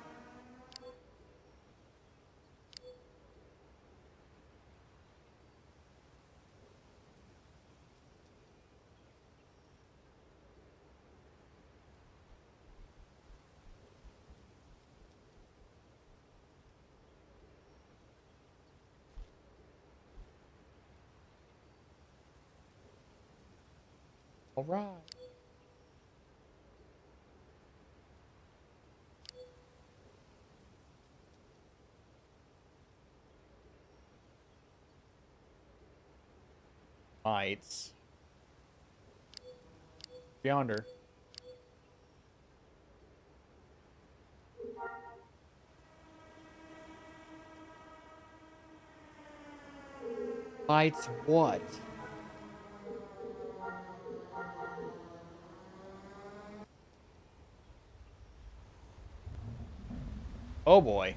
All right. Lights. Yonder. Lights what? Oh boy.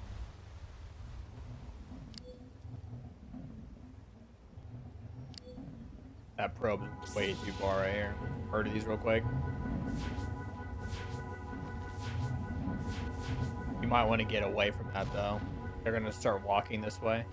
That probe's way too far right here. Murder these real quick. You might want to get away from that, though. They're going to start walking this way.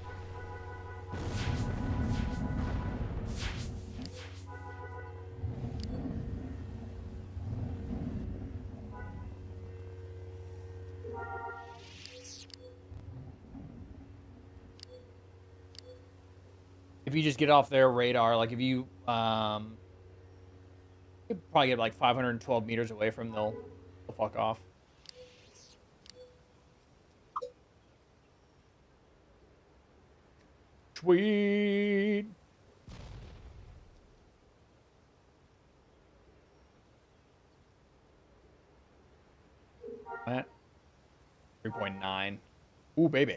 If you just get off their radar, like if you, you probably get like 512 meters away from them, they'll fuck off. Sweet. What? 3.9. Ooh, baby.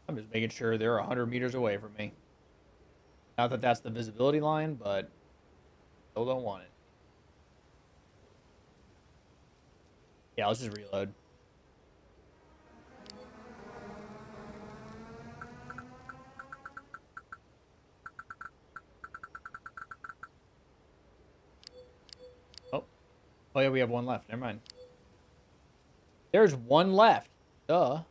I'm just making sure they're 100 meters away from me. Not that that's the visibility line, but still don't want it. Yeah, let's just reload. Oh. Oh, yeah, we have one left. Never mind. There's one left. Duh.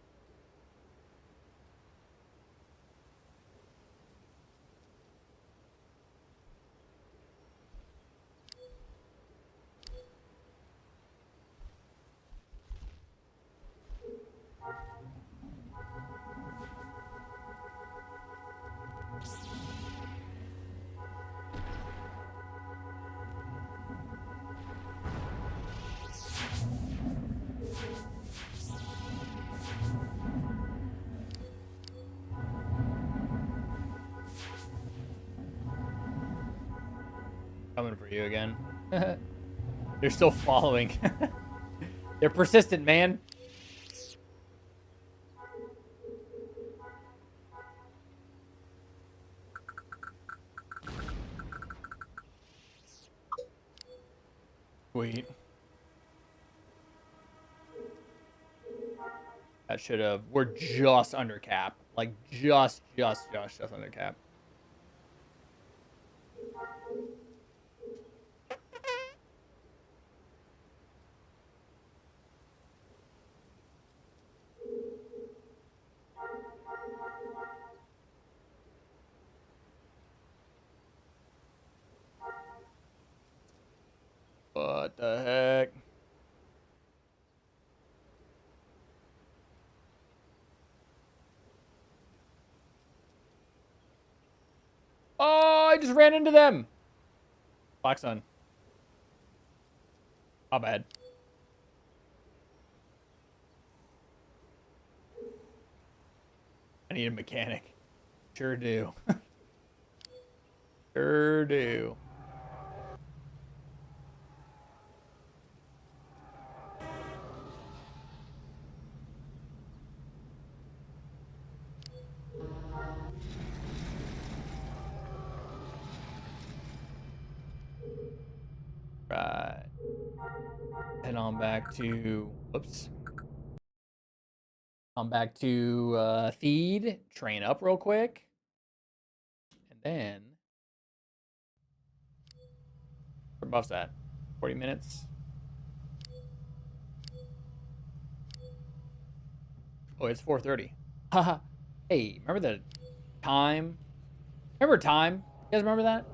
Coming for you again. They're still following. They're persistent, man. Sweet. That should have. We're just under cap. Like, just under cap. What the heck? Oh, I just ran into them. Black Sun. My bad. I need a mechanic. Sure do. Sure do. Right. Head on back to. Whoops. I'm back to Theed. Train up real quick. And then. Where buff's at? 40 minutes. Oh, it's 4:30. Haha. Hey, remember the time? Remember time? You guys remember that?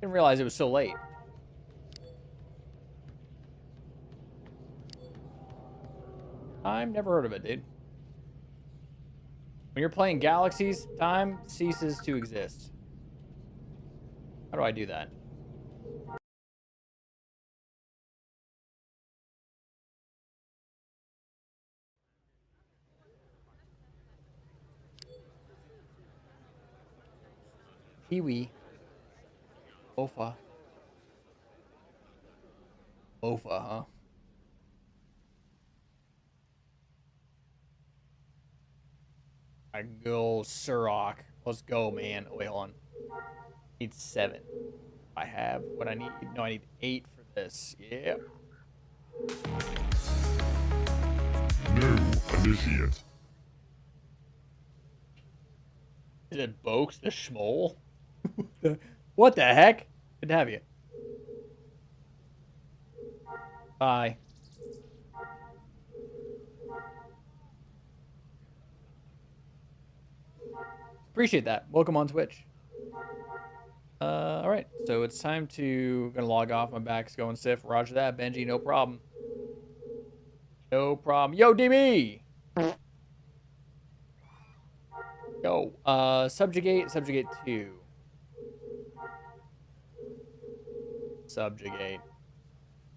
Didn't realize it was so late. Time? Never heard of it, dude. When you're playing Galaxies, time ceases to exist. How do I do that? Kiwi. Ofa. Ofa, huh? I go Surrock. Let's go, man. Oh, wait, hold on. Need 7. I have what I need. No, I need 8 for this. Yeah. New initiate. Is it Bokes the Schmoll? What the heck? Good to have you. Bye. Appreciate that. Welcome on Twitch. All right, so it's time to gonna log off. My back's going stiff. Roger that, Benji. No problem. No problem. Yo, DB. Yo, subjugate 2. Subjugate.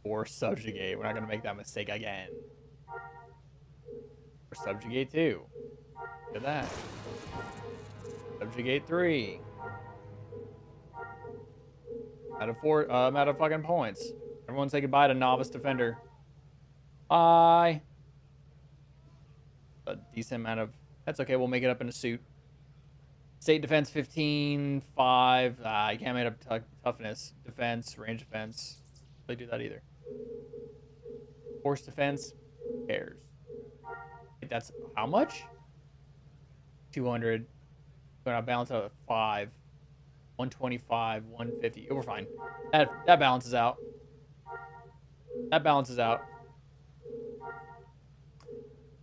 Or subjugate. We're not gonna make that mistake again. Or subjugate 2. Look at that. Subjugate 3. Out of 4, I'm out of fucking points. Everyone say goodbye to Novice Defender. Bye. A decent amount of... That's okay, we'll make it up in a suit. State Defense 15, 5. You can't make up toughness. Defense, range defense. They do that either. Force defense. Who cares? That's how much? 200. We're gonna balance out at 5. 125, 150. Oh, we're fine. That balances out. That balances out.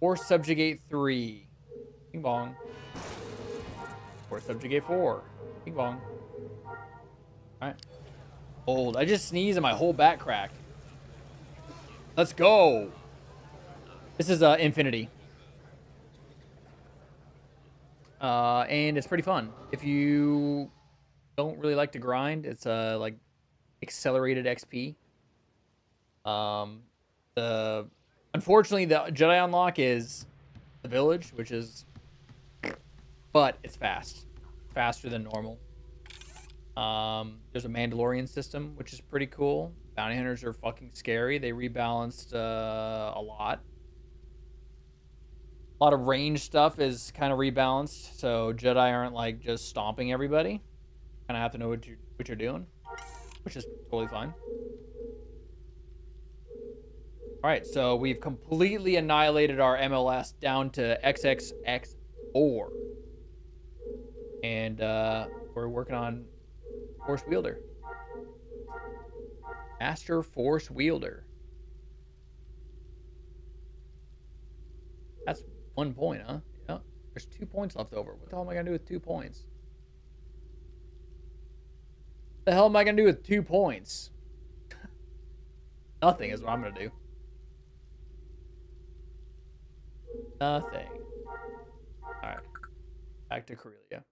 Or subjugate 3. Bing bong. Or subjugate 4. Bing bong. Alright. Old. I just sneezed and my whole back cracked. Let's go. This is Infinity. And it's pretty fun. If you don't really like to grind, it's like accelerated XP. Unfortunately the Jedi unlock is the village, which is, but it's faster than normal. There's a Mandalorian system, which is pretty cool. Bounty hunters are fucking scary. They rebalanced a lot. A lot of range stuff is kind of rebalanced, so Jedi aren't like just stomping everybody. Kind of have to know what you're doing, which is totally fine. All right, so we've completely annihilated our MLS down to XXX4, and we're working on Force Wielder, Master Force Wielder. That's 1 point, huh? Yeah. There's 2 points left over. What the hell am I gonna do with 2 points? What the hell am I gonna do with 2 points? Nothing is what I'm gonna do. Nothing. Alright. Back to Corellia.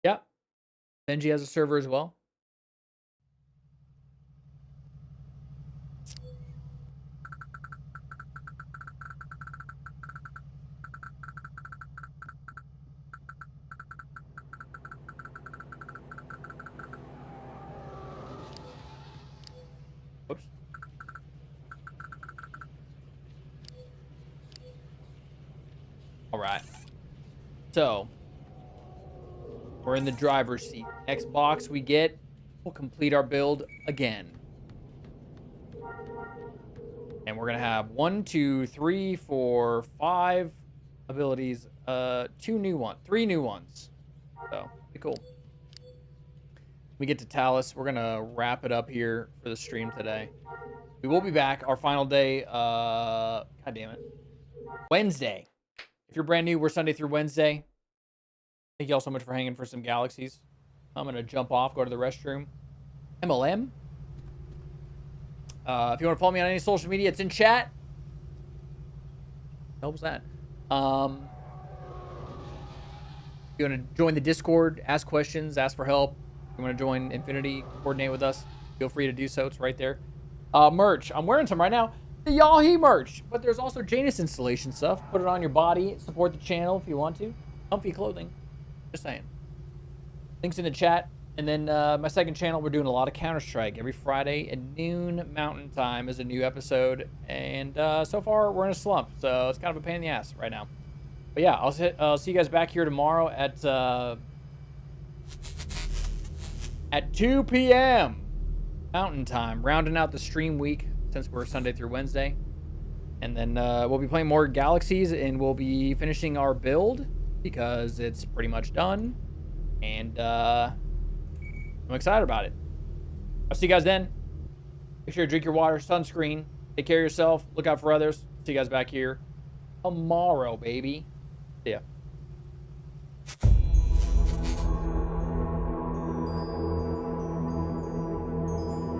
Yeah. Benji has a server as well. Whoops. All right. So, we're in the driver's seat. Next box we get, we'll complete our build again. And we're gonna have 1, 2, 3, 4, 5 abilities. 3 new ones. So, pretty cool. We get to Talus. We're gonna wrap it up here for the stream today. We will be back. Our final day, god damn it, Wednesday. If you're brand new, we're Sunday through Wednesday. Thank you all so much for hanging for some Galaxies. I'm gonna jump off, go to the restroom. MLM. If you want to follow me on any social media, it's in chat. What was that? If you want to join the Discord, ask questions, ask for help. If you want to join Infinity, coordinate with us, feel free to do so. It's right there. Merch. I'm wearing some right now. The Yahi merch. But there's also Janus installation stuff. Put it on your body. Support the channel if you want to. Comfy clothing. Just saying. Links in the chat. And then my second channel, we're doing a lot of Counter-Strike. Every Friday at noon Mountain Time is a new episode. And so far, we're in a slump. So it's kind of a pain in the ass right now. But yeah, I'll see you guys back here tomorrow at 2 p.m. Mountain Time, rounding out the stream week since we're Sunday through Wednesday. And then we'll be playing more Galaxies, and we'll be finishing our build because it's pretty much done. And I'm excited about it. I'll see you guys then. Make sure to drink your water, sunscreen, take care of yourself, look out for others. See you guys back here tomorrow, baby. See ya.